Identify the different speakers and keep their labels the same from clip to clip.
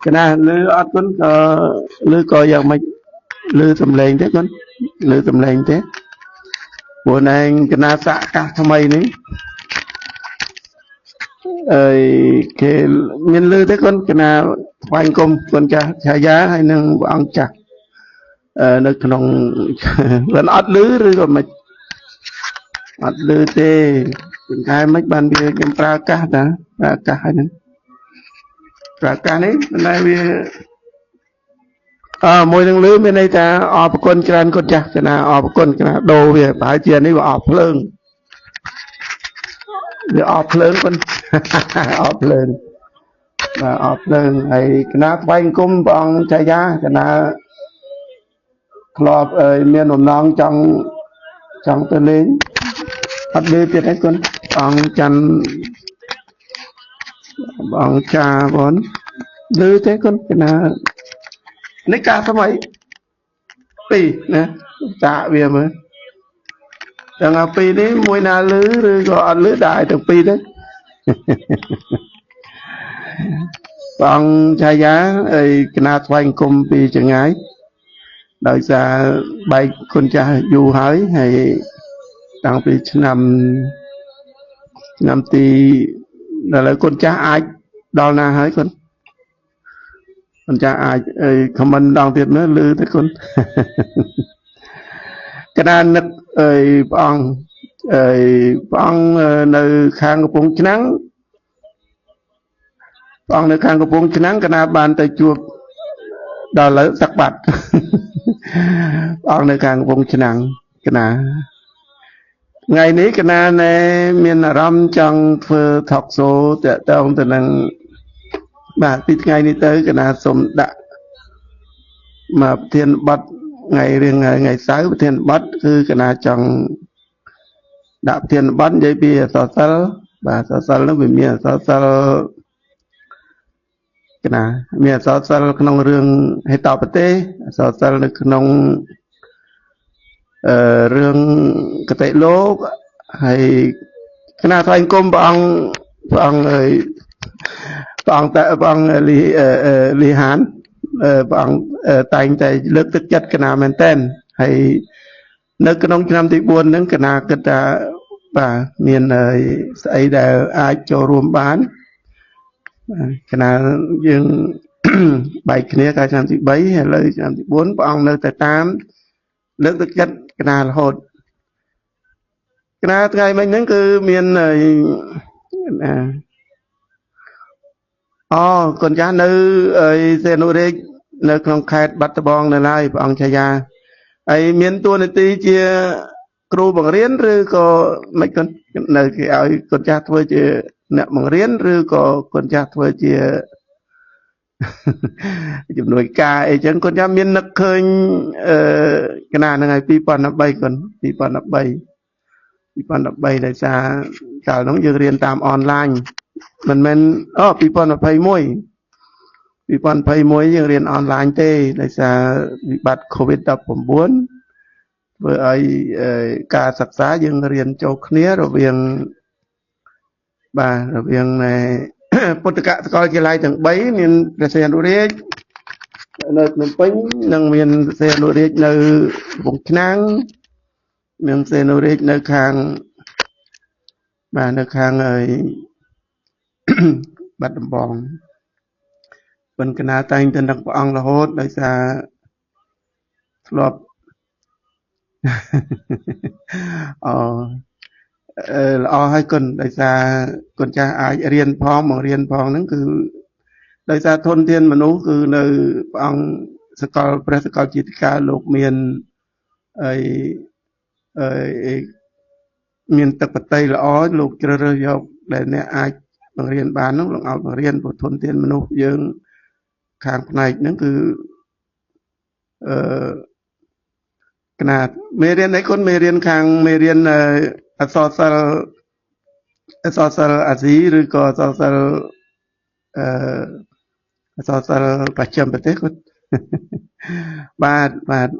Speaker 1: cái nào lư ọt con lư coi giờ mày lư tầm lên thế con lư tầm lên thế bữa nay cái nào xạ cả tham mày ní cái nhân lư thế con cái nào quanh công con cha giá hay nâng bọn chặt nó nông vẫn ọt lư rồi còn mày ọt lư tê cái mấy ban bia nhâm pra cá ta cá hay nè pra cá này nay bia môi năng lưới bên đây ta ọp con tràn con chặt cái nào ọp con cái nào đồ về phải tiền đấy ọp lớn để ọp lớn con ọp lớn và ọp lớn này cái nào quanh cung bằng trái giá cái nào lọp miền nồng nong trong tôi lên bắt đi tiền đấy con bằng chăn bằng trà bón lưới thế con cái nào lấy cá sao mấy pi nè tạ về mà chẳng là pi đấy mùi na lứ rồi gọi lứ đại được pi đấy còn trai giá ấy cái na thoanh cùng pi chẳng ái đợi ra bay con trai du hới hay đang pi năm tì là lấy con trai ai đo na hới con cha ai comment đong tiệt nữa lư thế con cái nan nực bong nơi khang của bông nắng bong nơi khang của bông nắng cái na bàn tay chuột đòi lấy sắc bạch bong nơi khang của bông nắng cái na ngày ní cái na này miền Nam trong phơi thọc số tệ trong từ năng bà tí ngày ní tới cái na xôm đã mà thiên bắt ngày riêng ngày sáu thiên bắt cứ cái na trong đã thiên bắt dây bia sờ sờ bà sờ sờ nó bị miền sờ sờ cái na miền sờ sờ trong riêng hay tàu bát tê sờ sờ trong riêng cái tệ lố hay cái na thay công bằng ơi bằng li hán bằng tay tay lực tức chất cái nào men tên hay nơi cái nông năm thì buồn những cái nào cái ta và miền ấy đều ai cho rùm bán cái nào nhưng bảy kia cái năm thì bảy hay lời năm thì bốn bằng nơi tại tám lực tức chất cái nào là hột cái nào ngày mình những cái miền này con cha nữ xe nô rê nơi trong khai bắt bong này lại bằng cha già ấy miền tuôn này tí chia kêu bằng riến rồi có mấy con nơi cái ấy con cha thôi chia nè bằng riến rồi có con cha thôi chia chụp nồi cà ấy chẳng con cha miền nực khơi cái nào này pi pan nó bay còn pi pan nó bay đại xa cả nó giờ riêng tam online mình pi pan nó pay môiยังเรียนออนไลน์เต้ได้จะวิบัติโควิด-19เพื่อการศึกษายังเรียนโจกเนี้ยระเบียงในปุตตะสกอลกีฬาถึงใบมีเซียนดูเรียในหนึ่งปิ้งนั่งมีเซียนดูเรียในวงนั่งมีเซียนดูเรียในคางบัดดำบองเป็นคณะแต่งจนดังอังละโหดได้จะหลบให้คนได้จะคนจะเรียนพร้อมเรียนพร้อมนั่นคือได้จะทนเทียนมนุษย์คือในอังสกอลประสกอลจิตการโลกเมียนเมียนตะปัตไตละอ้อโลกเจริญยกได้เนี่ยเรียนบ้านน้องลองเอาเรียนบททนเทียนมนุษย์ยังข้างในนั่นคือขนาดเมเรียนไหนคนเมเรียนข้างเมเรียนอัศสรอาศีหรือก็อัศสรประจำประเทศคนบ้าน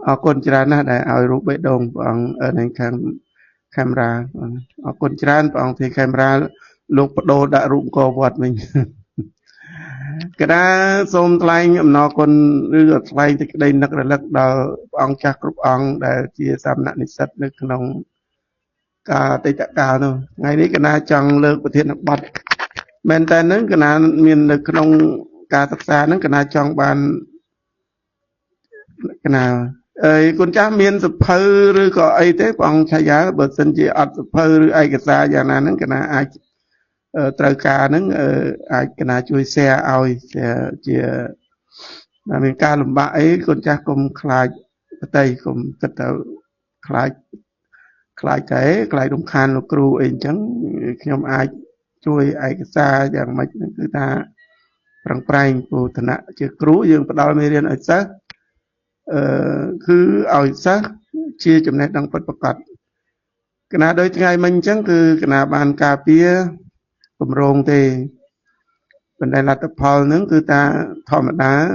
Speaker 1: เอาคนจรานะได้เอารูปใบดงฟังในข้างแคมราเอาคนจราฟังที่แคมราลูกโดดรูปกอวัดmình cái đó xôm thay âm nó còn đưa thay thì đây nặc là lắc đào ông chắc group ông để chia sắm nạn nít sắt nước nông cả tây tạ cả thôi ngàyนี้cái nào chẳng lược của thiên bật men tên nó cái nào miền nước nông cả tập xa nó cái nào chẳng bàn cái nào ơi con cha miền sập phơi rồi có ai thế ông thay giá bớt sinh chỉ ọt sập phơi rồi ai cái xa giờ nào nó cái nào ai trời cả nó ai cái nào chui xe ao xe chia là mình ca lùm bạ ấy con cha cùng khai tây cùng cất khai khai cái đông khan lục cừu ấy chẳng nhóm ai chui ai cái xa dạng mấy người ta prang prang của thằng nè chứ cừu dương bắt đầu mới riêng ở sát cứ ở sát chia chấm này đang bật bật cái nào đôi ngày mình chẳng cứ cái nào bàn cà phê cùng rong thì bên đây là tập phò nướng cứ ta thò mặt đá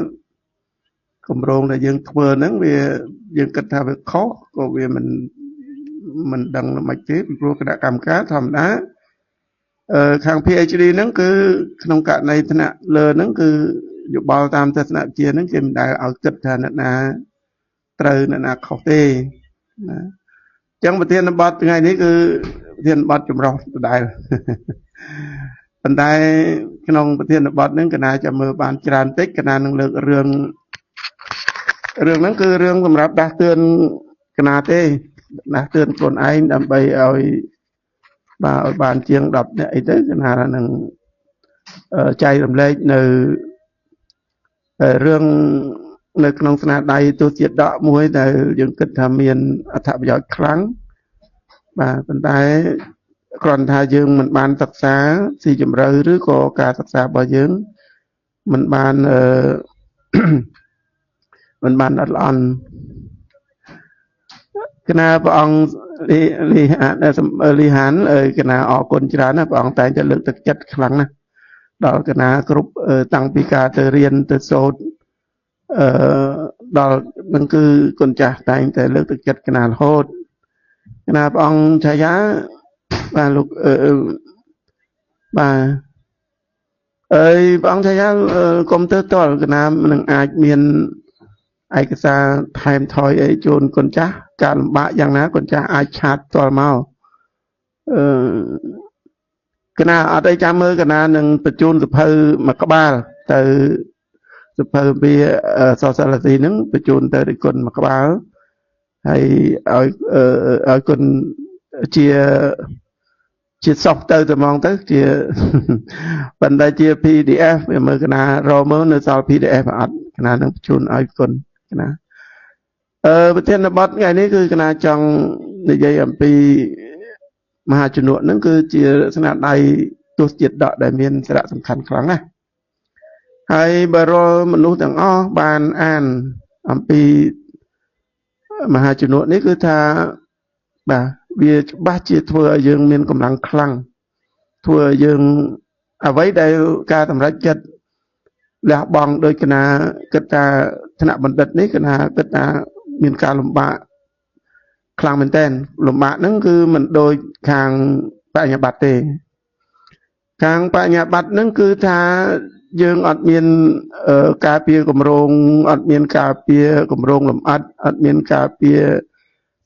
Speaker 1: cùng rong là dương thưa nướng về dương cách thà về khó còn về mình đằng là mạch chế rồi cái đã cảm cá thò mặt đá hàng PhD nướng cứ trong cả này thế nào lơ nướng cứ dục bao tam thế nào chia nướng kia mình đã ở cực thà nè trời nè khó tê chẳng một thiên bát ngàyนี้คือthiên bát chùm rau đạiปันได้ขนมประเทศบอดนั้นก็น่าจะมือบานจานเต็กก็น่านั่งเลือกเรื่องนั้นคือเรื่องสำหรับดักเตือนก็น่าเต้ดักเตือนคนไอ้ดำไปเอาบานเชียงดับเนี่ยไอ้เต้ก็น่านั่งใจลำเล็กในเรื่องในขนมสนาใดตัวเสียดดอกมวยแต่ยังกิดทำเมียนอัฐประโยชน์ครั้งปันได้ก่อนทาយើងមិនបានសិក្សាស៊ីជម្រៅឬក៏ការសិក្សារបស់យើងមិនបានមិនបានអត់ល្អន់គណៈព្រះអង្គលីហានគណៈអរគុណច្រើនណាព្រះអង្គតែងតែលើកទឹកចិត្តខ្លាំងណាស់ដល់គណៈគ្រប់តាំងពីការទៅរៀនទៅសូត្រដល់នឹងគឺគុណចាស់តែងតែលើកទឹកចិត្តគណៈរហូតគណៈព្រះអង្គឆាយាបាទលោកបាទព្រះអង្គថាកុំទៅតល់កណានឹងអាចមានឯកសារថែមថយអីជូនកូនចាស់ការលំបាកយ៉ាងណាកូនចាស់អាចឆាតតល់មកកណាអត់អីចាំមើលកណានឹងបញ្ជូនសភៅមួយក្បាលទៅសភៅពីសសលទីហ្នឹងបញ្ជូនទៅដល់គុណមួយក្បាលហើយឲ្យគុណជាសោះទៅតែហ្មងទៅជាបណ្ដាជា PDF វាមើលកណារមើលនៅសល់ PDF អត់កណានឹងបញ្ជូនឲ្យគុណកណាប្រធានបទថ្ងៃនេះគឺកណាចង់និយាយអំពីមហាជំនួសហ្នឹងគឺជាស្នាដៃទស្សជាតិដកដែលមានសារៈសំខាន់ខ្លាំងណាស់ហើយបើរាល់មនុស្សទាំងអស់បានអានអំពីមហាជំនួសនេះគឺថាបាទវាច្បាស់ជាធ្វើឲ្យយើងមានកម្លាំងខ្លាំងធ្វើឲ្យយើងអ្វីដែលការសម្រេចចិត្តលះបង់ដោយគណៈគិតថាថ្នាក់បណ្ឌិតនេះគណៈគិតថាមានការលំបាកខ្លាំងមែនតើលំបាកហ្នឹងគឺមិនដូចខាងបញ្ញាបត្រទេខាងបញ្ញាបត្រហ្នឹងគឺថាយើងអត់មានការពារគម្រោងអត់មានការពារគម្រោងលម្អិតអត់មានការពារ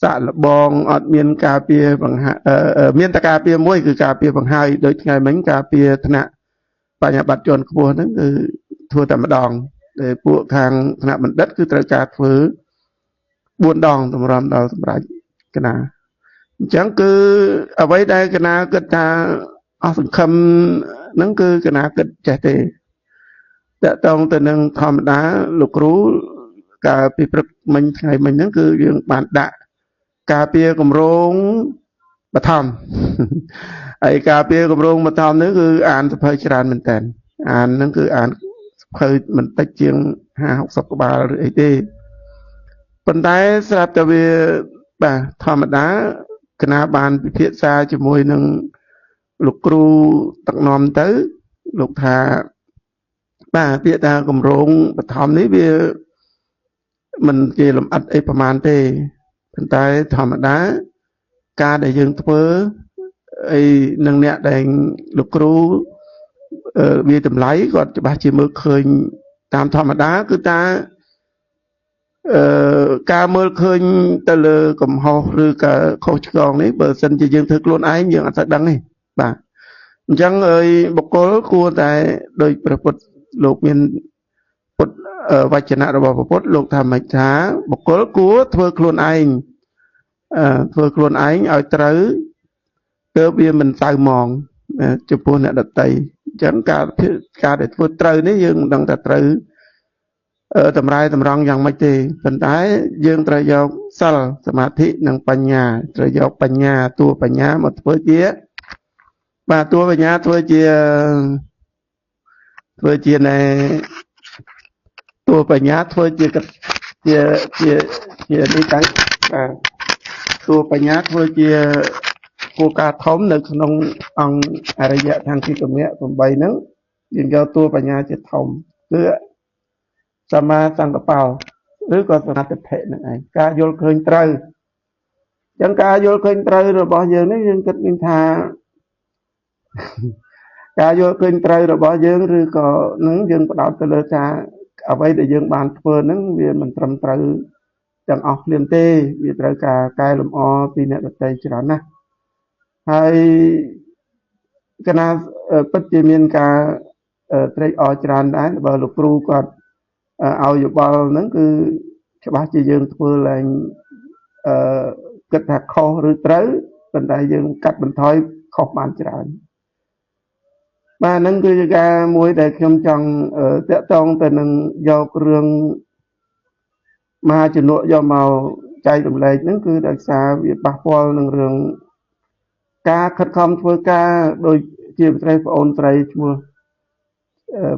Speaker 1: សាក់លបងអត់មានការពារបង្ហាមានតែការពារមួយគឺការពារបង្ហើយដូចថ្ងៃមិញការពារថ្នាក់បញ្ញាបត្រជាន់ខ្ពស់ហ្នឹងគឺធ្វើតែម្ដងតែពួកខាងថ្នាក់បណ្ឌិតគឺត្រូវការធ្វើ4ដងតម្រាំដល់សម្រាប់កណាអញ្ចឹងគឺអ្វីដែលកណាគិតថាអស់សង្ឃឹមហ្នឹងគឺកណាគិតចេះទេតកតងទៅនឹងធម្មតាលោកគ្រូកាលពីព្រឹកមិញថ្ងៃមិញហ្នឹងគឺយើងបានដាក់ការពារគម្រោងបឋមហើយការពារគម្រោងបឋមនេះគឺអានសភៅច្រើនមែនតើអានហ្នឹងគឺអានសភៅមិនតិចជាង50-60ក្បាលឬអីទេប៉ុន្តែស្រាប់តែវាបាទធម្មតាគណៈបានពិភាក្សាជាមួយនឹងលោកគ្រូដឹកនាំទៅលោកថាបាទពាក្យថាគម្រោងបឋមនេះវាមិនជាលម្អិតអីប្រហែលទេប៉ុន្តែធម្មតាការដែលយើងធ្វើអីនឹងអ្នកដែលលោកគ្រូ វាតម្លៃគាត់ច្បាស់ជាមើលឃើញតាមធម្មតាគឺថាការមើលឃើញទៅលើកំហុសឬក៏ខុសឆ្គងនេះបើសិនជាយើងធ្វើខ្លួនឯងយើងអត់ទៅដឹងទេបាទអញ្ចឹងបុគ្គលគួរតែដោយព្រះពុទ្ធលោកមានពុទ្ធវចនៈរបស់ព្រះពុទ្ធលោកថាម៉េចថាបុគ្គលគួរធ្វើខ្លួនឯងឲ្យត្រូវទើបវាមិនទៅហ្មងចំពោះអ្នកដតីអញ្ចឹងការដែលធ្វើត្រូវនេះយើងមិនដឹងថាត្រូវតម្រែតម្រង់យ៉ាងម៉េចទេប៉ុន្តែយើងត្រូវយកសិលសមាធិនិងបញ្ញាត្រូវយកបញ្ញាតួបញ្ញាមកធ្វើជាបាទតួបញ្ញាធ្វើជាណែតួបញ្ញាធ្វើជានេះទៅបាទតួបញ្ញាធ្វើជាគោលការណ៍ធំនៅក្នុងអង្គអរិយធម្មគិកមៈ8ហ្នឹងយើងយកតួបញ្ញាជាធំគឺសម្មាសង្កប្បោឬក៏សមាធិហ្នឹងឯងការយល់ឃើញត្រូវអញ្ចឹងការយល់ឃើញត្រូវរបស់យើងនេះយើងគិតថា ការយល់ឃើញត្រូវរបស់យើងឬក៏នឹងយើងផ្ដោតទៅលើថាអ្វីដែលយើងបានធ្វើហ្នឹងវាមិនត្រឹមត្រូវទាំងអស់ភ្លាមទេវាត្រូវការកែលម្អពីអ្នកដទៃច្រើនណាស់ហើយកណាពិតជាមានការត្រេកអរច្រើនដែរបើលោកគ្រូគាត់ឲ្យយោបល់ហ្នឹងគឺច្បាស់ជាយើងធ្វើឡើងគិតថាខុសឬត្រូវប៉ុន្តែយើងកាត់បន្ថយខុសបានច្រើនបាទហ្នឹងគឺជាការមួយដែលខ្ញុំចង់តាក់ទងទៅនឹងយករឿងមហាជនៈយកមកចែករំលែកហ្នឹងគឺដោយសារវាប៉ះពាល់នឹងរឿងការខិតខំធ្វើការដូចជាប្រទេសប្អូនស្រីឈ្មោះ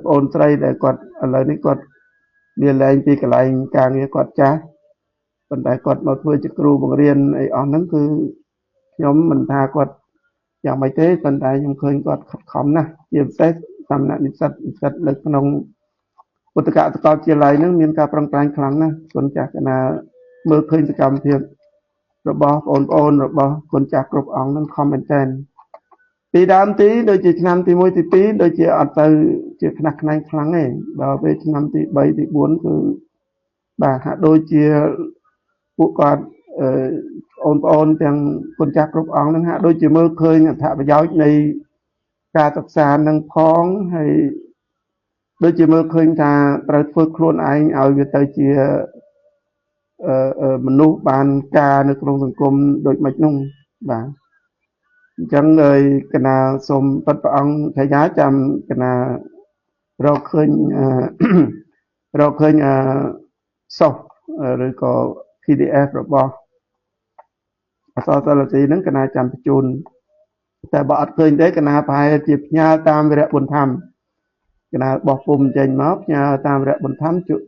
Speaker 1: ប្អូនស្រីដែលគាត់ឥឡូវនេះគាត់វាលែងពីកន្លែងការងារគាត់ចាស់ប៉ុន្តែគាត់មកធ្វើជាគ្រូបង្រៀនអីអស់ហ្នឹងគឺខ្ញុំមិនថាគាត់យ៉ាងម៉េចទេប៉ុន្តែខ្ញុំឃើញគាត់ខិតខំណាស់ជាពិសេសសំណាក់និស្សិតនៅក្នុងពុទ្ធកសាកលវិទ្យាល័យហ្នឹងមានការប្រឹងប្រែងខ្លាំងណាស់គុណចាស់កណាមើលឃើញសកម្មភាពរបស់បងប្អូនរបស់គុណចាស់គ្រប់អង្គហ្នឹងខំមែនតើពីដើមទីដូចជាឆ្នាំទី1ទី2ដូចជាអត់ទៅជាខ្នះខ្នែងខ្លាំងទេដល់ពេលឆ្នាំទី3ទី4គឺបាទហាក់ដូចជាពួកគាត់បងប្អូនទាំងគុណចាស់គ្រប់អង្គហ្នឹងហាក់ដូចជាមើលឃើញអត្ថប្រយោជន៍នៃការសិក្សានឹងផងហើយដូចជាមើលឃើញថាត្រូវធ្វើខ្លួនឯងឲ្យវាទៅជាមនុស្សបានការនៅក្នុងសង្គមដូចម៉េចនោះបាទអញ្ចឹងកណាសូមបិទព្រះអង្គថយាចាំកណារកឃើញសុសឬក៏ PDF របស់អសរសិលទីហ្នឹងកណាចាំបញ្ជូនតែបើអត់ឃើញទេកណាប្រហែលជាផ្ញើតាមវិរៈបុណ្យធម្មកណាបោះពុំចេញមកផ្ញើតាមវិរៈបុណ្យធម្មជក់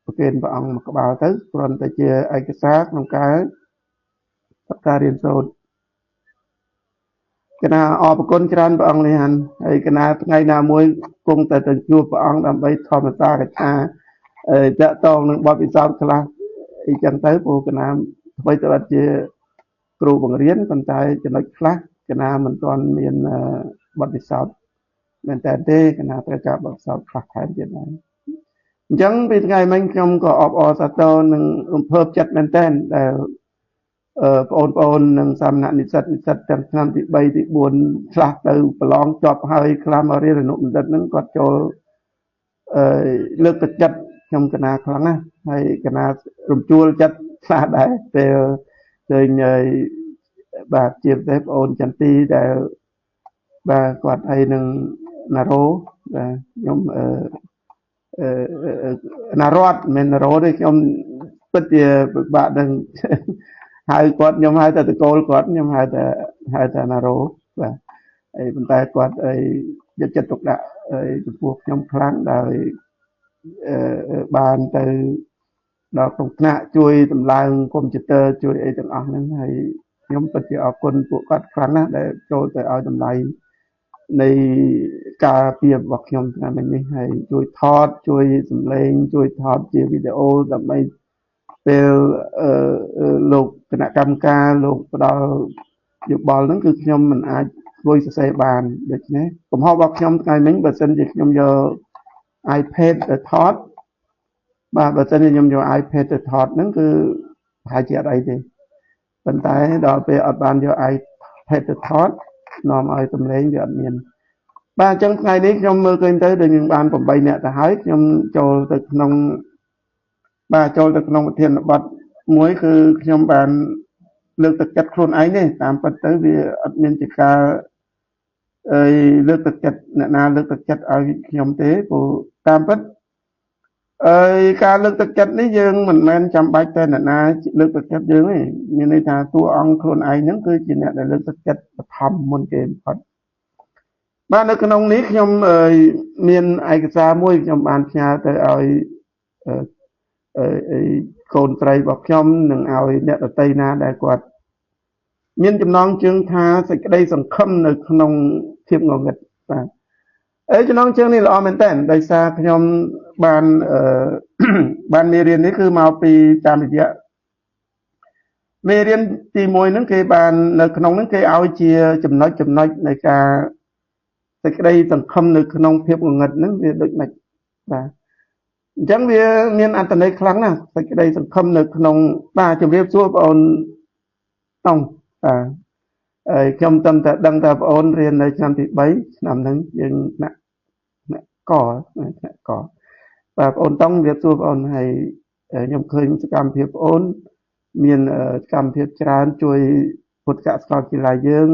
Speaker 1: ប្រគេនព្រះអង្គមកក្បាលទៅគ្រាន់តែជាឯកសារក្នុងការរៀនសូត្រកណាអរគុណច្រើនព្រះអង្គនេះហានហើយកណាថ្ងៃណាមួយគង់តែទៅជួបព្រះអង្គដើម្បីធម្មតាកថាតាក់ទងនឹងបទពិសោធន៍ខ្លះអីចឹងទៅព្រោះកណាអ្វីទៅអត់ជាគ្រូបង្រៀនប៉ុន្តែចំណុចខ្លះកណាមិនទាន់មានបទពិសោធន៍មែនតើទេកណាត្រូវការបទពិសោធន៍ខ្លះថែមទៀតដែរអញ្ចឹងពីថ្ងៃមិញខ្ញុំក៏អបអរសាទរនឹងរំភើបចិត្តមែនតើដែលបងប្អូននិងសាមណនិស្សិតទាំងឆ្នាំទី3ទី4ខ្លះទៅប្រឡងជាប់ហើយខ្លះមករៀនអនុបណ្ឌិតហ្នឹងគាត់ចូលលើកទឹកចិត្តខ្ញុំកណាខ្លាំងណាស់ហើយកណារំជួលចិត្តខ្លះដែរពេលឃើញបាទជាប្រទេសបងអូនចន្ទទីដែលបាទគាត់ហើយនឹងណារ៉ូបាទខ្ញុំណារ៉ាត់មិនណារ៉ូទេខ្ញុំពិតជាពិបាកនឹងហៅគាត់ខ្ញុំហៅតែតកូលគាត់ខ្ញុំហៅតែណារ៉ូបាទហើយប៉ុន្តែគាត់យកចិត្តទុកដាក់ចំពោះខ្ញុំខ្លាំងដោយបានទៅដល់ក្នុងថ្នាក់ជួយតម្លើងកុំព្យូទ័រជួយអីទាំងអស់ហ្នឹងហើយខ្ញុំពិតជាអរគុណពួកគាត់ខ្លាំងណាស់ដែលចូលទៅឲ្យតម្លៃនៃការពីរបស់ខ្ញុំថ្ងៃនេះហើយជួយថតជួយសម្លេងជួយថតជាវីដេអូដើម្បីពេលលោកគណៈកម្មការលោកផ្ដល់យោបល់ហ្នឹងគឺខ្ញុំមិនអាច voice សរសេរបានដូច្នេះកំហុសរបស់ខ្ញុំថ្ងៃមិញបើសិនជាខ្ញុំយក iPad ទៅថតបាទបើសិនជាខ្ញុំយក iPad ទៅថតហ្នឹងគឺប្រហែលជាអត់អីទេប៉ុន្តែដល់ពេលអត់បានយក iPad ទៅថតនាំឲ្យសំឡេងវាអត់មានបាទអញ្ចឹងថ្ងៃនេះខ្ញុំមើលឃើញទៅដូចយើងបាន8នាក់ទៅហើយខ្ញុំចូលទៅក្នុងបាទចូលទៅក្នុងប្រធានបទមួយគឺខ្ញុំបានលើកទឹកចិត្តខ្លួនឯងទេតាមពិតទៅវាអត់មានជាការលើកទឹកចិត្តអ្នកណាលើកទឹកចិត្តឲ្យខ្ញុំទេព្រោះតាមពិតការលើកទឹកចិត្តនេះយើងមិនមែនចាំបាច់តែអ្នកណាលើកទឹកចិត្តយើងទេមានន័យថាតួអង្គខ្លួនឯងហ្នឹងគឺជាអ្នកដែលលើកទឹកចិត្តបឋមមុនគេបំផុតបាទនៅក្នុងនេះខ្ញុំមានឯកសារមួយខ្ញុំបានផ្ញើទៅឲ្យកូនស្រីរបស់ខ្ញុំនិងឲ្យអ្នកដទៃណាដែលគាត់មានចំណងជើងថាសេចក្តីសង្ឃឹមនៅក្នុងភាពងងឹតបាទចំណងជើងនេះល្អមែនតើដោយសារខ្ញុំបានមេរៀននេះគឺមកពីតាមរយៈមេរៀនទី1ហ្នឹងគេបាននៅក្នុងហ្នឹងគេឲ្យជាចំណុចនៃការសេចក្តីសង្ឃឹមនៅក្នុងភាពងងឹតហ្នឹងវាដូចម៉េចបាទអញ្ចឹងវាមានអត្ថន័យខ្លាំងណាស់សេចក្តីសង្ឃឹមនៅក្នុងបាទជម្រាបសួរបងអូនต้องបាទខ្ញុំតាមតែដឹងថាបងអូនរៀននៅឆ្នាំទី3ឆ្នាំហ្នឹងយើងថ្នាក់កបាទបងអូនต้องជម្រាបសួរបងអូនហើយខ្ញុំឃើញសកម្មភាពបងអូនមានសកម្មភាពច្រើនជួយពុទ្ធកសាកលវិទ្យាល័យយើង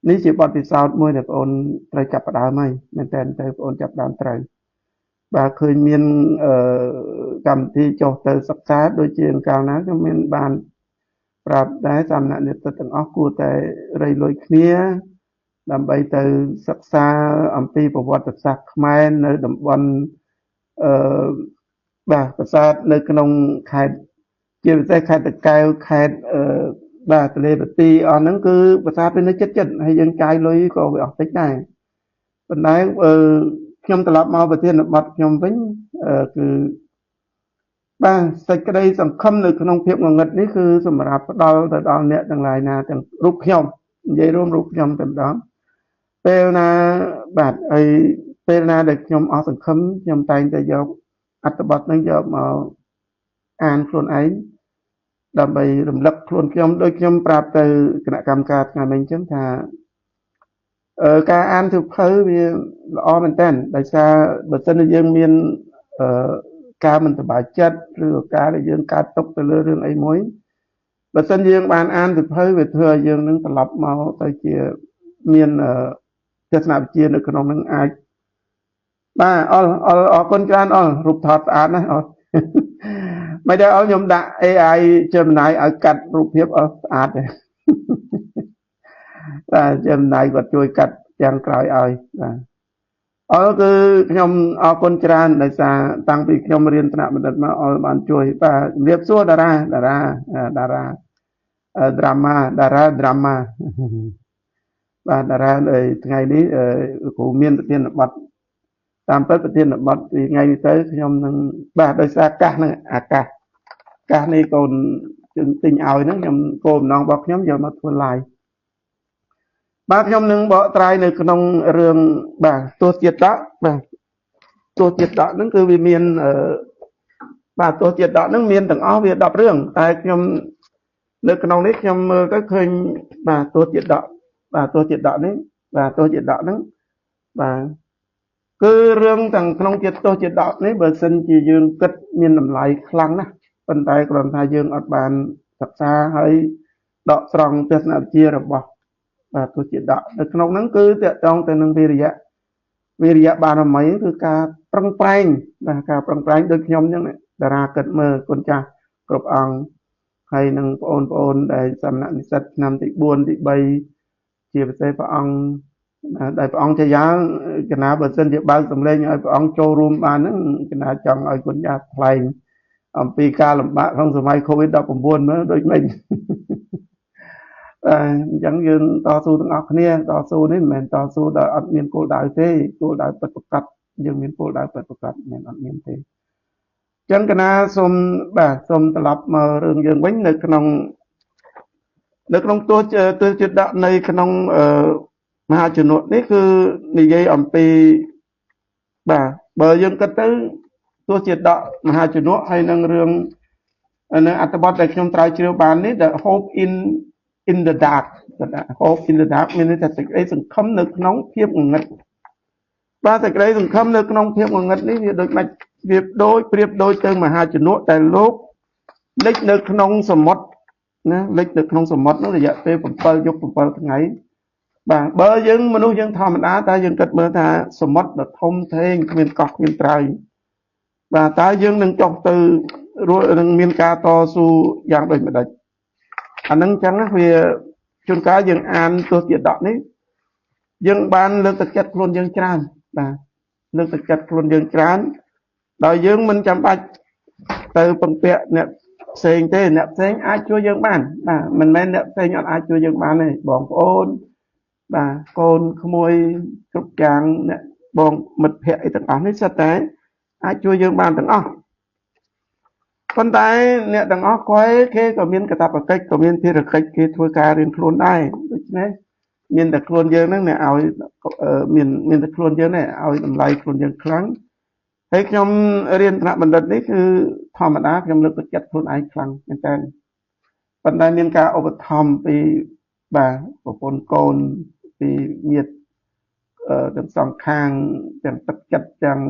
Speaker 1: នេះជាបទពិសោធន៍មួយដែលបងអូនត្រូវចាប់ផ្ដើមហើយមែនតើបងអូនចាប់ផ្ដើមត្រូវបាទឃើញមានកម្មវិធីចុះទៅសិក្សាដូចជាកាលណាខ្ញុំមានបានប្រាប់ដែរសាមណនិស្សិតទាំងអស់គួរតែរៃលុយគ្នាដើម្បីទៅសិក្សាអំពីប្រវត្តិសាស្ត្រខ្មែរនៅតំបន់បាទប្រាសាទនៅក្នុងខេត្តជាពិសេសខេត្តតាកែវខេត្តបាទទលេបទីអស់ហ្នឹងគឺប្រាសាទវានៅចិត្តហើយយើងចាយលុយក៏វាអស់តិចដែរប៉ុន្តែខ្ញុំត្រឡប់មកប្រធានបទខ្ញុំវិញគឺបាទសេចក្តីសង្ឃឹមនៅក្នុងភាពងងឹតនេះគឺសម្រាប់ផ្ដល់ទៅដល់អ្នកទាំងឡាយណាទាំងរូបខ្ញុំនិយាយរួមរូបខ្ញុំតែម្ដងពេលណាបាទហើយពេលណាដែលខ្ញុំអស់សង្ឃឹមខ្ញុំតែងតែយកអត្ថបទហ្នឹងយកមកអានខ្លួនឯងដើម្បីរំលឹកខ្លួនខ្ញុំដូចខ្ញុំប្រាប់ទៅគណៈកម្មការថ្ងៃមិញអញ្ចឹងថាការអានសៀវភៅវាល្អមែនតើដោយសារបើសិនជាយើងមានការមិនសប្បាយចិត្តឬការដែលយើងកើតទុកទៅលើរឿងអីមួយបើសិនយើងបានអានសៀវភៅវាធ្វើឲ្យយើងនឹងត្រឡប់មកទៅជាមានទស្សនវិជ្ជានៅក្នុងនឹងអាចបាទអរគុណច្រើនអររូបថតស្អាតណាស់អរមិនដែរអរខ្ញុំដាក់ AI Gemini ឲ្យកាត់រូបភាពអរស្អាតទេបាទ Gemini គាត់ជួយកាត់ទាំងក្រោយឲ្យបាទអរគឺខ្ញុំអរគុណច្រើនដោយសារតាំងពីខ្ញុំរៀនថ្នាក់បណ្ឌិតមកអរបានជួយបាទជំរាបសួរតារា drama បាទតារាថ្ងៃនេះគ្រូមានប្រធានបទតាមពិតប្រធានបទពីថ្ងៃនេះទៅខ្ញុំនឹងបាទដោយសារអាកាសហ្នឹងអាកាសនេះកូនជើងទិញឲ្យហ្នឹងខ្ញុំគោលបំណងរបស់ខ្ញុំយកមកធ្វើ live បាទខ្ញុំនឹងបកស្រាយនៅក្នុងរឿងបាទទស្សជាតិដកបាទទស្សជាតិដកហ្នឹងគឺវាមានបាទទស្សជាតិដកហ្នឹងមានទាំងអស់វា10រឿងតែខ្ញុំនៅក្នុងនេះខ្ញុំមើលទៅឃើញបាទទស្សជាតិដកបាទទស្សជាតិដកនេះបាទទស្សជាតិដកហ្នឹងបាទគឺរឿងទាំងក្នុងជាតិទស្សជាតិដកនេះបើសិនជាយើងគិតមានតម្លៃខ្លាំងណាស់ប៉ុន្តែគ្រាន់តែយើងអត់បានសិក្សាហើយដកស្រង់ទស្សនវិជ្ជារបស់បាទទស្សជាតិដកនៅក្នុងហ្នឹងគឺតកតងទៅនឹងវិរិយៈបារមីគឺការប្រឹងប្រែងបាទការប្រឹងប្រែងដូចខ្ញុំអញ្ចឹងតារាគិតមើលគុណចាស់គ្រប់អង្គហើយនឹងបងប្អូនដែលសំណាក់និស្សិតឆ្នាំទី4ទី3ជាពិសេសព្រះអង្គដែលព្រះអង្គជាយ៉ាងកណាបើសិនជាបើកសម្លេងឲ្យព្រះអង្គចូលរួមបានហ្នឹងកណាចង់ឲ្យគុណចាស់ថ្លែងអំពីការលំបាកក្នុងសម័យ COVID-19 មើលដូចម៉េចអញ្ចឹងយើងតស៊ូទាំងអស់គ្នាតស៊ូនេះមិនមែនតស៊ូដោយអត់មានគោលដៅទេគោលដៅពិតប្រាកដយើងមានគោលដៅពិតប្រាកដមិនអត់មានទេអញ្ចឹងកណាសូមត្រឡប់មករឿងយើងវិញនៅក្នុងទស្សជាតិដកនៅក្នុង មហាជននេះគឺនិយាយអំពីបាទបើយើងគិតទៅទោះជាដកមហាជនហើយនឹងរឿងនៅអត្ថបទដែលខ្ញុំត្រាវជ្រាវបាននេះ the hope in the dark hope in the dark មានន័យថាសេចក្តីសង្ឃឹមនៅក្នុងភាពងងឹតបាទសេចក្តីសង្ឃឹមនៅក្នុងភាពងងឹតនេះវាដូចមិនវាដូចប្រៀបដូចទៅមហាជនដែលលោកលិចនៅក្នុងសមុទ្រណាលិចនៅក្នុងសមុទ្រនោះរយៈពេល7យប់7ថ្ងៃបាទបើយើងមនុស្សយើងធម្មតាតែយើងគិតមើលថាសមុទ្រដ៏ធំធេងគ្មានកោះគ្មានត្រើយបាទតើយើងនឹងចុះទៅនឹងមានការតស៊ូយ៉ាងដូចម្ដេចអាហ្នឹងអញ្ចឹងវាជួនកាលយើងអានទស្សជាដកនេះយើងបានលើកទឹកចិត្តខ្លួនយើងច្រើនបាទលើកទឹកចិត្តខ្លួនយើងច្រើនដោយយើងមិនចាំបាច់ទៅពឹងពាក់អ្នកផ្សេងទេអ្នកផ្សេងអាចជួយយើងបានបាទមិនមែនអ្នកផ្សេងអត់អាចជួយយើងបានទេបងប្អូនបាទកូនក្មួយគ្រប់យ៉ាងអ្នកបងមិត្តភ័ក្តិអីទាំងអស់នេះសិតតែអាចជួយយើងបានទាំងអស់ប៉ុន្តែអ្នកទាំងអស់គេក៏មានកាតព្វកិច្ចក៏មានភារកិច្ចគេធ្វើការរៀនខ្លួនដែរដូច្នេះមានតែខ្លួនយើងហ្នឹងអ្នកឲ្យមានតែខ្លួនយើងនេះឲ្យតម្លៃខ្លួនយើងខ្លាំងហើយខ្ញុំរៀនថ្នាក់បណ្ឌិតនេះគឺធម្មតាខ្ញុំលើកទឹកចិត្តខ្លួនឯងខ្លាំងមែនតើប៉ុន្តែមានការឧបត្ថម្ភពីបាទប្រពន្ធកូនពីញាតិទាំងសងខាងទាំងទឹកចិត្តទាំង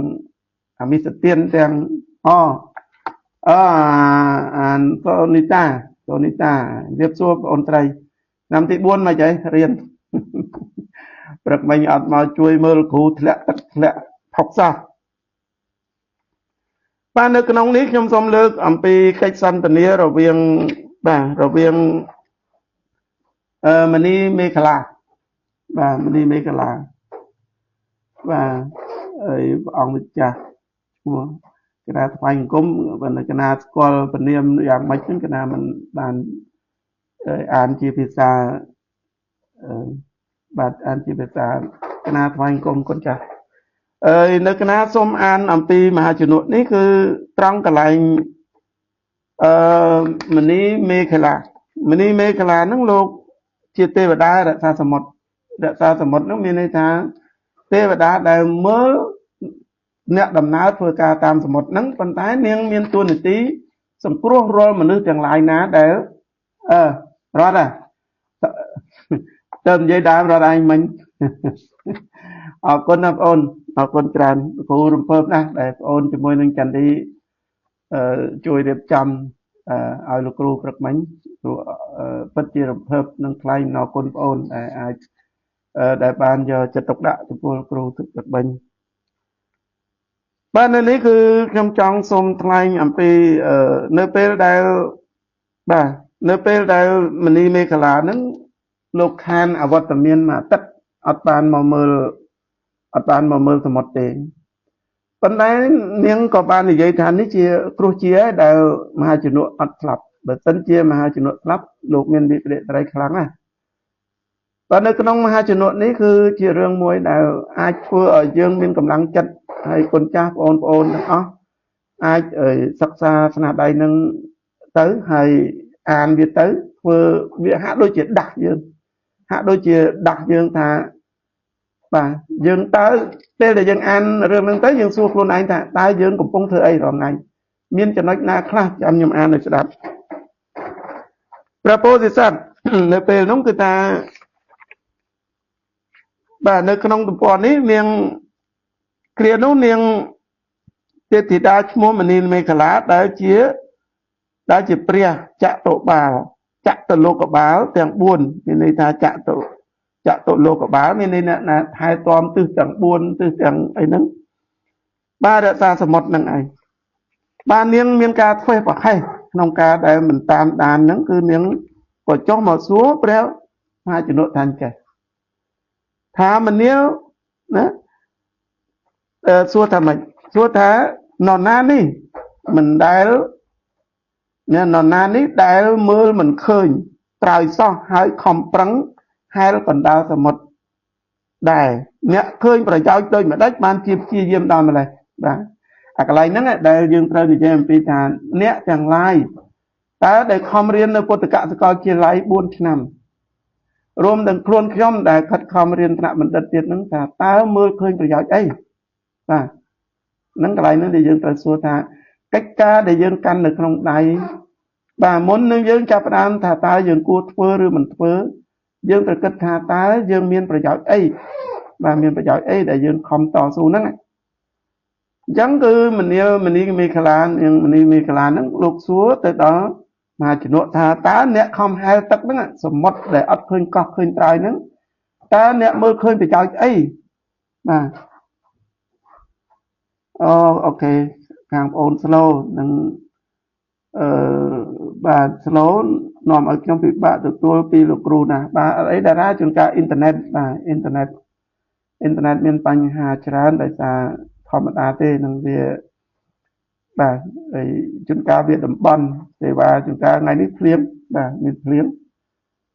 Speaker 1: អាមិសទានទាំងអានសូនីតារៀបសួរបងអូនត្រីឆ្នាំទី4មកចៃរៀនព្រឹកមិញអត់មកជួយមើលគ្រូធ្លាក់ទឹកធ្លាក់ផុកសោះបាទនៅក្នុងនេះខ្ញុំសូមលើកអំពីកិច្ចសន្ទនារវាងមនីមេខលាបាទមនីមេខលាបាទហើយព្រះអង្គម្ចាស់ឈ្មោះគណៈថ្វាយអង្គមបណ្ឌគណៈស្គាល់ពនាមយ៉ាងម៉េចហ្នឹងគណៈមិនបានអានជាភាសាបាទអានជាភាសាគណៈថ្វាយអង្គមគុណចាស់នៅគណៈសូមអានអំពីមហាជននេះគឺត្រង់កន្លែងមនីមេខលាហ្នឹងលោកជាទេវតារក្សាសមុទ្រហ្នឹងមានន័យថាទេវតាដែលមើលអ្នកដំណើរធ្វើការតាមសមុទ្រហ្នឹងប៉ុន្តែនាងមានតួនាទីសង្គ្រោះរាល់មនុស្សទាំងឡាយណាដែលរត់ទៅនិយាយដើមរត់ឯងមិញអរគុណណាបងអូនអរគុណច្រើនគ្រូរំភើបណាស់ដែលបងអូនជាមួយនឹងចន្ទឌីជួយរៀបចំឲ្យលោកគ្រូព្រឹកមិញគ្រូពិតជារំភើបនឹងថ្លែងអរគុណបងអូនដែលអាចដែលបានយកចិត្តទុកដាក់ចំពោះគ្រូទឹកព្រឹកមិញបាទនៅនេះគឺខ្ញុំចង់សូមថ្លែងអំពីនៅពេលដែលមនីមេខលាហ្នឹងលោកខានអវត្តមានមួយអាទិត្យអត់បានមកមើលសមុទ្រទេប៉ុន្តែនាងក៏បាននិយាយថានេះជាគ្រោះជាដែលមហាជនអត់ស្លាប់បើមិនជាមហាជនស្លាប់លោកមានវិប្បដិត្រីខ្លាំងណាស់បាទនៅក្នុងមហាជននេះគឺជារឿងមួយដែលអាចធ្វើឲ្យយើងមានកម្លាំងចិត្តហើយគុណចាស់បងប្អូនទាំងអស់អាចសិក្សាស្នាដៃនឹងទៅហើយអានវាទៅធ្វើវាហាក់ដូចជាដាស់យើងថាបាទយើងតើពេលដែលយើងអានរឿងហ្នឹងទៅយើងសួរខ្លួនឯងថាតើយើងកំពុងធ្វើអីរាល់ថ្ងៃមានចំណុចណាខ្លះចាំខ្ញុំអានឲ្យស្ដាប់ព្រះពោធិសត្វនៅពេលនោះគឺថាបាទនៅក្នុងទំព័រនេះនាងគ្រានោះនាងទេពធីតាឈ្មោះមនីមេខលាដែលជាព្រះចតុលោកបាលទាំង4មានន័យថាចតុលោកបាលមានន័យថាថែទាំទិសទាំង4ទិសទាំងអីហ្នឹងបាទរក្សាសមុទ្រហ្នឹងឯងបាទនាងមានការធ្វេសប្រហែសក្នុងការដែលមិនតាមដានហ្នឹងគឺនាងក៏ចុះមកសួរព្រះមហាជនថាចេះថាមនាលណាសួរថាម៉េចសួរថានរណានេះមិនដែលនរណានេះដែលមើលមិនឃើញត្រើយសោះហើយខំប្រឹងហែលកណ្ដាលសមុទ្រដែរអ្នកឃើញប្រយោជន៍ដូចម្ដេចបានជាព្យាយាមដល់ម្លេះបាទអាកន្លែងហ្នឹងដែលយើងត្រូវនិយាយអំពីថាអ្នកទាំងឡាយតើដែលខំរៀននៅពុទ្ធកសិកលជាឡាយ4ឆ្នាំ រួមទាំងខ្លួនខ្ញុំដែលខិតខំរៀនថ្នាក់បណ្ឌិតទៀតហ្នឹងថាតើមើលឃើញប្រយោជន៍អីបាទហ្នឹងកន្លែងហ្នឹងដែលយើងត្រូវសួរថាកិច្ចការដែលយើងកាន់នៅក្នុងដៃបាទមុននឹងយើងចាប់ផ្ដើមថាតើយើងគួរធ្វើឬមិនធ្វើយើងត្រូវគិតថាតើយើងមានប្រយោជន៍អីបាទមានប្រយោជន៍អីដែលយើងខំតស៊ូហ្នឹងអញ្ចឹងគឺមនីមេខលាហ្នឹងលោកសួរទៅដល់មហាជនថាតើអ្នកខំហែលទឹកហ្នឹងសមុទ្រដែលអត់ឃើញកោះឃើញត្រើយហ្នឹងតើអ្នកមើលឃើញប្រយោជន៍អីបាទអូខេខាងបងអូនស្លូនឹងបាទស្លូនាំឲ្យខ្ញុំពិបាកទទួលពីលោកគ្រូណាបាទអីតារាជួនកាលអ៊ីនធឺណិតបាទអ៊ីនធឺណិតមានបញ្ហាច្រើនដោយសារធម្មតាទេនឹងវាបាទហើយជួនកាលវាតំបន់សេវាជួនកាលថ្ងៃនេះភ្លៀងបាទមានភ្លៀង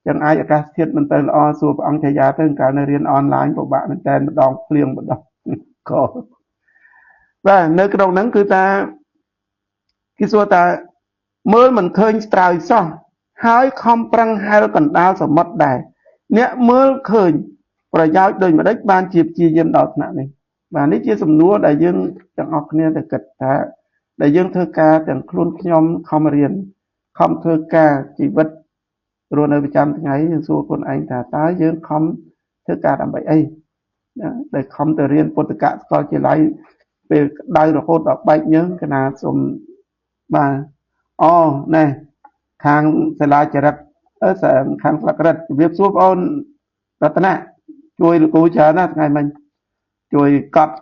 Speaker 1: ចឹងអាចអាកាសធាតុមិនទៅល្អសួរព្រះអង្គធាយាទៅកាលនៅរៀនអនឡាញពិបាកមែនតើម្ដងភ្លៀងម្ដងក៏បាទនៅក្នុងហ្នឹងគឺថាគេសួរថាមើលមិនឃើញស្ត្រៅសោះហើយខំប្រឹងហែលកណ្ដាលសមុទ្រដែរអ្នកមើលឃើញប្រយោជន៍ដូចម្ដេចបានជាព្យាយាមដល់ថ្នាក់នេះបាទនេះជាសំណួរដែលយើងទាំងអស់គ្នាទៅគិតថាដែលយើងធ្វើការទាំងខ្លួនខ្ញុំខំរៀនខំធ្វើការជីវិតរស់នៅប្រចាំថ្ងៃយើងសួរខ្លួនឯងថាតើយើងខំធ្វើការដើម្បីអីដែលខំទៅរៀនពុទ្ធកសាកលវិទ្យាល័យពេលក្តៅរហូតដល់បែកញើងកណាសូមបាទអូណែខាងសាលាចរិតខាងស្លឹករឹតជំរាបសួរបងអូនរតនាជួយលោកគ្រូច្រើនណាស់ថ្ងៃមិញជួយកត់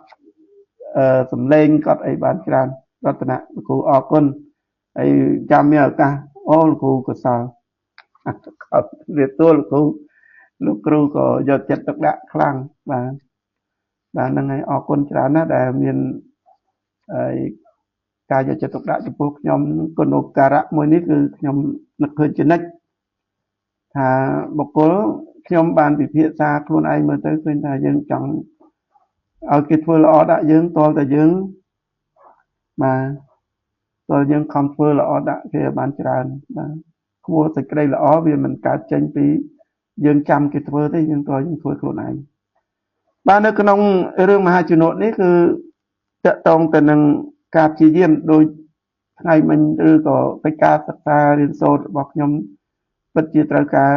Speaker 1: សំឡេងកត់អីបានច្រើនរតនាលោកគ្រូអរគុណហើយចាំមានឱកាសអូលោកគ្រូកសលអត់ខត់រៀបទូលលោកគ្រូក៏យកចិត្តទុកដាក់ខ្លាំងបាទហ្នឹងហើយអរគុណច្រើនណាស់ដែលមានការយកចិត្តទុកដាក់ចំពោះខ្ញុំគុណូបការៈមួយនេះគឺខ្ញុំនឹកឃើញជានិច្ចថាបុគ្គលខ្ញុំបានពិភាក្សាខ្លួនឯងមើលទៅឃើញថាយើងចង់ឲ្យគេធ្វើល្អដាក់យើងតលតែយើងបាទតលយើងខំធ្វើល្អដាក់គេបានច្រើនបាទគួរសេចក្តីល្អវាមិនកើតចេញពីយើងចាំគេធ្វើទេយើងតលយើងធ្វើខ្លួនឯងបាទនៅក្នុងរឿងមហាជននេះគឺតកតងទៅនឹងការព្យាយាមដោយថ្ងៃមិញឬក៏កិច្ចការសិក្សារៀនសូត្ររបស់ខ្ញុំពិតជាត្រូវការ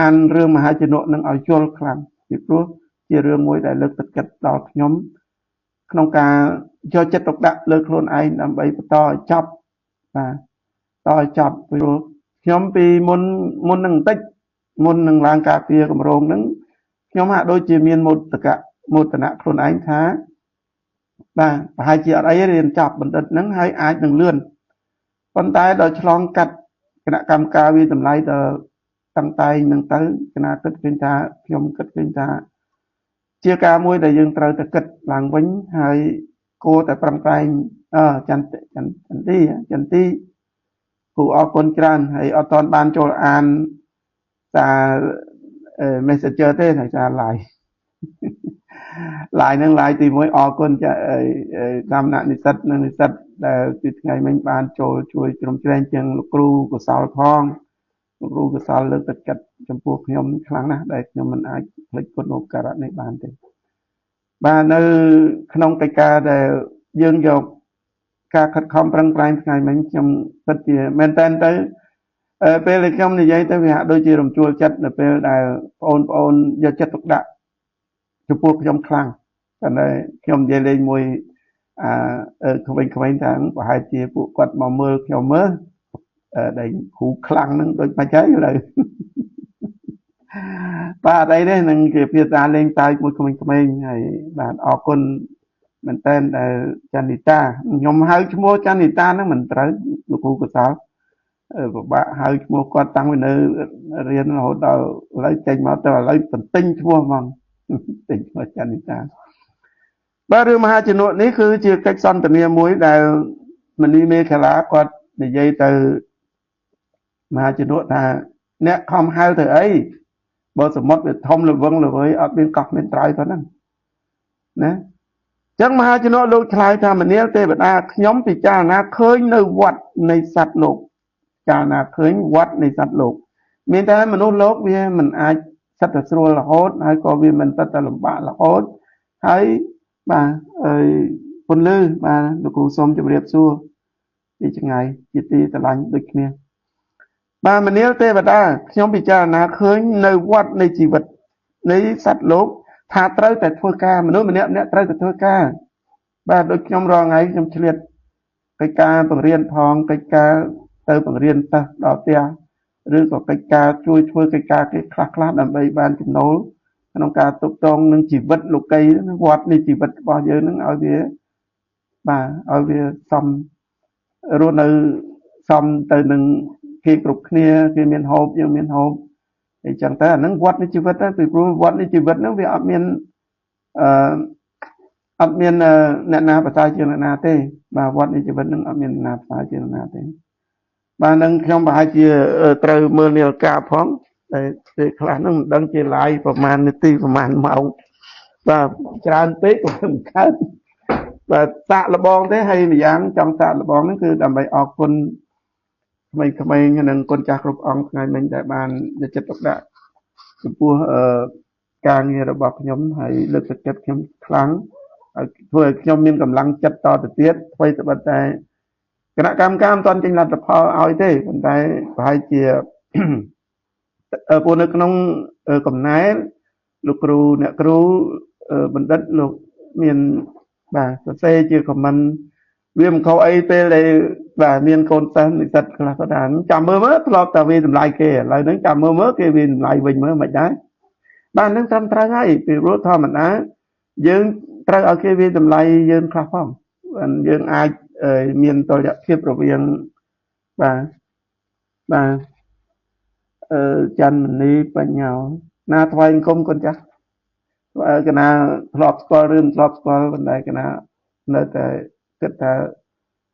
Speaker 1: អានរឿងមហាជននឹងឲ្យយល់ខ្លាំងពីព្រោះជារឿងមួយដែលលើកទឹកចិត្តដល់ខ្ញុំក្នុងការយកចិត្តទុកដាក់លើខ្លួនឯងដើម្បីបន្តឲ្យចប់បាទតឲ្យចប់ព្រោះខ្ញុំពីមុននឹងបន្តិចមុននឹងឡើងការពារកម្រងហ្នឹងខ្ញុំហាក់ដូចជាមានមោទនៈខ្លួនឯងថាបាទប្រហែលជាអត់អីរៀនចប់បណ្ឌិតហ្នឹងហើយអាចនឹងលឿនប៉ុន្តែដល់ឆ្លងកាត់គណៈកម្មការវិតម្លៃដល់តាំងតែងហ្នឹងទៅគណៈគិតឃើញថាខ្ញុំគិតឃើញថាជាការមួយដែលយើងត្រូវតែគិតឡើងវិញហើយគួរតែប្រឹងប្រែងចន្ទីគូអរគុណច្រើនហើយអត់ទាន់បានចូលអានសារ Messenger ទេតែសារ Line ហ្នឹង Line ទី1អរគុណកម្មណនិស្សិតនិងនិស្សិតដែលពីថ្ងៃមិញបានចូលជួយជ្រោមជ្រែងជាងលោកគ្រូកុសលផងលោកគ្រូកុសលលើកទឹកចិត្តចំពោះខ្ញុំខ្លាំងណាស់ដែលខ្ញុំមិនអាចភ្លេចគុណឧបការៈនេះបានទេបាទនៅក្នុងកិច្ចការដែលយើងយកការខិតខំប្រឹងប្រែងថ្ងៃមិញខ្ញុំពិតជាមែនតើទៅពេលដែលខ្ញុំនិយាយទៅវាហាក់ដូចជារំជួលចិត្តនៅពេលដែលបងប្អូនយកចិត្តទុកដាក់ចំពោះខ្ញុំខ្លាំងតែខ្ញុំនិយាយលេងមួយក្មេងៗថាប្រហែលជាពួកគាត់មកមើលខ្ញុំមើលដែលគ្រូខ្លាំងហ្នឹងដូចមិនចឹងឥឡូវបាទអីនេះនឹងជាភាសាលេងសើចមួយក្មេងៗហើយបាទអរគុណមែនតើដែលចន្ទនីតាខ្ញុំហៅឈ្មោះចន្ទនីតាហ្នឹងមិនត្រូវលោកគ្រូកសលពិបាកហៅឈ្មោះគាត់តាំងពីនៅរៀនរហូតដល់ឥឡូវចេញមកទៅឥឡូវបន្ទិញឈ្មោះហ្មងទិញឈ្មោះចន្ទនីតាបាទរឿងមហាជននេះគឺជាកិច្ចសន្ទនាមួយដែលមនីមេខាឡាគាត់និយាយទៅមហាជនថាអ្នកខំហៅទៅអីបើសមុទ្រវាធំល្វឹងល្វើយអត់មានកោះមានត្រើយប៉ុណ្ណឹងណាចឹងមហាជនលោកឆ្លើយថាមនាលទេវតាខ្ញុំពិចារណាឃើញនៅវត្តនៃសត្វលោកចារណាឃើញវត្តនៃសត្វលោកមានតែមនុស្សលោកវាមិនអាច សិតតែស្រួលរហូតហើយក៏វាមិនតែលំបាករហូតហើយបាទពន្លឺបាទលោកគ្រូសូមជម្រាបសួរពីចម្ងាយជាទីស្រឡាញ់ដូចគ្នាបាទមនាលទេវតាខ្ញុំពិចារណាឃើញនៅវត្តនៃជីវិតនៃសត្វលោកថាត្រូវតែធ្វើការមនុស្សម្នាក់ត្រូវតែធ្វើការបាទដូចខ្ញុំរងថ្ងៃខ្ញុំឆ្លៀតកិច្ចការបង្រៀនផងកិច្ចការទៅបង្រៀនសិស្សដល់ផ្ទះឬក៏កិច្ចការជួយធ្វើកិច្ចការគេខ្លះដើម្បីបានចំណូលក្នុងការទប់ទងនឹងជីវិតលោកីវត្តនៃជីវិតរបស់យើងនឹងឲ្យវាបាទឲ្យវាសមរស់នៅសមទៅនឹងគេគ្រប់គ្នាគេមានហូបយើងមានហូបអញ្ចឹងទៅអានឹងវត្តនៃជីវិតទៅពីព្រោះវត្តនៃជីវិតហ្នឹងវាអត់មានអ្នកណាប្រសើរជាងអ្នកណាទេបាទវត្តនៃជីវិតហ្នឹងអត់មានអ្នកណាប្រសើរជាងអ្នកណាទេបាទនឹងខ្ញុំប្រហែលជាត្រូវមើលនាឡិកាផងតែពេលខ្លះហ្នឹងមិនដឹងជា live ប្រហែលនាទីប្រហែលម៉ោងបាទច្រើនពេកក៏មិនកើតបាទសាកល្បងទេហើយម្យ៉ាងចង់សាកល្បងហ្នឹងគឺដើម្បីអរគុណក្មេងៗនិងគុណចាស់គ្រប់អង្គថ្ងៃមិញដែលបានយកចិត្តទុកដាក់ចំពោះការងាររបស់ខ្ញុំហើយលើកទឹកចិត្តខ្ញុំខ្លាំងហើយធ្វើឲ្យខ្ញុំមានកម្លាំងចិត្តតទៅទៀតអ្វីត្បិតតែគណៈកម្មការមិនទាន់ចេញលទ្ធផលឲ្យទេប៉ុន្តែប្រហែលជាពួកនៅក្នុងកំណែលោកគ្រូអ្នកគ្រូបណ្ឌិតលោកមានបាទសរសេរជាខមមិនវាមិនខុសអីពេលដែលបាទមានកូនសិស្សនិស្សិតខ្លះក៏ដែរចាំមើលធ្លាប់តែវាតម្លៃគេឥឡូវហ្នឹងចាំមើលគេវាតម្លៃវិញមើលមិនដែរបាទហ្នឹងត្រឹមត្រូវហើយពីព្រោះធម្មតាយើងត្រូវឲ្យគេវាតម្លៃយើងខ្លះផងយើងអាចមានតុល្យភាពរវាងបាទច័ន្ទមនីបញ្ញាណាថ្វាយអង្គមកូនចាស់កណាធ្លាប់ស្គាល់ឬមិនធ្លាប់ស្គាល់ប៉ុន្តែកណានៅតែគិតថា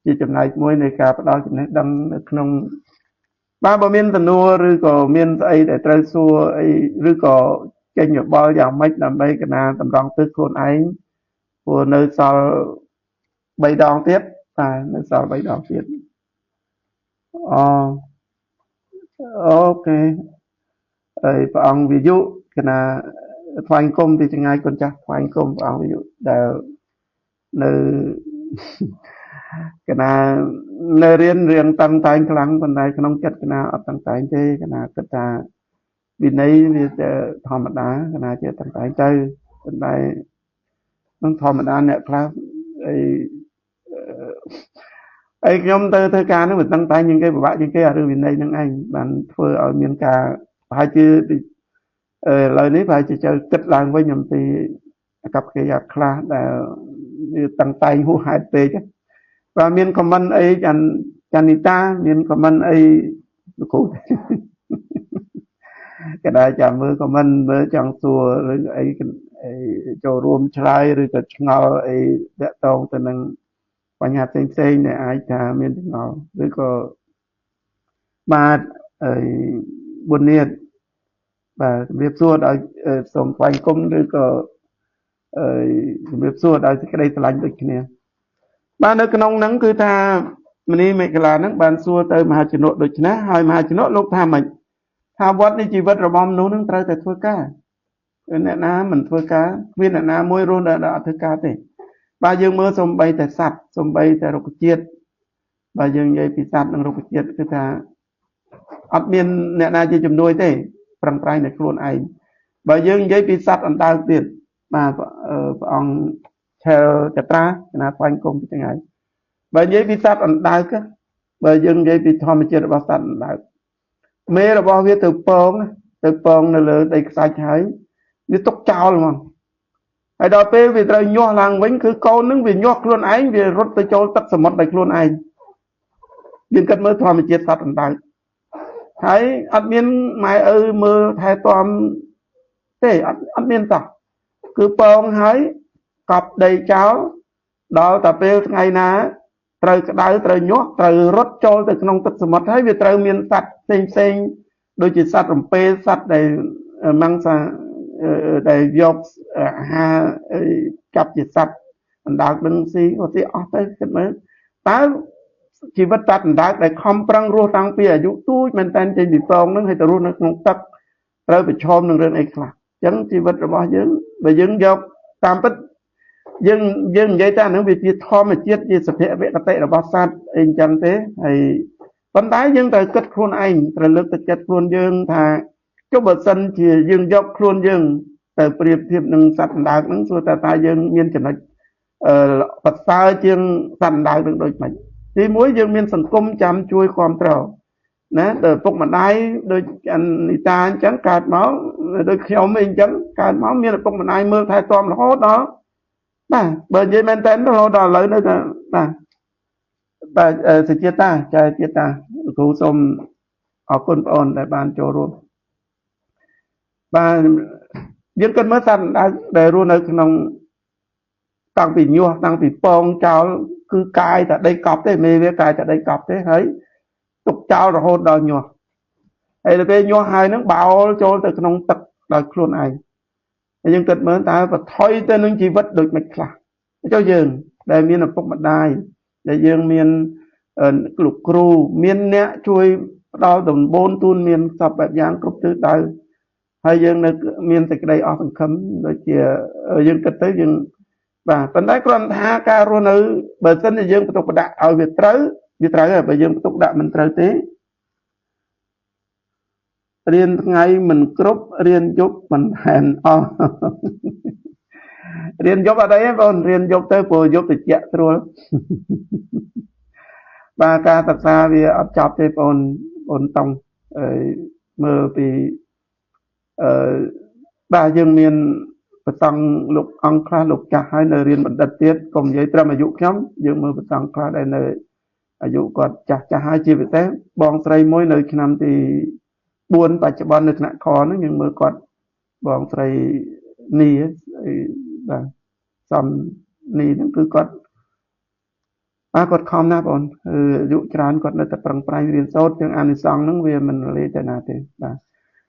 Speaker 1: ជាចំណែកមួយនៃការផ្ដល់ចំណេះដឹងនៅក្នុងបាទបើមានទំនួលឬក៏មានស្អីដែលត្រូវសួរអីឬក៏ចេញយោបល់យ៉ាងម៉េចដើម្បីកណាតម្រង់ទិសខ្លួនឯងព្រោះនៅសល់3ដងទៀតបាទនៅសល់3ដងទៀតអូខេហើយព្រះអង្គវិយុកណាថ្វាយអង្គមពីចម្ងាយគុណចាស់ថ្វាយអង្គមព្រះអង្គវិយុដែលនៅកណានៅរៀនរៀងតាំងតែងខ្លាំងប៉ុន្តែក្នុងចិត្តកណាអត់តាំងតែងទេកណាគិតថាវិន័យវាធម្មតាកណាជាតាំងតែងទៅប៉ុន្តែនឹងធម្មតាអ្នកខ្លះអីខ្ញុំទៅធ្វើការហ្នឹងវាតាំងតែងជាងគេពិបាកជាងគេអារឿងវិន័យហ្នឹងឯងបានធ្វើឲ្យមានការប្រហែលជាឥឡូវនេះប្រហែលជាចូលគិតឡើងវិញអំពីអាកប្បកិរិយាខ្លះដែលវាតាំងតែងហួសហេតុពេកបាទមានខមមិនអីចានីតាមានខមមិនអីលោកគ្រូក៏ដែរចាំមើលខមមិនមើលចង់សួរឬអីចូលរួមឆ្លើយឬក៏ឆ្ងល់អីតាក់ទងទៅនឹងបញ្ហាផ្សេងដែលអាចថាមានចម្ងល់ឬក៏បាទបុណ្យនេះបាទជំរាបសួរដល់សូមថ្វាយគុំឬក៏ជំរាបសួរដល់សេចក្តីស្រឡាញ់ដូចគ្នាបាទនៅក្នុងហ្នឹងគឺថាមនីមេកលាហ្នឹងបានសួរទៅមហាជនដូចណាហើយមហាជនលោកថាម៉េចថាវត្តនៃជីវិតរបស់មនុស្សហ្នឹងត្រូវតែធ្វើការអ្នកណាមិនធ្វើការគ្មានអ្នកណាមួយរស់ដែលអត់ធ្វើការទេបាទយើងមើលសំបីតែសត្វសំបីតែរុក្ខជាតិបាទយើងនិយាយពីសត្វនិងរុក្ខជាតិគឺថាអត់មានអ្នកណាជាជំនួយទេប្រឹងប្រែងតែខ្លួនឯងបើយើងនិយាយពីសត្វអណ្ដើកទៀតបាទព្រះអង្គឆែលចត្រាគណៈថ្វាយគុំពីថ្ងៃបើនិយាយពីសត្វអណ្ដើកបើយើងនិយាយពីធម្មជាតិរបស់សត្វអណ្ដើកមេរបស់វាទៅពងនៅលើដីខ្សាច់ហើយវាទុកចោលហ្មងហើយដល់ពេលវាត្រូវញាស់ឡើងវិញគឺកូននឹងវាញាស់ខ្លួនឯងវារត់ទៅចូលទឹកសមុទ្រដោយខ្លួនឯងយើងគិតមើលធម្មជាតិសត្វអណ្ដើកហើយអត់មានម៉ែឪមើលថែទាំទេអត់មានសោះគឺពងហើយកប់ដីចោលដល់តែពេលថ្ងៃណាត្រូវក្តៅត្រូវញាស់ត្រូវរត់ចូលទៅក្នុងទឹកសមុទ្រហើយវាត្រូវមានសត្វផ្សេងដូចជាសត្វរំពេសត្វដែលមង្សាដែលយកអាហារចាប់ជាសត្វអណ្ដើកនឹងស៊ីអស់ទៅគិតមើលតើជីវិតសត្វអណ្ដើកដែលខំប្រឹងរស់តាំងពីអាយុទូចមែនតើចេញពីពងនឹងហើយទៅរស់នៅក្នុងទឹក ត្រូវប្រឈមនឹងរឿងអីខ្លះអញ្ចឹងជីវិតរបស់យើងបើយើងយកតាមពិតយើងនិយាយតែហ្នឹងវាជាធម្មជាតិជាសភាវគតិរបស់សត្វអីអញ្ចឹងទេហើយប៉ុន្តែយើងត្រូវគិតខ្លួនឯងត្រូវលើកទឹកចិត្តខ្លួនយើងថាចុះបើសិនជាយើងយកខ្លួនយើងទៅប្រៀបធៀបនឹងសត្វអណ្ដើកហ្នឹងសួរតើយើងមានចំណុចប្រសើរជាងសត្វអណ្ដើកនឹងដូចម៉េចទីមួយយើងមានសង្គមចាំជួយគ្រប់គ្រងណាដល់ពុកម្ដាយដូចអានីតាអញ្ចឹងកើតមកដូចខ្ញុំអីអញ្ចឹងកើតមកមានឪពុកម្ដាយមើលថែទាំរហូតដល់បាទបើនិយាយមែនតើរហូតដល់ឥឡូវនេះបាទសុជាតាចែកជាតាគ្រូសូមអរគុណបងអូនដែលបានចូលរួមបាទយើងគិតមើលសត្វដែលរស់នៅក្នុងតាំងពីញាស់តាំងពីពងចោលគឺកាយតែដីកប់ទេមេវាកាយតែដីកប់ទេហើយទុកចោលរហូតដល់ញាស់ហើយដល់ពេលញាស់ហើយហ្នឹងបោលចូលទៅក្នុងទឹកដោយខ្លួនឯងហើយយើងគិតមើលតើបថុយទៅនឹងជីវិតដូចមិនខ្លះចុះយើងដែលមានឪពុកម្ដាយដែលយើងមានលោកគ្រូមានអ្នកជួយផ្ដល់ដំបូន្មានមានសពបែបយ៉ាងគ្រប់ទិសដៅហើយយើងនៅមានសេចក្តីអស់សង្ឃឹមដូចជាយើងគិតទៅយើងបាទប៉ុន្តែគ្រាន់ថាការរស់នៅបើសិនជាយើងបន្ទុកដាក់ឲ្យវាត្រូវហើយបើយើងបន្ទុកដាក់មិនត្រូវទេរៀនថ្ងៃមិនគ្រប់រៀនយប់មិនហ៊ានអស់រៀនយប់អត់អីទេបងរៀនយប់ទៅព្រោះយប់តិចស្រួលបាទការសិក្សាវាអត់ចប់ទេបងតង់មើលពីបាទយើងមានប្រសង់លោកអង្គខ្លះលោកចាស់ហើយនៅរៀនបណ្ឌិតទៀតកុំនិយាយត្រឹមអាយុខ្ញុំយើងមើលប្រសង់ខ្លះដែលនៅអាយុគាត់ចាស់ហើយជាពិសេសបងស្រីមួយនៅឆ្នាំទី4បច្ចុប្បន្ននៅថ្នាក់ខហ្នឹងយើងមើលគាត់បងស្រីនីបាទសំនីហ្នឹងគឺគាត់ខំណាស់បងអាយុច្រើនគាត់នៅតែប្រឹងប្រែងរៀនសូត្រជាងអានិសង្ឃហ្នឹងវាមិនលេទៅណាទេបាទ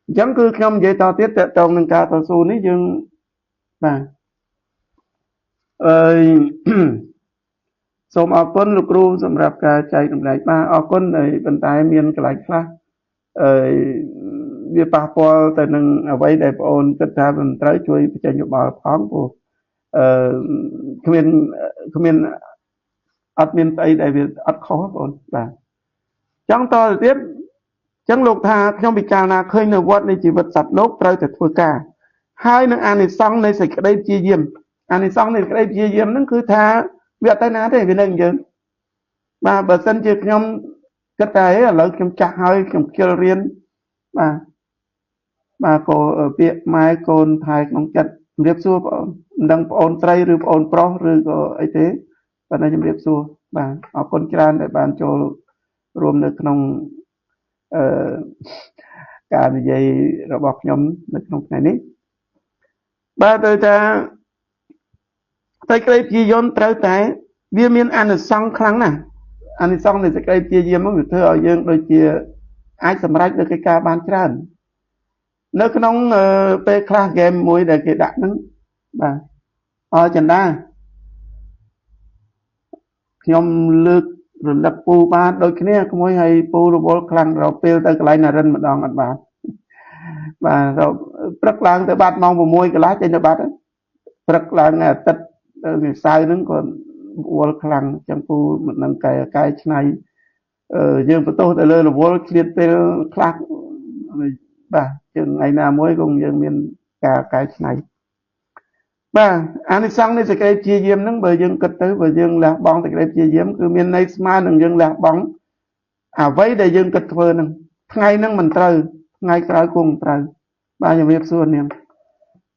Speaker 1: អញ្ចឹងគឺខ្ញុំនិយាយតទៀតតទៅនឹងការតស៊ូនេះយើងបាទសូមអរគុណលោកគ្រូសម្រាប់ការចែករំលែកបាទអរគុណហើយប៉ុន្តែមានកន្លែងខ្លះវាប៉ះពាល់ទៅនឹងអ្វីដែលបងអូនគិតថាមិនត្រូវជួយបញ្ចេញយោបល់ផងព្រោះគ្មានអត់មានស្អីដែលវាអត់ខុសបងអូនបាទចង់តទៅទៀតចឹងលោកថាខ្ញុំពិចារណាឃើញនៅវត្តនៃជីវិតសត្វលោកត្រូវតែធ្វើការហើយនឹងអានិសង្សនៃសេចក្តីព្យាយាមអានិសង្សនៃសេចក្តីព្យាយាមហ្នឹងគឺថាវាអត់ទៅណាទេវានៅយើងបាទបើសិនជាខ្ញុំគិតតែឥឡូវខ្ញុំចាស់ហើយខ្ញុំខ្ជិលរៀនបាទក៏ពាក្យម៉ែកូនថែក្នុងចិត្តជំរាបសួរបងអូនមិនដឹងបងអូនស្រីឬបងអូនប្រុសឬក៏អីទេបាទជំរាបសួរបាទអរគុណច្រើនដែលបានចូលរួមនៅក្នុងការនិយាយរបស់ខ្ញុំនៅក្នុងថ្ងៃនេះបាទទៅថាសេចក្តីព្យាយាមត្រូវតែវាមានអានិសង្សខ្លាំងណាស់អានិសង្សនៃសេចក្តីព្យាយាមហ្នឹងវាធ្វើឲ្យយើងដូចជាអាចសម្រេចនៅកិច្ចការបានច្រើននៅក្នុងពេលខ្លះហ្គេមមួយដែលគេដាក់ហ្នឹងបាទអរចន្ទាខ្ញុំលើករលឹកពូបានដូចគ្នាក្មួយឲ្យពូរវល់ខ្លាំងដល់ពេលទៅកន្លែងណារិនម្ដងអត់បានបាទព្រឹកឡើងទៅបាត់ម៉ោង6កន្លះចេញទៅបាត់ព្រឹកឡើងអាទិត្យវិសៅហ្នឹងក៏វល់ខ្លាំងចឹងពូមិននឹងកែច្នៃយើងបន្ទោសទៅលើរវល់ឆ្លៀតពេលខ្លះបាទជាងថ្ងៃណាមួយក៏យើងមានការកែច្នៃបាទអានិសង្សនៃសេចក្តីព្យាយាមហ្នឹងបើយើងគិតទៅបើយើងលះបង់សេចក្តីព្យាយាមគឺមានន័យស្មើនឹងយើងលះបង់អ្វីដែលយើងគិតធ្វើហ្នឹងថ្ងៃហ្នឹងមិនត្រូវថ្ងៃក្រោយគង់ត្រូវបាទជំរាបសួរនាង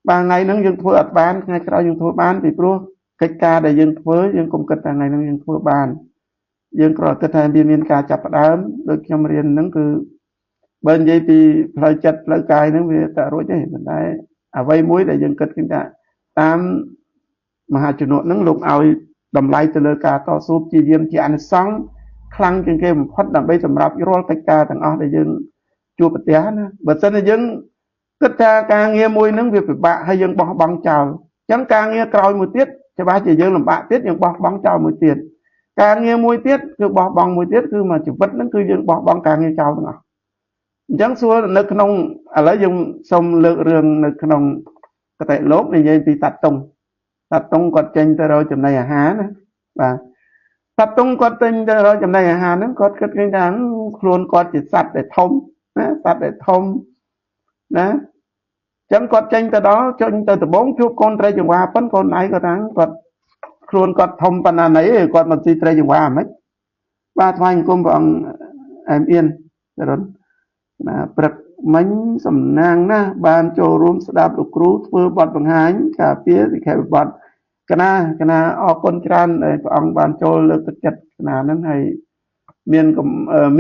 Speaker 1: បាទថ្ងៃហ្នឹងយើងធ្វើអត់បានថ្ងៃក្រោយយើងធ្វើបានពីព្រោះកិច្ចការដែលយើងធ្វើយើងកុំគិតថាថ្ងៃហ្នឹងយើងធ្វើបានយើងគ្រាន់តែគិតថាវាមានការចាប់ផ្ដើមដូចខ្ញុំរៀនហ្នឹងគឺបើនិយាយពីផ្លូវចិត្តផ្លូវកាយហ្នឹងវាតែរួចទេប៉ុន្តែអ្វីមួយដែលយើងគិតឃើញថាតាមមហាជនៈហ្នឹងលោកឲ្យតម្លៃទៅលើការតស៊ូព្យាយាមជាអានិសង្សខ្លាំងជាងគេបំផុតដើម្បីសម្រាប់រាល់កិច្ចការទាំងអស់ដែលយើងជួបប្រទះណាបើមិនតែយើងគិតថាការងារមួយហ្នឹងវាពិបាកហើយយើងបោះបង់ចោលអញ្ចឹងការងារក្រោយមួយទៀតច្បាស់ជាយើងលំបាកទៀតយើងបោះបង់ចោលមួយទៀតការងារមួយទៀតគឺបោះបង់មួយទៀតគឺមកជីវិតហ្នឹងគឺយើងបោះបង់ការងារចោលទាំងអស់អញ្ចឹងសួរនៅក្នុង ឥឡូវយើងសូមលើករឿងនៅក្នុងកតិលោកនិយាយពីសត្វតុងគាត់ចេញទៅរកចំណីអាហារណាបាទសត្វតុងគាត់ចេញទៅរកចំណីអាហារហ្នឹងគាត់គិតឃើញថាខ្លួនគាត់ជាសត្វដែលធំណាសត្វដែលធំណាចឹងគាត់ចេញទៅដល់ចេញទៅដំបងជួបកូនត្រីចង្វាប៉ុនកូនដៃគាត់ថាគាត់ខ្លួនគាត់ធំប៉ុណ្ណាណីគាត់មកស៊ីត្រីចង្វាហ្មងបាទថ្វាយអង្គមព្រះអង្គអែមអៀនរុនណាព្រឹកមិញសំណាងណាស់បានចូលរួមស្ដាប់លោកគ្រូធ្វើបទបង្ហាញការពារសិក្ខាបទកណាអរគុណច្រើនដែលព្រះអង្គបានចូលលើកទឹកចិត្តកណាហ្នឹងហើយមា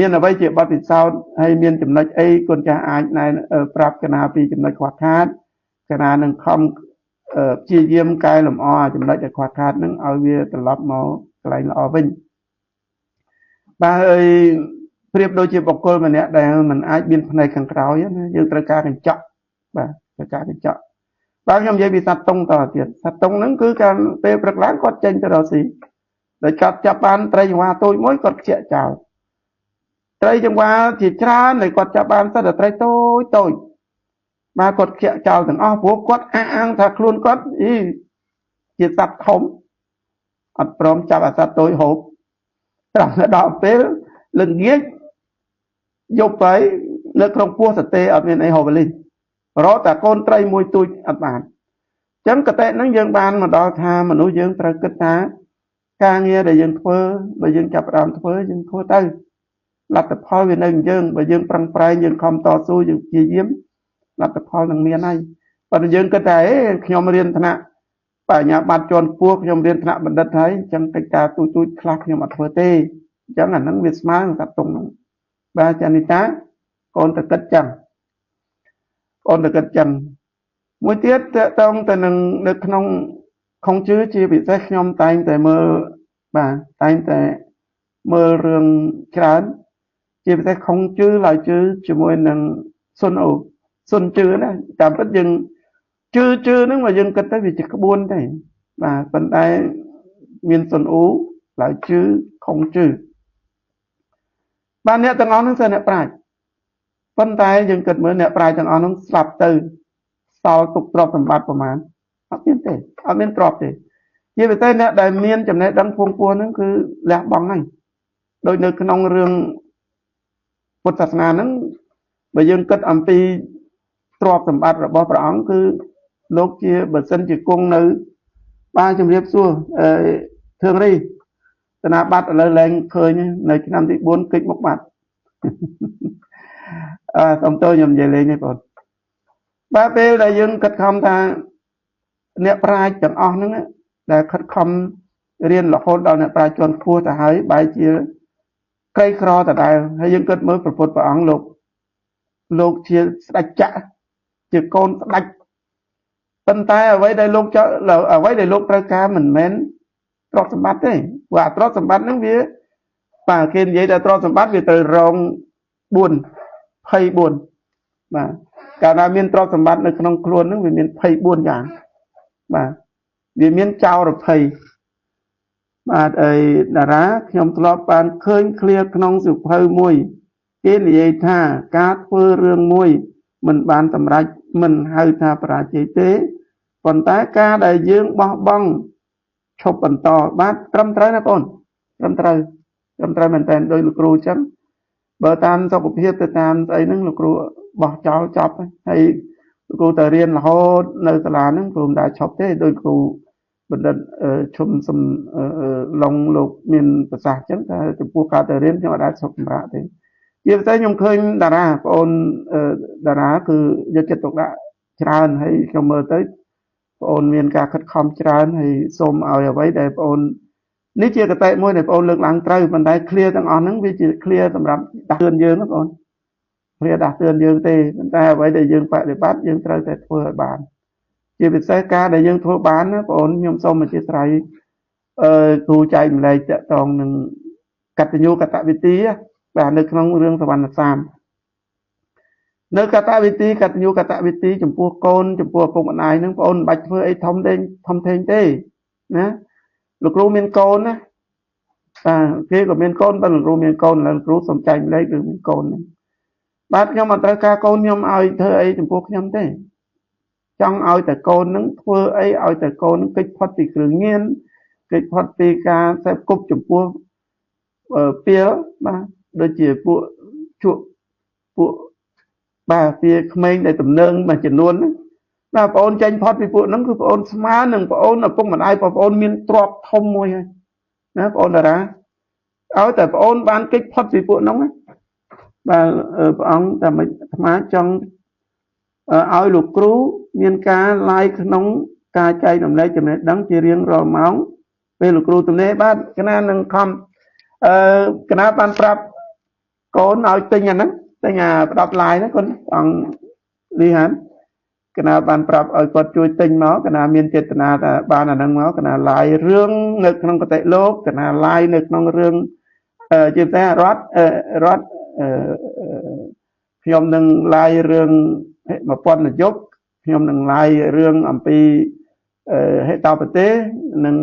Speaker 1: នអ្វីជាបទពិសោធន៍ហើយមានចំណុចអីគុណចាស់អាចណែប្រាប់កណាពីចំណុចខ្វះខាតកណានឹងខំព្យាយាមកែលម្អចំណុចដែលខ្វះខាតហ្នឹងឲ្យវាត្រឡប់មកកន្លែងល្អវិញបាទហើយប្រៀបដូចជាបុគ្គលម្នាក់ដែលមិនអាចមានផ្នែកខាងក្រោយណាយើងត្រូវការកញ្ចក់បាទត្រូវការកញ្ចក់បាទខ្ញុំនិយាយពីសត្វតុងតទៀតសត្វតុងហ្នឹងគឺការពេលព្រឹកឡើងគាត់ចេញទៅរកស៊ីដោយចាប់បានត្រីចង្វាតូចមួយគាត់ខ្ជិះចោលត្រីចង្វាជាច្រើនដែលគាត់ចាប់បានសិតតែត្រីតូចបាទគាត់ខ្ជិះចោលទាំងអស់ព្រោះគាត់អះអាងថាខ្លួនគាត់ជាសត្វធំអត់ព្រមចាប់អាសត្វតូចហូបត្រង់ដល់ពេលល្ងាចយកទៅនៅក្នុងពោះសតេអត់មានអីហូបលីរកតែកូនត្រីមួយទូចអត់បានអញ្ចឹងកតិហ្នឹងយើងបានមកដល់ថាមនុស្សយើងត្រូវគិតថាការងារដែលយើងធ្វើបើយើងចាប់ផ្ដើមធ្វើយើងធ្វើទៅលទ្ធផលវានៅយើងបើយើងប្រឹងប្រែងយើងខំតស៊ូយើងព្យាយាមលទ្ធផលនឹងមានហើយប៉ុន្តែយើងគិតថាខ្ញុំរៀនថ្នាក់បញ្ញាបត្រជាន់ខ្ពស់ខ្ញុំរៀនថ្នាក់បណ្ឌិតហើយអញ្ចឹងកិច្ចការទូចខ្លះខ្ញុំអត់ធ្វើទេអញ្ចឹងអាហ្នឹងវាស្មើនឹងសត្វតុងហ្នឹងបាទចានីតាកូនតកិតចឹងមួយទៀតតកតងទៅនឹងនៅក្នុងខុងជឿជាពិសេសខ្ញុំតែងតែមើលរឿងច្រើនជាពិសេសខុងជឿឡើយជឿជាមួយនឹងសុនជឿណាតាមពិតយើងជឿហ្នឹងមកយើងគិតទៅវាជាក្បួនទេបាទប៉ុន្តែមានសុនអូឡើយជឿខុងជឿបាទអ្នកទាំងអស់ហ្នឹងគឺអ្នកប្រាជ្ញប៉ុន្តែយើងគិតមើលអ្នកប្រាជ្ញទាំងអស់ហ្នឹងស្លាប់ទៅសល់ទុកទ្រព្យសម្បត្តិប្រមាណអត់មានទេអត់មានទ្រព្យទេជាពិសេសអ្នកដែលមានចំណេះដឹងពងពោះហ្នឹងគឺលះបង់ហើយដូចនៅក្នុងរឿងពុទ្ធសាសនាហ្នឹងបើយើងគិតអំពីទ្រព្យសម្បត្តិរបស់ព្រះអង្គគឺលោកជាបើសិនជាគង់នៅបានជំរាបសួរធឿងរីតនាប័ត្រឥឡូវឡើងឃើញនៅឆ្នាំទី4គេចមកបាត់សូមទោសខ្ញុំនិយាយលេងទេបងបាទពេលដែលយើងគិតខំថាអ្នកប្រាជ្ញទាំងអស់ហ្នឹងដែលខិតខំរៀនរហូតដល់អ្នកប្រាជ្ញជាន់ខ្ពស់ទៅហើយបែរជាក្រីក្រដដែលហើយយើងគិតមើលព្រះពុទ្ធព្រះអង្គលោកជាស្ដេចចក្រជាកូនស្ដេចប៉ុន្តែអ្វីដែលលោកត្រូវការមិនមែនទ្រព្យសម្បត្តិទេព្រោះអាទ្រព្យសម្បត្តិហ្នឹងវាបាទគេនិយាយថាទ្រព្យសម្បត្តិវាត្រូវរង24បាទកាលណាមានទ្រព្យសម្បត្តិនៅក្នុងខ្លួនហ្នឹងវាមាន24យ៉ាងបាទវាមានចោរភ័យបាទអីតារាខ្ញុំធ្លាប់បានឃើញឃ្លាក្នុងសៀវភៅមួយគេនិយាយថាការធ្វើរឿងមួយមិនបានសម្រេចមិនហៅថាបរាជ័យទេប៉ុន្តែការដែលយើងបោះបង់ឈប់បន្តបាទត្រឹមត្រូវណាបងត្រឹមត្រូវមែនតើដោយលោកគ្រូអញ្ចឹងបើតាមសុខភាពទៅតាមស្អីហ្នឹងលោកគ្រូបោះចោលចប់ហើយលោកគ្រូទៅរៀនរហូតនៅសាលាហ្នឹងគ្រូមិនដែលឈប់ទេដោយគ្រូបណ្ឌិតឈុំសំឡុងលោកមានប្រសាសន៍អញ្ចឹងថាចំពោះការទៅរៀនខ្ញុំអាចឈប់សម្រាប់ទេជាពិសេសខ្ញុំឃើញតារាបងអូនតារាគឺយកចិត្តទុកដាក់ច្រើនហើយខ្ញុំមើលទៅបងអូនមានការខិតខំច្រើនហើយសូមឲ្យអ្វីដែលបងអូននេះជាកតិមួយដែលបងអូនលើកឡើងត្រូវប៉ុន្តែឃ្លាទាំងអស់ហ្នឹងវាជាឃ្លាសម្រាប់ដាស់តឿនយើងណាបងអូនឃ្លាដាស់តឿនយើងទេប៉ុន្តែអ្វីដែលយើងបដិបត្តិយើងត្រូវតែធ្វើឲ្យបានជាពិសេសការដែលយើងធ្វើបានណាបងអូនខ្ញុំសូមអធិស្ឋានគ្រូចែកម្លែកតកតងនឹងកតញ្ញូកតវិធីបាទនៅក្នុងរឿងសវណ្ណសាមនៅកតវិធីកតញ្ញូកតវិធីចំពោះកូនចំពោះឪពុកម្ដាយហ្នឹងបងអូនមិនបាច់ធ្វើអីធំធេងទេណាលោកគ្រូមានកូនណាគេក៏មានកូនបើលោកគ្រូមានកូនហើយលោកគ្រូសំចៃម្លែកឬមានកូនហ្នឹង បាទខ្ញុំអត់ត្រូវការកូនខ្ញុំឲ្យធ្វើអីចំពោះខ្ញុំទេចង់ឲ្យតែកូននឹងធ្វើអីឲ្យតែកូននឹងគេចផុតពីគ្រឿងញៀនគេចផុតពីការសេពគប់ចំពោះពាលបាទដូចជាពួកបាទវាក្មេងដែលទំនើងមួយចំនួនហ្នឹងបាទបងអូនចេញផុតពីពួកហ្នឹងគឺបងអូនស្មើនឹងបងអូនឪពុកម្ដាយបងអូនមានទ្រព្យធំមួយហើយណាបងអូនតារាឲ្យតែបងអូនបានគេចផុតពីពួកហ្នឹងបាទព្រះអង្គតែមិនអាត្មាចង់ឲ្យលោកគ្រូមានការ live ក្នុងការចែករំលែកចំណេះដឹងជារៀងរាល់ម៉ោងពេលលោកគ្រូទំនេរបាទកណានឹងខំកណាបានប្រាប់កូនឲ្យទិញអាហ្នឹងទិញអាផ្ដាប់ live ហ្នឹងកូនអង្គលីហានកណាបានប្រាប់ឲ្យគាត់ជួយទិញមកកណាមានចេតនាថាបានអាហ្នឹងមកកណា live រឿងនៅក្នុងកតិលោកកណា live នៅក្នុងរឿងជាតែរដ្ឋខ្ញុំនឹង live រឿង1000នយោបាយខ្ញុំនឹង live រឿងអំពីហេតុប្រទេសនិង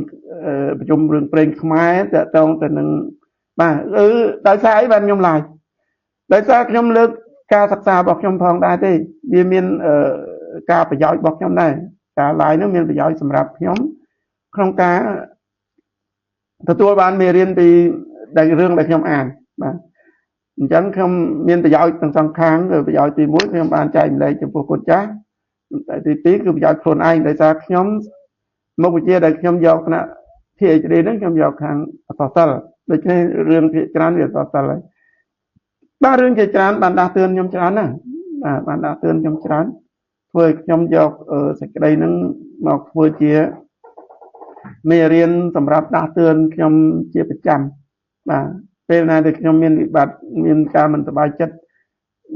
Speaker 1: ប្រជុំរឿងព្រេងខ្មែរតកតងទៅនឹងបាទដោយសារអីបានខ្ញុំ live ដោយសារខ្ញុំលើកការសិក្សារបស់ខ្ញុំផងដែរទេវាមានការប្រយោជន៍របស់ខ្ញុំដែរការ live នោះមានប្រយោជន៍សម្រាប់ខ្ញុំក្នុងការទទួលបានមេរៀនពីរឿងដែលខ្ញុំអានបាទអញ្ចឹងខ្ញុំមានប្រយោជន៍ទាំងសងខាងប្រយោជន៍ទី1ខ្ញុំបានចែកម្លែកចំពោះកូនចាស់តែទី2គឺប្រយោជន៍ខ្លួនឯងដោយសារខ្ញុំមុខវិជ្ជាដែលខ្ញុំយកថ្នាក់ PhD ហ្នឹងខ្ញុំយកខាងអក្សរសិល្ប៍ដូច្នេះរឿងភាគច្រើនវាអក្សរសិល្ប៍ហើយបាទរឿងជាច្រើនបានដាស់តឿនខ្ញុំច្រើនណាស់បាទបានដាស់តឿនខ្ញុំច្រើនធ្វើឲ្យខ្ញុំយកសេចក្តីហ្នឹងមកធ្វើជាមេរៀនសម្រាប់ដាស់តឿនខ្ញុំជាប្រចាំបាទពេលណាដែលខ្ញុំមានវិបត្តិមានការមិនសប្បាយចិត្ត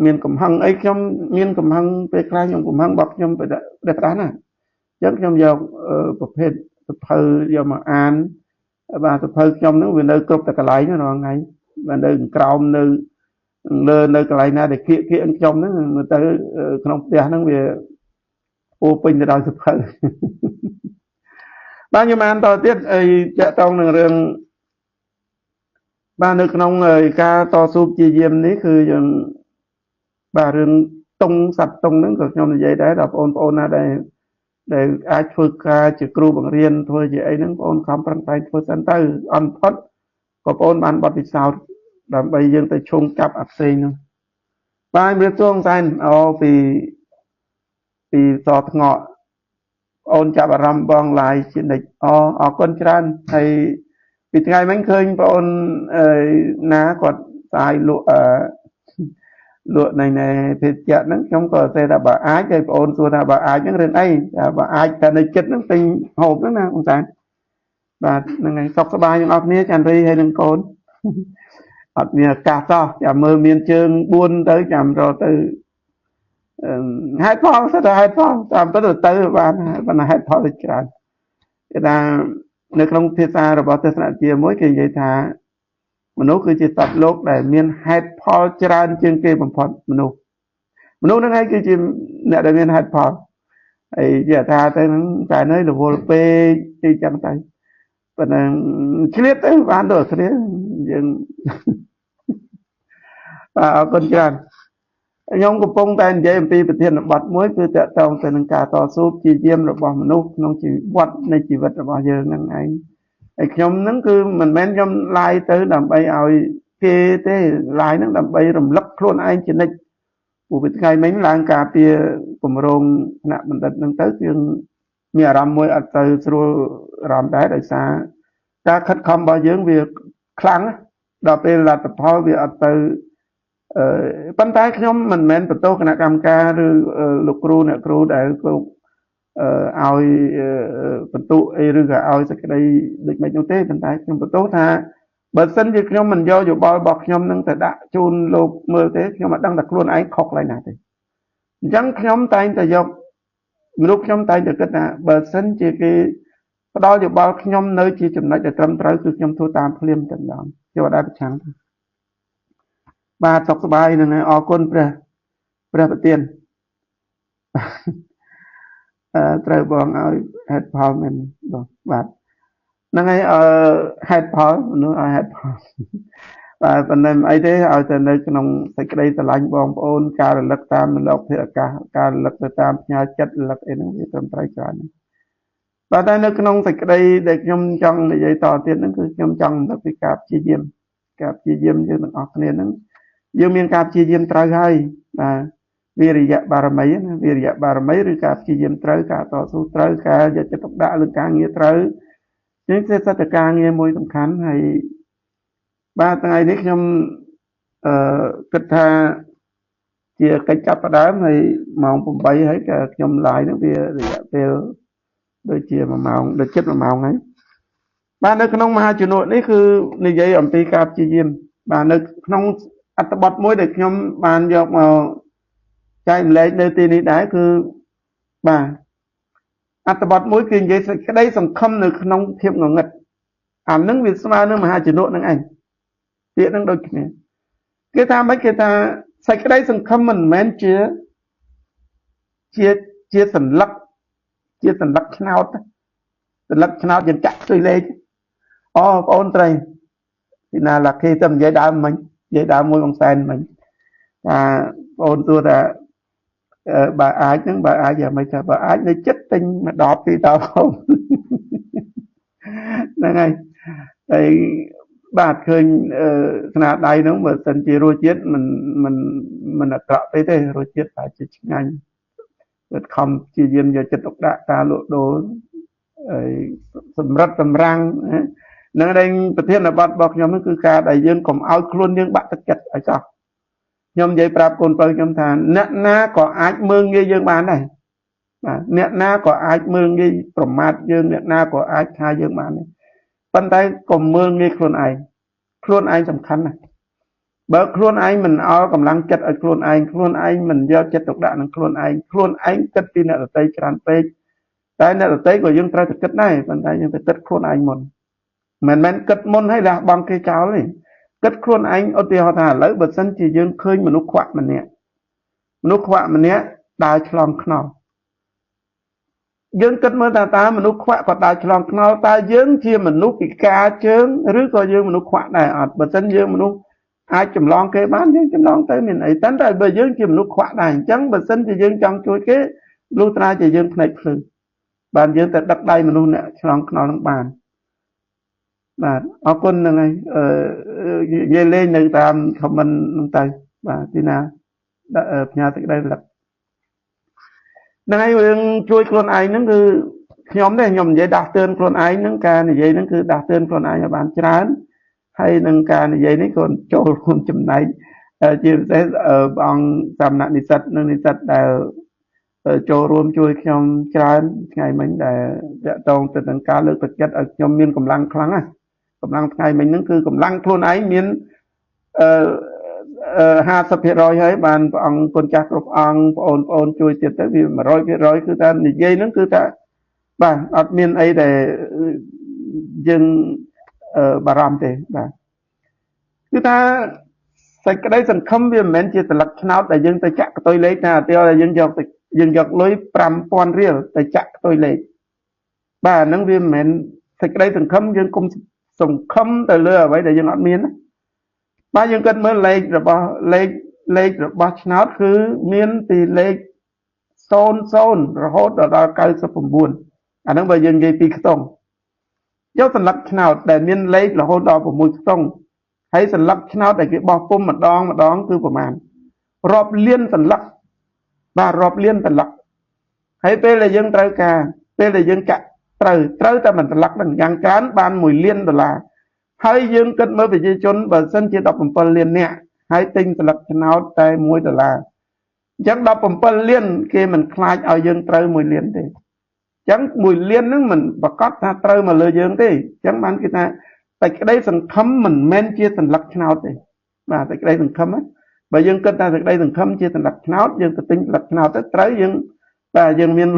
Speaker 1: មានកំហឹងអីខ្ញុំមានកំហឹងពេលខ្លះខ្ញុំកំហឹងរបស់ខ្ញុំប្រដាស់ណាអញ្ចឹងខ្ញុំយកប្រភេទសភៅយកមកអានបាទសភៅខ្ញុំហ្នឹងវានៅគ្រប់តែកន្លែងហ្នឹងរាល់ថ្ងៃបាទនៅក្រោមនៅលើនៅកន្លែងណាដែលគៀកខ្ញុំហ្នឹងមើលទៅក្នុងផ្ទះហ្នឹងវាពោពេញទៅដោយសភៅបាទខ្ញុំអានតទៅទៀតអីតាក់ទងនឹងរឿងបាទនៅក្នុងការតស៊ូព្យាយាមនេះគឺយើងបាទរឿងតុងសត្វតុងហ្នឹងក៏ខ្ញុំនិយាយដែរដល់បងប្អូនណាដែលអាចធ្វើការជាគ្រូបង្រៀនធ្វើជាអីហ្នឹងបងប្អូនខំប្រឹងប្រែងធ្វើសិនទៅអន់ផុតក៏បងប្អូនបានបទពិសោធន៍ដើម្បីយើងទៅឈោងចាប់អាផ្សេងហ្នឹងបាទមានទួងសែនពីសថ្ងក់អូនចាប់អារម្មណ៍បងឡាយជានិច្ចអរគុណច្រើនហើយពីថ្ងៃមិញឃើញបងអូនណាគាត់ស្អាយលក់នៅភេទជ្ជៈហ្នឹងខ្ញុំក៏សេថាបើអាចឲ្យបងអូនសួរថាបើអាចហ្នឹងរឿងអីថាបើអាចតែនៅចិត្តហ្នឹងពេញហូបហ្នឹងណាបងសានបាទហ្នឹងហើយសុខសប្បាយទាំងអស់គ្នាចន្ទរីហើយនឹងកូនអត់មានឱកាសសោះចាំមើលមានជើង4ទៅចាំរកទៅហេតុផលសិតតែហេតុផលតាមពិតទៅបានប៉ុន្តែហេតុផលទៅច្រើនគេថានៅក្នុងភាសារបស់ទស្សនវិជ្ជាមួយគេនិយាយថាមនុស្សគឺជាសត្វលោកដែលមានហេតុផលច្រើនជាងគេបំផុតមនុស្សហ្នឹងហើយគឺជាអ្នកដែលមានហេតុផលហើយជាថាទៅហ្នឹងតែនៅរវល់ពេកទីចឹងទៅប៉ុន្តែឆ្លៀតទៅបានដូចគ្នាយើងអរគុណច្រើនខ្ញុំកំពុងតែនិយាយអំពីប្រធានបទមួយគឺតកតងទៅនឹងការតស៊ូព្យាយាមរបស់មនុស្សក្នុងជីវិតនៃជីវិតរបស់យើងហ្នឹងឯងហើយខ្ញុំហ្នឹងគឺមិនមែនខ្ញុំឡាយទៅដើម្បីឲ្យគេទេឡាយហ្នឹងដើម្បីរំលឹកខ្លួនឯងជានិច្ចព្រោះពីថ្ងៃមិញឡើងការពារគម្រោងថ្នាក់បណ្ឌិតហ្នឹងទៅយើងមានអារម្មណ៍មួយអត់ទៅស្រួលអារម្មណ៍ដែរដោយសារការខិតខំរបស់យើងវាខ្លាំងដល់ពេលលទ្ធផលវាអត់ទៅប៉ុន្តែខ្ញុំមិនមែនបន្ទោសគណៈកម្មការឬលោកគ្រូអ្នកគ្រូដែលគ្រប់ឲ្យបន្ទុកអីឬក៏ឲ្យសេចក្តីដូចមិននោះទេប៉ុន្តែខ្ញុំបន្ទោសថាបើសិនជាខ្ញុំមិនយកយោបល់របស់ខ្ញុំនឹងទៅដាក់ជូនលោកមើលទេខ្ញុំអត់ដឹងថាខ្លួនឯងខុសឡើយណាទេអញ្ចឹងខ្ញុំតែងតែយកមនុស្សខ្ញុំតែងតែគិតថាបើសិនជាគេផ្ដល់យោបល់ខ្ញុំនៅជាចំណុចដែលត្រឹមត្រូវគឺខ្ញុំធ្វើតាមភ្លាមតែម្ដងខ្ញុំអត់ដែរប្រឆាំងទេបាទសុខសប្បាយនឹងអរគុណព្រះប្រទានត្រូវបងឲ្យហេតុផលមែនបាទហ្នឹងហើយហេតុផលមនុស្សឲ្យហេតុផល và phần này ấy thế ở từ nơi trong sạch đây từ lạnh bom ôn ca là lật tam mình đọc thì ca lật từ tam nhà chất lật ấy nó bị tầm trái cho anh và đây nơi trong sạch đây để nhom trong để dây tỏ tiền nó cứ nhom trong là bị cạp chi diêm như nó học nên nó dương miền cạp chi diêm trái hay và Viriya Baramai rồi cạp chi diêm trái cả tỏ số trái cả giờ chất độc đã lên ca nghĩa trái những cái sát ca nghĩa môi tầm khán hay baថ្ងៃនេះខ្ញុំគិតថាជាកិច្ចចាប់ផ្ដើមហើយម៉ោង8ហើយក៏ខ្ញុំ live ហ្នឹងវារយៈពេលដូចជា1ម៉ោងដូចជិត1ម៉ោងហើយបាទនៅក្នុងមហាជំនួបនេះគឺនិយាយអំពីការព្យាយាមបាទនៅក្នុងអត្ថបទមួយដែលខ្ញុំបានយកមកចែកម្លែកនៅទីនេះដែរគឺបាទអត្ថបទមួយគឺនិយាយសេចក្តីសង្ឃឹមនៅក្នុងភាពងងឹតអានឹងវាស្មើនឹងមហាជំនួបហ្នឹងឯងពាក្យហ្នឹងដូចគ្នាគេថាម៉េចគេថាសេចក្តីសង្ឃឹមមិនមែនជាសន្លឹកឆ្នោតយើងចាក់ផ្ទុយលេខអូបងអូនត្រីពីណាឡាគេទៅនិយាយដើមមិញនិយាយដើមមួយបងសែនមិញថាបងអូនទួថាបើអាចហ្នឹងបើអាចយ៉ាងម៉េចថាបើអាចនៅចិត្តទិញមួយដបពីរដបហ្នឹងហើយហើយបាទឃើញស្នាដៃហ្នឹងបើសិនជារសជាតិមិនអាក្រក់ទេរសជាតិតែជាឆ្ងាញ់វាខំជាយាមយកចិត្តទុកដាក់ការលក់ដូរសម្រិតសម្រាំងហ្នឹងឯងប្រធានបទរបស់ខ្ញុំគឺការដែលយើងកុំឲ្យខ្លួនយើងបាក់ទឹកចិត្តឲ្យចោះខ្ញុំនិយាយប្រាប់កូនបើខ្ញុំថាអ្នកណាក៏អាចមើងងាយយើងបានដែរបាទអ្នកណាក៏អាចមើងងាយប្រមាថយើងអ្នកណាក៏អាចថាយើងបានដែរប៉ុន្តែកុំមើងងាយខ្លួនឯងសំខាន់ណាស់បើខ្លួនឯងមិនអោកម្លាំងចិត្តឲ្យខ្លួនឯងមិនយកចិត្តទុកដាក់នឹងខ្លួនឯងគិតពីអ្នកដទៃច្រើនពេកតែអ្នកដទៃក៏យើងត្រូវតែគិតដែរប៉ុន្តែយើងទៅគិតខ្លួនឯងមុនមិនមែនគិតមុនហើយលះបង់គេចោលទេគិតខ្លួនឯងឧទាហរណ៍ថាឥឡូវបើសិនជាយើងឃើញមនុស្សខ្វាក់ម្នាក់ដើរឆ្លងថ្នល់យើងគិតមើលតើមនុស្សខ្វាក់ក៏ដើរឆ្លងថ្នល់តើយើងជាមនុស្សពិការជើងឬក៏យើងមនុស្សខ្វាក់ដែរអត់បើសិនយើងមនុស្សអាចចម្លងគេបានយើងចម្លងទៅមានអីតែបើយើងជាមនុស្សខ្វាក់ដែរអញ្ចឹងបើសិនជាយើងចង់ជួយគេលុះត្រាជាយើងភ្នែកភ្លឺបានយើងទៅដឹកដៃមនុស្សអ្នកឆ្លងថ្នល់នឹងបានបាទអរគុណហ្នឹងហើយនិយាយលេងនៅតាម comment ហ្នឹងទៅបាទទីណាផ្ញើទឹកដីរលឹកហ្នឹងហើយរឿងជួយខ្លួនឯងហ្នឹងគឺខ្ញុំនិយាយដាស់តឿនខ្លួនឯងហ្នឹងការនិយាយហ្នឹងគឺដាស់តឿនខ្លួនឯងឲ្យបានច្រើនហើយនឹងការនិយាយនេះក៏ចូលរួមចំណែកជាពិសេសព្រះអង្គសំណាក់និស្សិតនិងនិស្សិតដែលចូលរួមជួយខ្ញុំច្រើនថ្ងៃមិញដែលតាក់ទងទៅនឹងការលើកទឹកចិត្តឲ្យខ្ញុំមានកម្លាំងខ្លាំងណាកម្លាំងថ្ងៃមិញហ្នឹងគឺកម្លាំងខ្លួនឯងមាន50% ហើយបានព្រះអង្គគុណចាស់គ្រប់អង្គបងប្អូនជួយទៀតទៅវា100%គឺថានិយាយហ្នឹងគឺថាបាទអត់មានអីដែលយើងបារម្ភទេបាទគឺថាសេចក្តីសង្ឃឹមវាមិនមែនជាស្លឹកឆ្នោតដែលយើងទៅចាក់កតុយលេខណាតែយើងយកលុយ 5,000 រៀលទៅចាក់កតុយលេខបាទហ្នឹងវាមិនមែនសេចក្តីសង្ឃឹមយើងគុំសង្ឃឹមទៅលើអ្វីដែលយើងអត់មានណាបាទយើងគិតមើលលេខរបស់ឆ្នោតគឺមានពីលេខ00រហូតដល់99អាហ្នឹងបើយើងនិយាយពីខ្ទង់យកសន្លឹកឆ្នោតដែលមានលេខរហូតដល់6ខ្ទង់ហើយសន្លឹកឆ្នោតដែលគេបោះពុំម្ដងគឺប្រមាណរាប់លានសន្លឹកបាទរាប់លានសន្លឹកហើយពេលដែលយើងត្រូវការពេលដែលយើងចាក់ត្រូវតែមិនសន្លឹកនឹងយ៉ាងច្រើនបាន$1 លានហើយយើងគិតមើលប្រជាជនបើសិនជា17 លាននាក់ហើយទិញសន្លឹកឆ្នោតតែ$1អញ្ចឹង17 លានគេមិនខ្លាចឲ្យយើងត្រូវ$1 លានទេអញ្ចឹង$1 លានហ្នឹងមិនប្រកាសថាត្រូវមកលើយើងទេអញ្ចឹងបានគេថាសេចក្តីសង្ឃឹមមិនមែនជាសន្លឹកឆ្នោតទេបាទសេចក្តីសង្ឃឹមបើយើងគិតថាសេចក្តីសង្ឃឹមជាសន្លឹកឆ្នោតយើងទៅទិញសន្លឹកឆ្នោតទៅត្រូវយើងបាទយើងមាន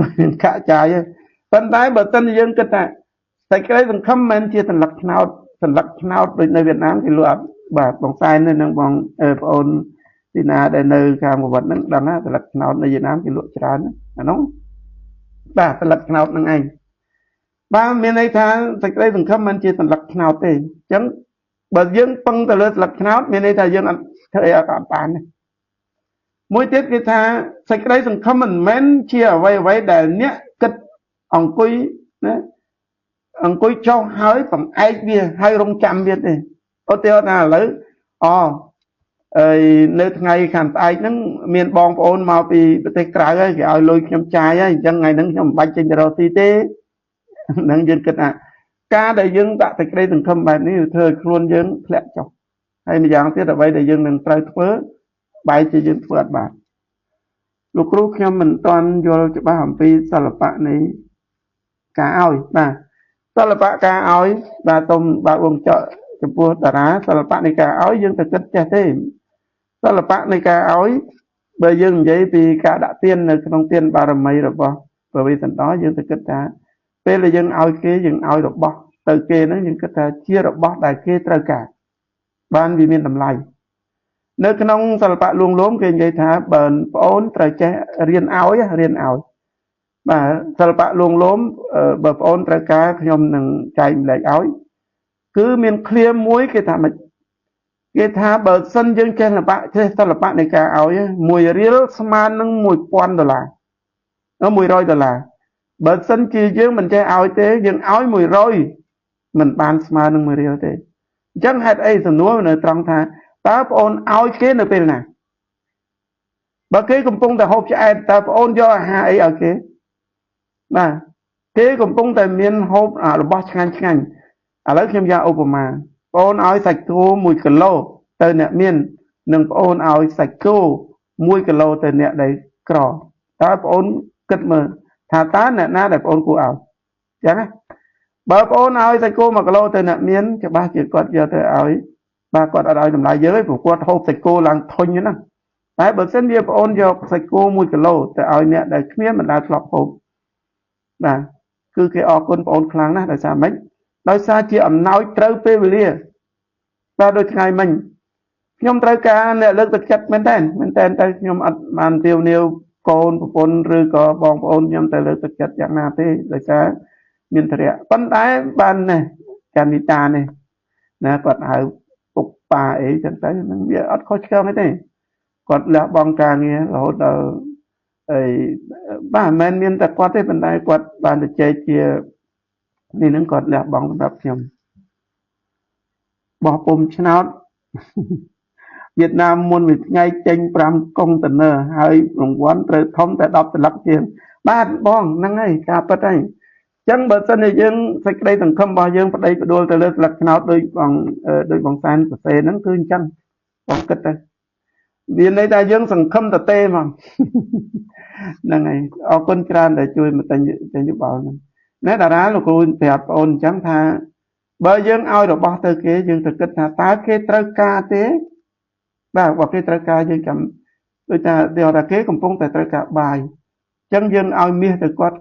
Speaker 1: កាក់ចាយហើយប៉ុន្តែបើសិនយើងគិតថាសេចក្តីសង្ឃឹមមិនមែនជាសន្លឹកឆ្នោតដូចនៅវៀតណាមគេលក់អត់បាទបងសែននឹងបងប្អូនទីណាដែលនៅខាងប្រវត្តិហ្នឹងដឹងណាសន្លឹកឆ្នោតនៅវៀតណាមគេលក់ច្រើនអានោះបាទសន្លឹកឆ្នោតហ្នឹងឯងបាទមានន័យថាសេចក្តីសង្ឃឹមមិនជាសន្លឹកឆ្នោតទេអញ្ចឹង បើយើងពឹងទៅលើស្លឹកឆ្នោតមានន័យថាយើងអត់ធ្វើអីអត់បានទេមួយទៀតគេថាសេចក្តីសង្ឃឹមមិនមែនជាអ្វីដែលអ្នកគិតអង្គុយណាអង្គុយចុះហើយបង្អែកវាហើយរងចាំវាទេឧទាហរណ៍ថាឥឡូវនៅថ្ងៃខាងស្អែកហ្នឹងមានបងប្អូនមកពីប្រទេសក្រៅហើយគេឲ្យលុយខ្ញុំចាយហើយអញ្ចឹងថ្ងៃហ្នឹងខ្ញុំមិនបាច់ចេញទៅរកស៊ីទេហ្នឹងយើងគិតថាការដែលយើងដាក់សេចក្តីសង្ឃឹមបែបនេះវាធ្វើឲ្យខ្លួនយើងធ្លាក់ចុះហើយម្យ៉ាងទៀតអ្វីដែលយើងនឹងត្រូវធ្វើបែរជាយើងធ្វើអត់បានលោកគ្រូខ្ញុំមិនទាន់យល់ច្បាស់អំពីសិល្បៈនៃការឲ្យបាទសិល្បៈការឲ្យបាទទុំបើវងចកចំពោះតារាសិល្បៈនៃការឲ្យយើងទៅគិតចេះទេសិល្បៈនៃការឲ្យបើយើងនិយាយពីការដាក់ទាននៅក្នុងទានបារមីរបស់ព្រះវេស្សន្តរយើងទៅគិតថាពេលដែលយើងឲ្យគេយើងឲ្យរបស់ទៅគេហ្នឹងយើងគិតថាជារបស់ដែលគេត្រូវការបានវាមានតម្លៃនៅក្នុងសិល្បៈលួងលោមគេនិយាយថាបើប្អូនត្រូវចេះរៀនឲ្យបាទសិល្បៈលួងលោមបើប្អូនត្រូវការខ្ញុំនឹងចែកម្លែកឲ្យគឺមានឃ្លាមួយគេថាមិនគេថាបើសិនយើងចេះសិល្បៈនៃការឲ្យ1រៀលស្មើនឹង$1000 $100បើសិនជាយើងមិនចេះឲ្យទេយើងឲ្យ100មិនបានស្មើនឹង1រៀលទេអញ្ចឹងហេតុអីសំណួរនៅត្រង់ថាតើប្អូនឲ្យគេនៅពេលណាបើគេកំពុងតែហូបឆ្អែតតើប្អូនយកអាហារអីឲ្យគេបាទគេកំពុងតែមានហូបរបស់ឆ្ងាញ់ឥឡូវខ្ញុំយកឧបមាប្អូនឲ្យសាច់គោ1គីឡូទៅអ្នកមាននិងប្អូនឲ្យសាច់គោ1គីឡូទៅអ្នកដែលក្រតើប្អូនគិតមើលថាតើអ្នកណាដែលប្អូនគួរឲ្យអញ្ចឹងណាបើប្អូនឲ្យសាច់គោ1គីឡូទៅអ្នកមានច្បាស់ជាគាត់យកទៅឲ្យបាទគាត់អត់ឲ្យតម្លៃយើងទេព្រោះគាត់ហូបសាច់គោឡើងធុញហ្នឹងតែបើសិនជាប្អូនយកសាច់គោ1គីឡូទៅឲ្យអ្នកដែលគ្មានមិនដែលធ្លាប់ហូបបាទគឺគេអរគុណប្អូនខ្លាំងណាស់ដោយសារម៉េចដោយសារជាអំណោយត្រូវពេលវេលាបាទដូចថ្ងៃមិញខ្ញុំត្រូវការអ្នកលើកទឹកចិត្តមែនតើខ្ញុំអត់បានទាវនាវកូនប្រពន្ធឬក៏បងប្អូនខ្ញុំទៅលើកទឹកចិត្តយ៉ាងណាទេដោយសារមានធរៈប៉ុន្តែបាននេះចានីតានេះណាគាត់ហៅពុកប៉ាអីចឹងទៅនឹងវាអត់ខុសឆ្គងទេគាត់លះបង់ការងាររហូតដល់បាទមិនមែនមានតែគាត់ទេប៉ុន្តែគាត់បានទៅចែកជានេះនឹងគាត់លះបង់សម្រាប់ខ្ញុំបោះពុំឆ្នោតវៀតណាមមុនមួយថ្ងៃចេញ5កុងតឺន័រហើយរង្វាន់ត្រូវធំតែ10សន្លឹកជាងបាទបងហ្នឹងហើយការពិតហើយអញ្ចឹងបើសិនជាយើងសេចក្តីសង្ឃឹមរបស់យើងប្តីផ្ដួលទៅលើស្លឹកឆ្នោតដោយបងសានសរសេរហ្នឹងគឺអញ្ចឹងបងគិតទៅមានន័យថាយើងសង្ឃឹមតទេហ្មងហ្នឹងហើយអរគុណច្រើនដែលជួយមកទិញយោបល់ហ្នឹងណែតារាលោកគ្រូប្រាប់បងអូនអញ្ចឹងថាបើយើងឲ្យរបស់ទៅគេយើងទៅគិតថាតើគេត្រូវការទេបាទបើគេត្រូវការយើងចាំដូចថាគេកំពុងតែត្រូវការបាយអញ្ចឹងយើងឲ្យមាសទៅគាត់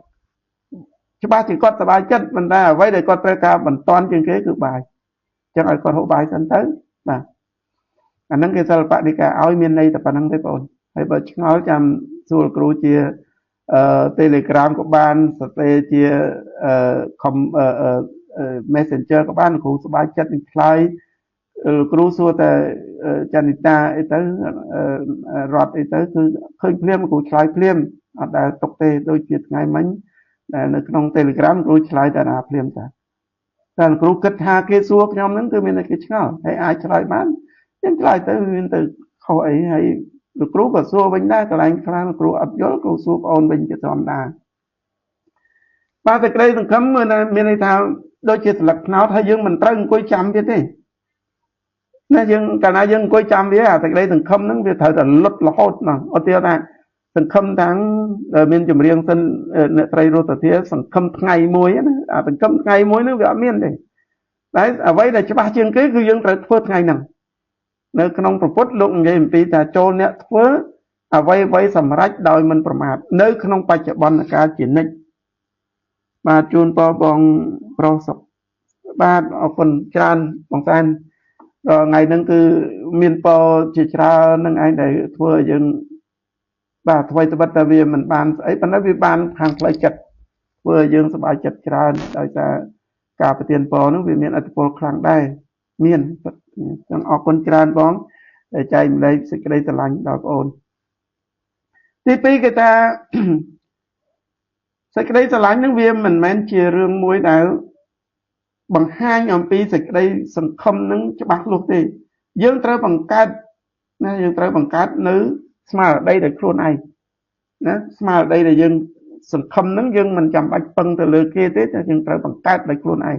Speaker 1: ច្បាស់ជាគាត់សប្បាយចិត្តប៉ុន្តែអ្វីដែលគាត់ត្រូវការបន្ទាន់ជាងគេគឺបាយអញ្ចឹងឲ្យគាត់ហូបបាយសិនទៅបាទអាហ្នឹងគេសិល្បៈនៃការឲ្យមានន័យតែប៉ុណ្្នឹងទេបងអូនហើយបើឆ្ងល់ចាំសួរគ្រូជាTelegram ក៏បានសរសេរជាMessenger ក៏បានគ្រូសប្បាយចិត្តនឹងឆ្លើយគ្រូសួរតែចានីតាអីទៅរត់អីទៅគឺឃើញភ្លាមគ្រូឆ្លើយភ្លាមអត់ដែលຕົកទេដូចជាថ្ងៃមិញដែលនៅក្នុង Telegram គ្រូឆ្លើយតែណាភ្លាមចាតែគ្រូគិតថាគេសួរខ្ញុំហ្នឹងគឺមានតែគេឆ្ងល់ហើយអាចឆ្លើយបានខ្ញុំឆ្លើយទៅមានទៅខុសអីហើយលោកគ្រូក៏សួរវិញដែរកន្លែងខ្លះគ្រូអត់យល់គ្រូសួរបងអូនវិញជាធម្មតាបាទតែក្តីសង្ឃឹមមានន័យថាដូចជាស្លឹកថ្នោតហើយយើងមិនត្រូវអង្គុយចាំទៀតទេណាយើងកាលណាយើងអង្គុយចាំវាអាសេចក្តីសង្ឃឹមហ្នឹងវាត្រូវតែលុតរហូតមកឧទាហរណ៍ថាសង្ឃឹមទាំងមានចម្រៀងសិនអ្នកស្រីរស់សធាសង្ឃឹមថ្ងៃមួយណាអាសង្ឃឹមថ្ងៃមួយហ្នឹងវាអត់មានទេតែអ្វីដែលច្បាស់ជាងគេគឺយើងត្រូវធ្វើថ្ងៃហ្នឹងនៅក្នុងព្រះពុទ្ធលោកនិយាយអំពីថាចូលអ្នកធ្វើអ្វីសម្រេចដោយមិនប្រមាទនៅក្នុងបច្ចុប្បន្នកាលជានិច្ចបាទជូនពរបងប្រុសសុខបាទអរគុណច្រើនបងសានដល់ថ្ងៃហ្នឹងគឺមានពរជាច្រើននឹងឯងដែលធ្វើឲ្យយើងបាទអ្វីត្បិតតែវាមិនបានស្អីប៉ុន្តែវាបានខាងផ្លូវចិត្តធ្វើឲ្យយើងសប្បាយចិត្តច្រើនដោយសារការប្រទានពរហ្នឹងវាមានឥទ្ធិពលខ្លាំងដែរមាន chẳng ở con tràn bóng để chạy lấy sự cái đây là lành đó ôn thì bây người ta sự cái đây là lành những viên mình men chia rương muối đảo bằng hai nhóm pi sự cái đây sân không nâng cho bác luôn thì dương trời bằng cát dương trời bằng cát nữ smile ở đây để khuôn này smile ở đây là dương sân không nâng dương mình chậm bạch phân từ lừa kia tết dương trời bằng cát để khuôn này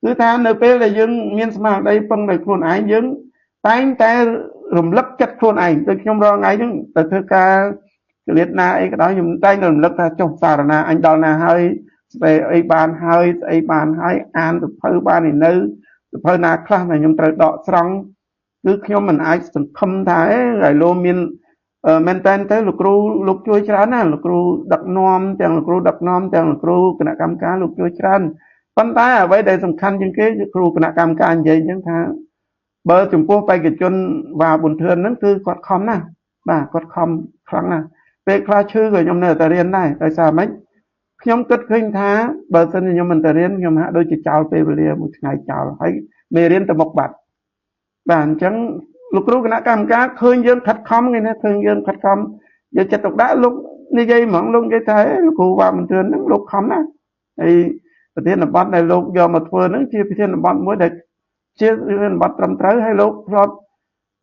Speaker 1: cứ tha nơiពេលដែលយើងមានស្មារតីពឹងដោយខ្លួនឯងយើងតែងតែរំលឹកចិត្តខ្លួនឯងដូចខ្ញុំរងថ្ងៃហ្នឹងទៅធ្វើការចរិតណាអីក៏ដោយខ្ញុំតែងរំលឹកថាចុះសារណាអញដល់ណាហើយស្អីអីបានហើយស្អីបានហើយអានសភៅបានឯនៅសភៅណាខ្លះដែលខ្ញុំត្រូវដកស្រង់គឺខ្ញុំមិនអាចសង្ឃឹមថាឲ្យលោកមានមែនតើទៅលោកគ្រូលោកជួយច្រើនណាលោកគ្រូដឹកនាំទាំងលោកគ្រូដឹកនាំទាំងលោកគ្រូគណៈកម្មការលោកជួយច្រើនប៉ុន្តែអ្វីដែលសំខាន់ជាងគេគឺគ្រូគណៈកម្មការនិយាយអញ្ចឹងថាបើចំពោះបេក្ខជនវ៉ាប៊ុនធឿនហ្នឹងគឺគាត់ខំណាស់បាទគាត់ខំខ្លាំងណាស់ពេលខ្លះឈឺក៏ខ្ញុំនៅតែរៀនដែរដោយសារម៉េចខ្ញុំគិតឃើញថាបើសិនជាខ្ញុំមិនទៅរៀនខ្ញុំហាក់ដូចជាចោលពេលវេលាមួយថ្ងៃចោលហើយមេរៀនទៅមុខបាត់បាទអញ្ចឹងលោកគ្រូគណៈកម្មការឃើញយើងខិតខំគេណាឃើញយើងខិតខំយកចិត្តទុកដាក់លោកនិយាយហ្មងលោកនិយាយថាលោកគ្រូវ៉ាប៊ុនធឿនហ្នឹងលោកខំណាស់ហើយប្រធានបទដែលលោកយកមកធ្វើហ្នឹងជាប្រធានបទមួយដែលជាប្រធានបទត្រឹមត្រូវហើយលោកធ្លាប់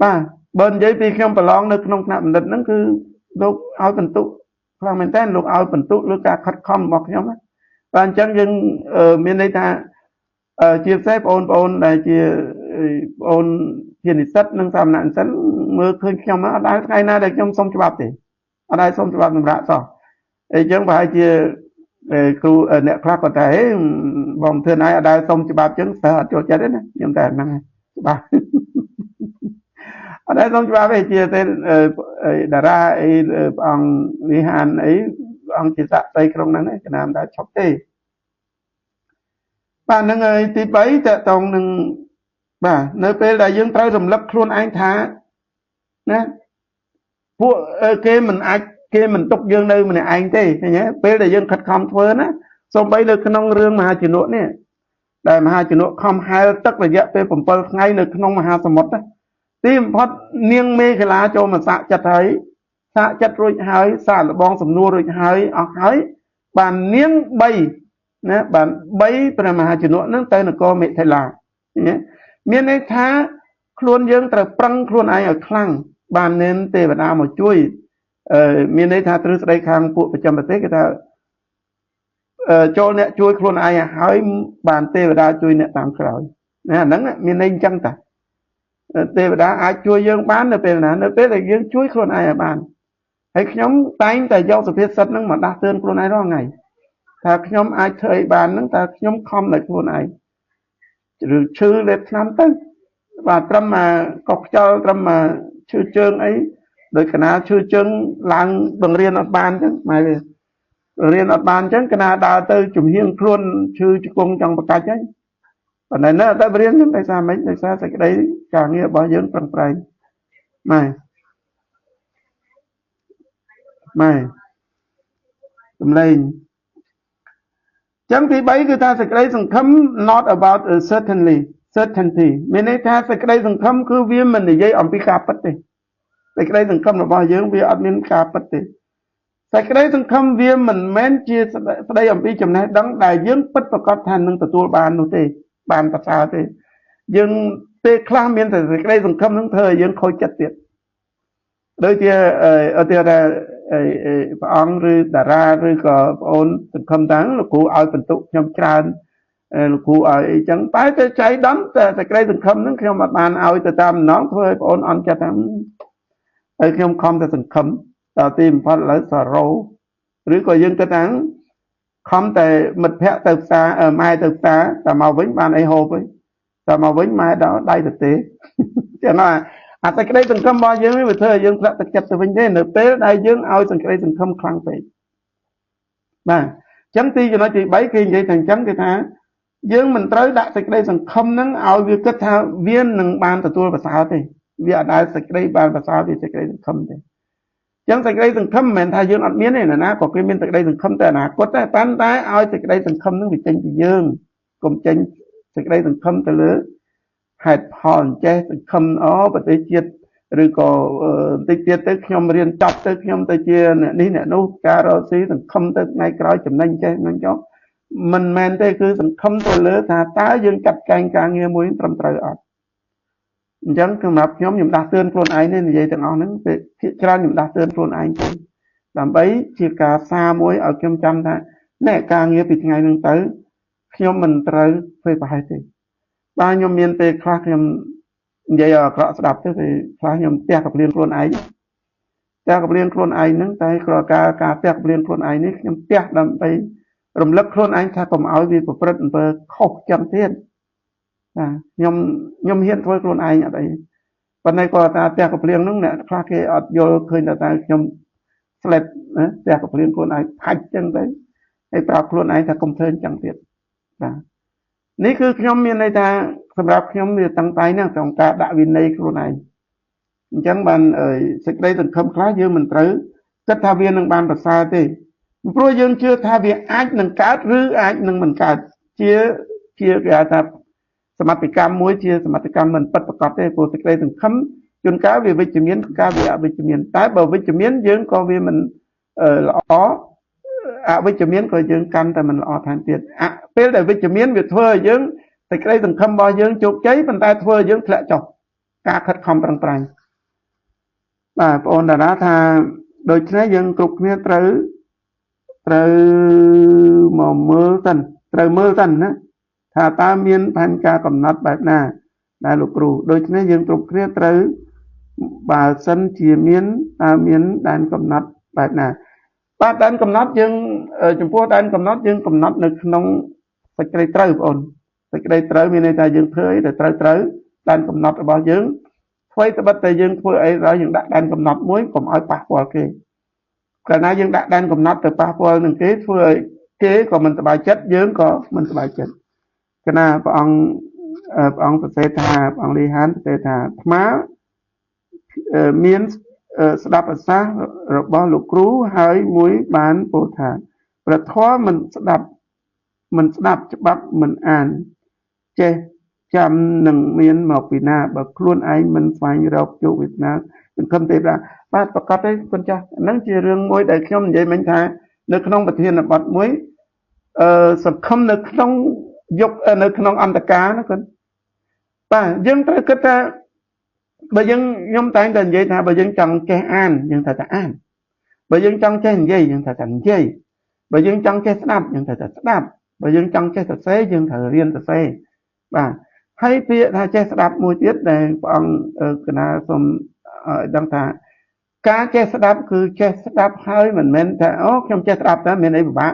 Speaker 1: បាទបើនិយាយពីខ្ញុំប្រឡងនៅក្នុងថ្នាក់បណ្ឌិតហ្នឹងគឺលោកឲ្យបន្ទុកខ្លាំងមែនតើលោកឲ្យបន្ទុកលើការខិតខំរបស់ខ្ញុំណាបាទអញ្ចឹងយើងមានន័យថាជាពិសេសបងប្អូនដែលជាបងអូនជានិស្សិតនិងសាមណនិស្សិតមើលឃើញខ្ញុំអត់ដែលថ្ងៃណាដែលខ្ញុំសុំច្បាប់ទេអត់ដែលសុំច្បាប់សម្រាប់សោះអញ្ចឹងប្រហែលជាគ្រូអ្នកខ្លះគាត់ថាបងធ្វើណៃអត់ដែលសុំច្បាប់ចឹងតើអត់ចូលចិត្តទេណាខ្ញុំតែហ្នឹងច្បាស់អត់ដែលសុំច្បាប់ទេជាតែតារាអីព្រះអង្គវិហានអីព្រះអង្គជាស័ក្តិសិទ្ធិក្នុងហ្នឹងចំណាំតែឈប់ទេបាទហ្នឹងហើយទី3តកតងនឹងបាទនៅពេលដែលយើងត្រូវរំលឹកខ្លួនឯងថាណាពួកគេមិនទុកយើងនៅម្នាក់ឯងទេឃើញទេពេលដែលយើងខិតខំធ្វើណាសូម្បីនៅក្នុងរឿងមហាជនុនេះដែលមហាជនុខំហែលទឹករយៈពេល7ថ្ងៃនៅក្នុងមហាសមុទ្រទីបំផុតនាងមេខលាចូលមកសាកចិត្តហើយសាកចិត្តរួចហើយសាកលបងសំណួររួចហើយអស់ហើយបាននាង3ណាបាន3ព្រះមហាជនុនឹងទៅនគរមិថិលាមានន័យថាខ្លួនយើងត្រូវប្រឹងខ្លួនឯងឲ្យខ្លាំងបានnênទេវតាមកជួយមានន័យថាទ្រឹស្ដីខាងពួកប្រចាំប្រទេសគេថាចូលអ្នកជួយខ្លួនឯងហើយបានទេវតាជួយអ្នកតាមក្រោយណាអាហ្នឹងមានន័យអញ្ចឹងតាទេវតាអាចជួយយើងបាននៅពេលណានៅពេលដែលយើងជួយខ្លួនឯងឲ្យបានហើយខ្ញុំតែងតែយកសុភាសិតហ្នឹងមកដាស់តឿនខ្លួនឯងរាល់ថ្ងៃថាខ្ញុំអាចធ្វើអីបានហ្នឹងតែខ្ញុំខំដោយខ្លួនឯងឬឈឺលេបថ្នាំទៅបាទត្រឹមមកកុសខ្យល់ត្រឹមមកឈឺជើងអីដោយកណាឈឺជើងឡើងបង្រៀនអត់បានអញ្ចឹងម៉ែវារៀនអត់បានអញ្ចឹងកណាដើរទៅជំហៀងខ្លួនឈឺជង្គង់ចង់បកាច់ហើយប៉ុន្តែនៅអត់រៀនហ្នឹងដោយសារម៉េចដោយសារសេចក្តីការងាររបស់យើងប្រឹងប្រែងម៉ែសំឡេងចឹងទី3គឺថាសេចក្តីសង្ឃឹម not about a certainty មានន័យថាសេចក្តីសង្ឃឹមគឺវាមិននិយាយអំពីការពិតទេសេចក្តីសង្ឃឹមរបស់យើងវាអត់មានការពិតទេសេចក្តីសង្ឃឹមវាមិនមែនជាស្ដីអំពីចំណេះដឹងដែលយើងពិតប្រាកដថានឹងទទួលបាននោះទេបានប្រសើរទេយើងពេលខ្លះមានតែសេចក្តីសង្ឃឹមនឹងធ្វើឲ្យយើងខូចចិត្តទៀតដូចជាឧទាហរណ៍ព្រះអង្គឬតារាឬក៏បងអូនសង្ឃឹមថាលោកគ្រូឲ្យបន្ទុកខ្ញុំច្រើនលោកគ្រូឲ្យអីចឹងតែទៅចៃដន្យតែសេចក្តីសង្ឃឹមហ្នឹងខ្ញុំអត់បានឲ្យទៅតាមម្ដងធ្វើឲ្យបងអូនអន់ចិត្តថាហើយខ្ញុំខំតែសង្ឃឹមដល់ទីបំផុតឥឡូវសរោឬក៏យើងគិតថាខំតែមិត្តភ័ក្តិទៅផ្សារម៉ែទៅផ្សារតែមកវិញបានអីហូបវិញតែមកវិញម៉ែដល់ដៃទៅទេចឹងអាសេចក្តីសង្ឃឹមរបស់យើងវាធ្វើឲ្យយើងធ្លាក់ទឹកចិត្តទៅវិញទេនៅពេលដែលយើងឲ្យសេចក្តីសង្ឃឹមខ្លាំងពេកបាទអញ្ចឹងទីចំណុចទី3គេនិយាយថាអញ្ចឹងគេថាយើងមិនត្រូវដាក់សេចក្តីសង្ឃឹមហ្នឹងឲ្យវាគិតថាវានឹងបានទទួលប្រសើរទេវាអត់ដែលសេចក្តីបានប្រសើរពីសេចក្តីសង្ឃឹមទេអញ្ចឹងសេចក្តីសង្ឃឹមមិនមែនថាយើងអត់មានទេណាក៏គេមានសេចក្តីសង្ឃឹមតែអនាគតដែរប៉ុន្តែឲ្យសេចក្តីសង្ឃឹមហ្នឹងវាចេញពីយើងកុំចេញសេចក្តីសង្ឃឹមទៅលើ hạt hòn che khâm ó và tới chiết rồi có tới chiết tới nhom riêng chọc tới nhom tới chia ní nè nô cà rô xí thằng khâm tới ngay cái chấm nanh che nanh chó mình men tới cứ thằng khâm tới lứa thà tá dương chặt canh càng nghe mũi trầm trời ọt chẳng cứ mập nhóm nhầm đặt tên con ai nên vậy thằng nó nứng về ra nhầm đặt tên con ai làm bấy chỉ cả xa mũi ở trong trăm thôi nè càng nghe bị ngày nương tới nhóm mình tới phê bài thì bao nhiêu miền tây khác nhóm vậy ở cọ đạp thế thì khác nhóm tiaกับเรียนคนไอ้เตียกับเรียนคนไอ้นึงแต่กระกาเตียกับเรียนคนไอ้นี่nhómเตียดำไปรำลึกคนไอ้ถ้าผมเอาวิปริตเบอร์ขบจำเทียนnhóm hiến thôiคนไอ้อะไรวันนี้ก็ตาเตียกับเรียนนึงเนี่ยคลาเกอดโยเคยแต่nhómสลัดนะเตียกับเรียนคนไอ้พัดจังเลยไอ้ปราบคนไอ้ถ้าคมเทินจังเทียนนะนี่คือขยมมีในทางสำหรับขยมมีตั้งใจเนี่ยของการด่าวินในครูนายจังบันสิ่งใดถึงคำคล้ายยืมมันตรึก็ทาเวียนหนึ่งบานภาษาที่เพราะยังเชื่อทาเวียนอาจหนึ่งการหรืออาจหนึ่งมันการเชื่อการทำสมัติกรรมมวยเชื่อสมัติกรรมมันปัดประกอบได้โปรสิ่งใดถึงคำจนการวิจมีนการวิจมีนแต่บ่วิจมีนยังก็วิมันล้อวิจมีนก็ยังกันแต่มันล้อทางเตียนเป็นแต่วิจมีนวิทั่วยังแต่ใครถึงคำบ่ยังจุกใจมันได้ทั่วยังแผลจบการขัดคำปรางปอนดาราธาโดยเฉพาะยังกรุกเนี่ยตรึหมอมือตันตรึมือตันนะถ้าตาเมียนพันกากำนัดแบบน่ะได้ลูกครูโดยเฉพาะยังกรุกเนี่ยตรึบ่าสันเฉียเมียนตาเมียนได้กำนัดแบบน่ะป้าดันกำนัดยังจมพวกดันกำนัดยังกำนัดในขนมสกายตรึปอนสกายตรึมีในใจยังเคยแต่ตรึดันกำนัดบ่ยังไว้แต่บัดแต่ยังช่วยไอ้เรายังดันกำนัดมุ้ยผมเอาปากวอลเกย์ขณะยังดันกำนัดแต่ปากวอลหนึ่งเกย์ช่วยเกย์ก็มันสบายจัดยังก็มันสบายจัดขณะพระองค์ประเสริฐาพระองค์ลีฮันประเสริฐาม้าเมียนสดับภาษาระบลูกครูหายมุ้ยบานโปธาประท้อมันสดับฉบับมันอ่านเจจำหนึ่งเมียนหมอกปีนาแบบคล้วนไอมันไฟเราจุวิตนะเป็นคำเตือนบ้านประกาศได้คนจ้านั่งเจริญมวยได้ขยมใหญ่เหมือนกันในขนมประเทศนบัดมวยสังคมในขนมยกในขนมอันตกานะคนป่ะยังแต่ก็แต่บางยังยมแต่งกันใหญ่ท่าบางยังจังแกอ่านยังแต่อ่านบางยังจังแกใหญ่ยังแต่ใหญ่บางยังจังแกสนับยังแต่สนับบางยังจังแกเสยยังแต่เรียนเสยป่ะให้เพียถ้าเจสดับมวยเตี้ยในฟังคณะสมดังท่าการเจสดับคือเจสดับให้เหมือนเมนแต่อ๋อคำเจสดับนะเมนไอ้บ้า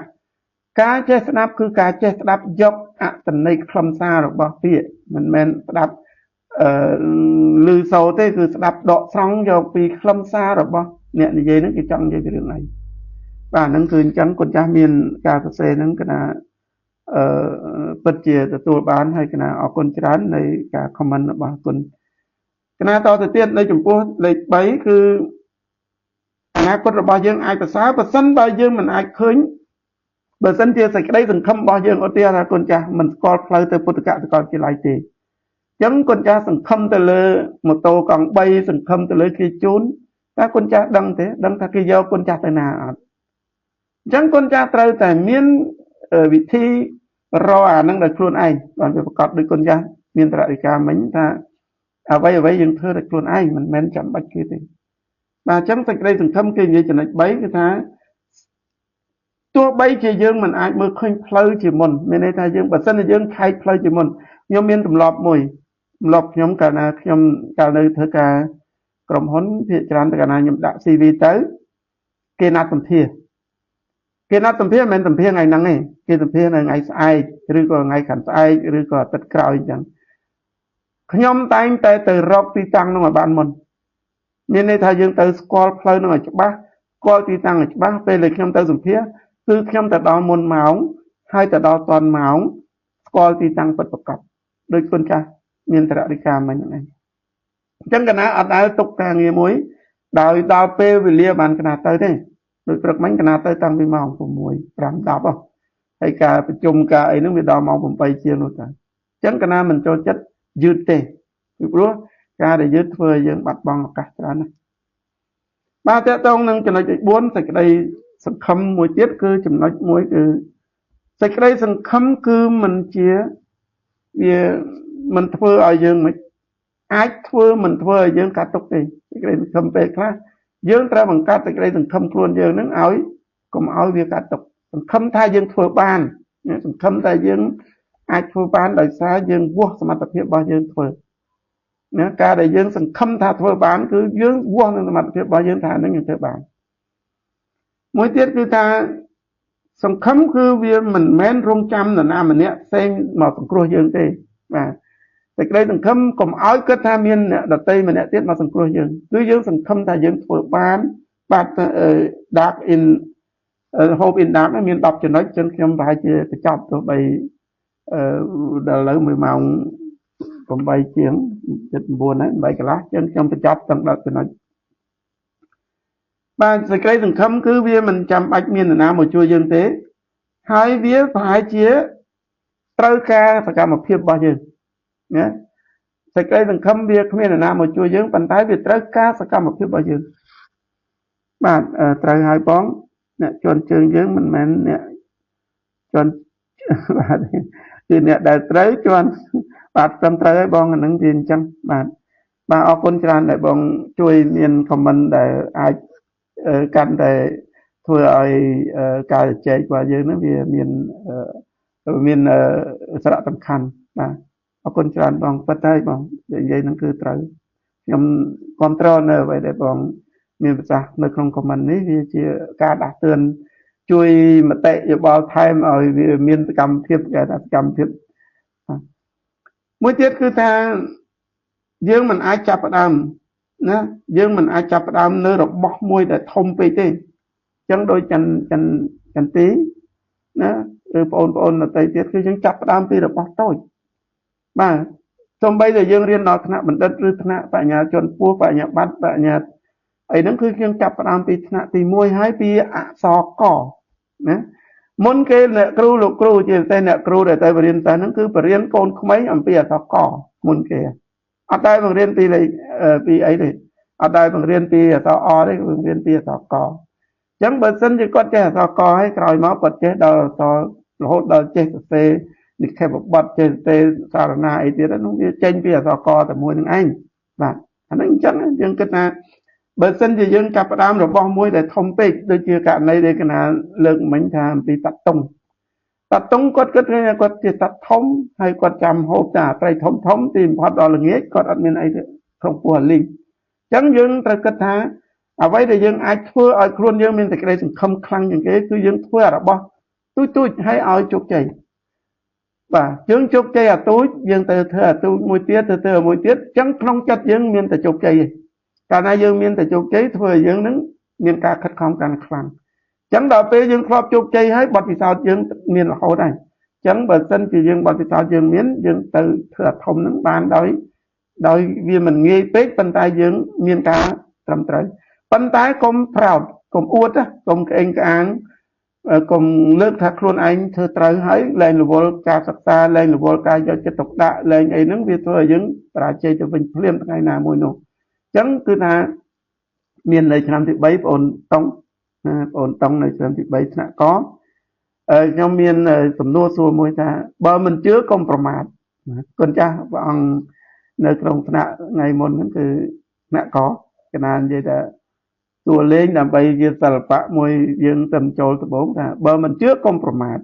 Speaker 1: การเจสดับคือการเจสดับยกอัตในคำซาหรือบ่เพียเหมือนเมนดับลือโซเต้คือดับดอกฟองยกปีคำซาหรือบ่เนี่ยในเย็นนั่นคือจังเย็นเรื่องไหนบ้านนั่นคือจังคนจะมีการเกษตรนั่นก็นะปัจเจกตัวบ้านให้ขณะออกคนชั้นในการคอมมันบางคนขณะต่อจากเตี้ยในจุดพวกเลยไปคือขณะคนเราบางยังไอ้ภาษาภาษาบางยังมันไอ้เคยภาษาเตี้ยใส่ได้ถึงคำบางยังเอาเตี้ยนะคนจ้ามันกอดเพลย์แต่ปุตตะตะกอนจีไรตีจังคนจ้าสังคมแต่เลยหมดโตกองใบสังคมแต่เลยคือจูนถ้าคนจ้าดังเตะดังถ้าคือเยาคนจ้าแต่นาจังคนจ้าเตยแต่เมียนวิธีรออ่านนั่งได้ครูนไอตอนไปประกอบด้วยคนยามีนตระอิกาเหมือนถ้าเอาไว้ยังเธอได้ครูนไอมันแม้นจำบัดคือติมาจังสักได้ถึงคำเกี่ยวกับใบคือท่าตัวใบเชี่ยงมันอาจมือค่อยเพลย์จีมนไม่ในท่ายังบัดสั้นยังใครเพลย์จีมนยมเมียนตำรอบมวยหลบยมกันนะยมการในเธอกากรมหนพิจารณาการยมดักซีวีเตอร์เกณฑ์นัดตัมเทียเกณฑ์นัดตัมเทียมันตัมเทียไงนั่งไงเกณฑ์ตัมเทียไงไอหรือก็ไงขันไอหรือก็ตัดกราวอย่างขยมตายแต่รอบตีตังน้องบ้านมันมีในทางยังแต่สกอลเพลย์น้องจับบ้าสกอลตีตังจับบ้าไปเลยขยมแต่ตัมเทียคือขยมแต่ดอมนเหมาให้แต่ดอตอนเหมาสกอลตีตังปัดประกอบโดยคนจ้ามีนตระดิกามันอย่างไรจังกันนะอันนั้นตกแต่งเงี้ยมวยดาวเปวิเลียบันขนาดเตยได้โดยประมาณขนาดเตยตั้งไปมองผมมวยปรามดาวให้การประชุมการไอ้นึกไปดาวมองผมไปเชียร์นู่นจ้ะจังกันนะมันโจจัด យឺតទេពីព្រោះការដែលយឺតធ្វើឲ្យយើងបាត់បង់ឱកាសច្រើនណាស់បាទតើតោងនឹងចំណុចទី4សេចក្តីសង្ឃឹមមួយទៀតគឺចំណុចមួយគឺសេចក្តីសង្ឃឹមគឺមិនជាវាមិនធ្វើឲ្យយើងមិនអាចធ្វើមិនធ្វើឲ្យយើងកាត់ទុកទេសេចក្តីសង្ឃឹមពេលខ្លះយើងត្រូវបង្កើតសេចក្តីសង្ឃឹមខ្លួនយើងនឹងឲ្យកុំឲ្យវាកាត់ទុកសង្ឃឹមថាយើងធ្វើបានសង្ឃឹមថាយើងអាចធ្វើបានដោយសារយើងវាស់សមត្ថភាពរបស់យើងធ្វើណាការដែលយើងសង្ឃឹមថាធ្វើបានគឺយើងវាស់នឹងសមត្ថភាពរបស់យើងថានឹងយើងធ្វើបានមួយទៀតគឺថាសង្ឃឹមគឺវាមិនមែនរងចាំនរណាម្នាក់ផ្សេងមកសង្គ្រោះយើងទេបាទសេចក្តីសង្ឃឹមកុំឲ្យគិតថាមានអ្នកដទៃម្នាក់ទៀតមកសង្គ្រោះយើងគឺយើងសង្ឃឹមថាយើងធ្វើបានបាទ dark in hope in dark មាន10ចំណុចចឹងខ្ញុំប្រហែលជាបញ្ចប់ទោះបីដល់ឥឡូវ1ម៉ោង8ជាង7 9ហើយ8កន្លះចឹងខ្ញុំបញ្ចប់ទាំង10ចំណុចបាទសេចក្តីសង្ឃឹមគឺវាមិនចាំបាច់មាននរណាមកជួយយើងទេហើយវាប្រហែលជាត្រូវការសកម្មភាពរបស់យើងណាសេចក្តីសង្ឃឹមវាគ្មាននរណាមកជួយយើងប៉ុន្តែវាត្រូវការសកម្មភាពរបស់យើងបាទត្រូវហើយបងអ្នកជន់ជើងយើងមិនមែនអ្នកជន់បាទគឺអ្នកដែលត្រូវជន់បាទត្រឹមត្រូវហើយបងអានឹងវាអញ្ចឹងបាទអរគុណច្រើនដែលបងជួយមាន comment ដែលអាចកាន់តែធ្វើឲ្យការជជែករបស់យើងហ្នឹងវាមានសារៈសំខាន់បាទអរគុណច្រើនបងពិតហើយបងនិយាយហ្នឹងគឺត្រូវខ្ញុំគ្រប់គ្រងនៅអ្វីដែលបងមានប្រសាសន៍នៅក្នុង comment នេះវាជាការដាស់តឿនជួយមតិយោបល់ថែមឲ្យវាមានសកម្មភាពគេថាសកម្មភាពមួយទៀតគឺថាយើងមិនអាចចាប់ផ្ដើមណាយើងមិនអាចចាប់ផ្ដើមនៅរបស់មួយដែលធំពេកទេអញ្ចឹងដូចចន្ទីណាឬបងប្អូនដទៃទៀតគឺយើងចាប់ផ្ដើមពីរបស់តូចបាទសូម្បីតែយើងរៀនដល់ថ្នាក់បណ្ឌិតឬថ្នាក់បញ្ញាជនខ្ពស់បញ្ញាបត្របញ្ញាអីហ្នឹងគឺយើងចាប់ផ្ដើមពីថ្នាក់ទី1ហើយពីអក្សរកណាមុនគេអ្នកគ្រូលោកគ្រូជាពិសេសអ្នកគ្រូដែលទៅបរៀនតែហ្នឹងគឺបរៀនកូនក្មេងអំពីអក្សរកមុនគេអត់ដែលបង្រៀនពីពីអីទេអត់ដែលបង្រៀនពីអក្សរអទេបង្រៀនពីអក្សរកអញ្ចឹងបើសិនជាគាត់ចេះអក្សរកហើយក្រោយមកគាត់ចេះដល់អក្សររហូតដល់ចេះសរសេរនិក្ខេបបទចេះសរសេរសារណាអីទៀតហ្នឹងវាចេញពីអក្សរកតែមួយនឹងឯងបាទអាហ្នឹងអញ្ចឹងយើងគិតថាបើសិនជាយើងចាប់ផ្ដើមរបស់មួយដែលធំពេកដូចជាករណីដែលកណាលើកមិញថាអំពីតាត់តុងគាត់គិតថាគាត់ជាតាត់ធំហើយគាត់ចាំហូបតែត្រីធំទីបំផុតដល់ល្ងាចគាត់អត់មានអីក្នុងពោះអាលីងអញ្ចឹងយើងត្រូវគិតថាអ្វីដែលយើងអាចធ្វើឲ្យខ្លួនយើងមានសេចក្តីសង្ឃឹមខ្លាំងជាងគេគឺយើងធ្វើរបស់ទូចឲ្យជោគជ័យបាទយើងជោគជ័យអាទូចយើងទៅធ្វើអាទូចមួយទៀតទៅធ្វើមួយទៀតអញ្ចឹងក្នុងចិត្តយើងមានតែជោគជ័យទេកាលណាយើងមានតែជោគជ័យធ្វើឲ្យយើងនឹងមានការខិតខំកាន់ខ្លាំងអញ្ចឹងដល់ពេលយើងធ្លាប់ជោគជ័យហើយបទពិសោធន៍យើងមានរហូតហើយអញ្ចឹងបើសិនជាយើងបទពិសោធន៍យើងមានយើងទៅធ្វើអាធំនឹងបានដោយវាមិនងាយពេកប៉ុន្តែយើងមានការត្រឹមត្រូវប៉ុន្តែកុំ proud កុំអួតកុំក្អេងក្អាងកុំលើកថាខ្លួនឯងធ្វើត្រូវហើយលែងរវល់ការសិក្សាលែងរវល់ការយកចិត្តទុកដាក់លែងអីហ្នឹងវាធ្វើឲ្យយើងបរាជ័យទៅវិញភ្លាមថ្ងៃណាមួយនោះអញ្ចឹងគឺថាមាននៅឆ្នាំទី3បងអូនតុងនៅឆ្នាំទី3ថ្នាក់កខ្ញុំមានសំណួរសួរមួយថាបើមិនជឿកុំប្រមាទគុណចាស់ព្រះអង្គនៅក្នុងថ្នាក់ថ្ងៃមុនហ្នឹងគឺថ្នាក់កកណានិយាយថាសួរលេងដើម្បីជាសិល្បៈមួយយើងទៅចូលដំបូងថាបើមិនជឿកុំប្រមាទ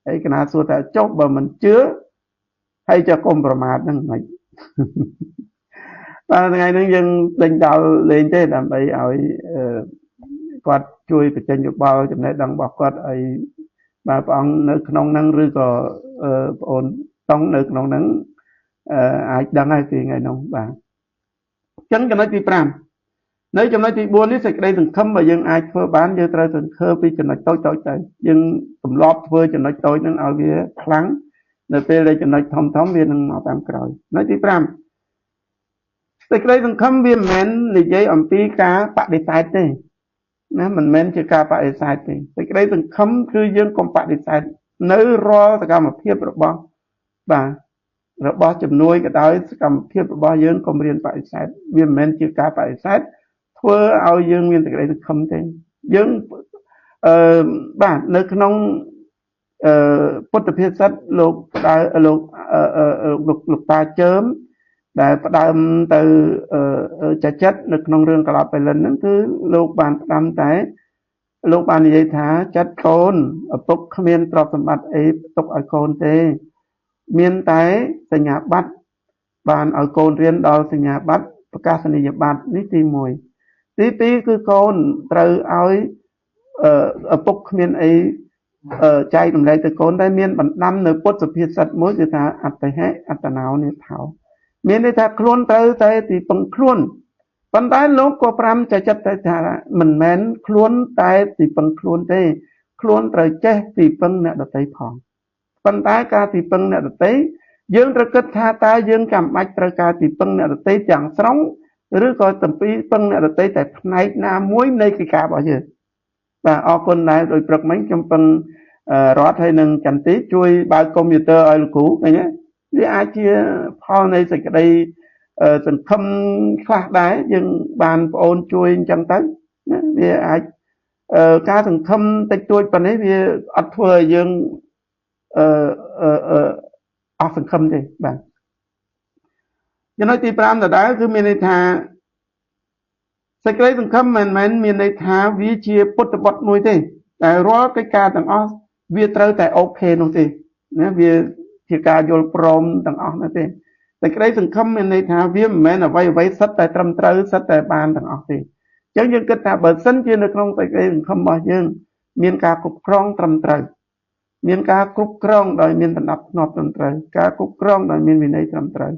Speaker 1: ហើយកណាសួរថាចុះបើមិនជឿហើយចុះកុំប្រមាទហ្នឹងមិនបាទថ្ងៃនេះយើងដេញដោលលេងទេដើម្បីឲ្យគាត់ជួយបញ្ចេញយោបល់ចំណេះដឹងរបស់គាត់ឲ្យបាទព្រះអង្គនៅក្នុងហ្នឹងឬក៏បងអូនតុងនៅក្នុងហ្នឹងអាចដឹងហើយពីថ្ងៃនោះបាទអញ្ចឹងចំណុចទី5នៅចំណុចទី4នេះសេចក្តីសង្ឃឹមបើយើងអាចធ្វើបានយើងត្រូវសង្ឃឹមពីចំណុចតូចទៅយើងទម្លាប់ធ្វើចំណុចតូចហ្នឹងឲ្យវាខ្លាំងនៅពេលដែលចំណុចធំវានឹងមកតាមក្រោយចំណុចទី5សេចក្តីសង្ឃឹមវាមិនមែននិយាយអំពីការបដិសេធទេណាមិនមែនជាការបដិសេធទេសេចក្តីសង្ឃឹមគឺយើងកុំបដិសេធនៅរាល់សកម្មភាពរបស់បាទ របស់ជំនួយក៏ដោយសកម្មភាពរបស់យើងកុំរៀនបដិសេធវាមិនមែនជាការបដិសេធធ្វើឲ្យយើងមានសេចក្តីសង្ឃឹមទេយើងបាទនៅក្នុងពុទ្ធភាសិតលោកលោកតាជើមដែលផ្ដើមទៅចចិត្តនៅក្នុងរឿងកឡោបិលិនហ្នឹងគឺលោកបានផ្ដាំតែលោកបាននិយាយថាចិត្តកូនឪពុកគ្មានទ្រព្យសម្បត្តិអីទុកឲ្យកូនទេមានតែសញ្ញាបត្របានឲ្យកូនរៀនដល់សញ្ញាបត្រប្រកាសនីយបត្រនេះទី1ទី2គឺកូនត្រូវឲ្យឪពុកគ្មានអីចែករំលែកទៅកូនតែមានបណ្ដាំនៅពុទ្ធភាសិតមួយគឺថាអត្តហេអត្តណោនិថោមានន័យថាខ្លួនត្រូវតែទីពឹងខ្លួនប៉ុន្តែលោកក៏ប្រាំចចិត្តទៅថាមិនមែនខ្លួនតែទីពឹងខ្លួនទេខ្លួនត្រូវចេះទីពឹងអ្នកដទៃផងប៉ុន្តែការទីពឹងអ្នកដទៃយើងត្រូវគិតថាតើយើងចាំបាច់ត្រូវការទីពឹងអ្នកដទៃទាំងស្រុងឬក៏តំពីពឹងអ្នកដទៃតែផ្នែកណាមួយនៃកិច្ចការរបស់យើងបាទអរគុណដែរដោយព្រឹកមិញខ្ញុំពឹងរដ្ឋហើយនឹងចន្ទទីជួយបើកកុំព្យូទ័រឲ្យលោកគ្រូឃើញទេវាអាចជាផលនៃសេចក្តីសង្ឃឹមខ្លះដែរយើងបានប្អូនជួយអញ្ចឹងទៅណាវាអាចការសង្ឃឹមតិចតួចប៉ុណ្ណេះវាអត់ធ្វើឲ្យយើងអស់សង្ឃឹមទេបាទចំណុចទី5ដដែលគឺមានន័យថាសេចក្តីសង្ឃឹមមិនមែនមានន័យថាវាជាពុទ្ធបុត្រមួយទេតែរាល់កិច្ចការទាំងអស់វាត្រូវតែអូខេនោះទេណាវាជាការយល់ព្រមទាំងអស់នោះទេសេចក្តីសង្ឃឹមមានន័យថាវាមិនមែនអ្វីសិតតែត្រឹមត្រូវសិតតែបានទាំងអស់ទេអញ្ចឹងយើងគិតថាបើសិនជានៅក្នុងសេចក្តីសង្ឃឹមរបស់យើងមានការគ្រប់គ្រងត្រឹមត្រូវមានការគ្រប់គ្រងដោយមានដំណាប់ធ្នាប់ត្រឹមត្រូវការគ្រប់គ្រងដោយមានវិន័យត្រឹមត្រូវ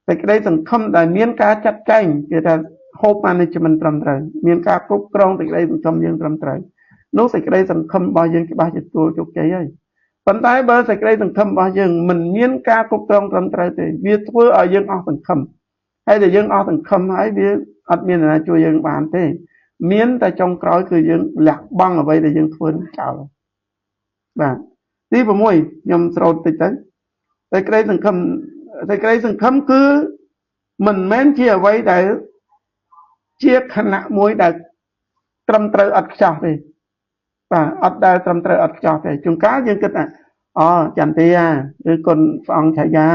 Speaker 1: សេចក្តីសង្ឃឹមដែលមានការចាត់ចែងគេថា hope management ត្រឹមត្រូវមានការគ្រប់គ្រងសេចក្តីសង្ឃឹមយើងត្រឹមត្រូវនោះសេចក្តីសង្ឃឹមរបស់យើងច្បាស់ជាទទួលជោគជ័យហើយប៉ុន្តែបើសេចក្តីសង្ឃឹមរបស់យើងមិនមានការគ្រប់គ្រងត្រឹមត្រូវទេវាធ្វើឲ្យយើងអស់សង្ឃឹមហើយតែយើងអស់សង្ឃឹមហើយវាអត់មានអ្នកជួយយើងបានទេមានតែចុងក្រោយគឺយើងលះបង់អ្វីដែលយើងធ្វើចោលបាទទី6ខ្ញុំស្រោតតិចទៅសេចក្តីសង្ឃឹមគឺមិនមែនជាអ្វីដែលជាខណៈមួយដែលត្រឹមត្រូវអត់ខ្ចោះទេបាទអត់ដែលត្រឹមត្រូវអត់ខ្ចោះទេជួនកាលយើងគិតថាអូចន្ទទីឬគុណព្រះអង្គឆាយា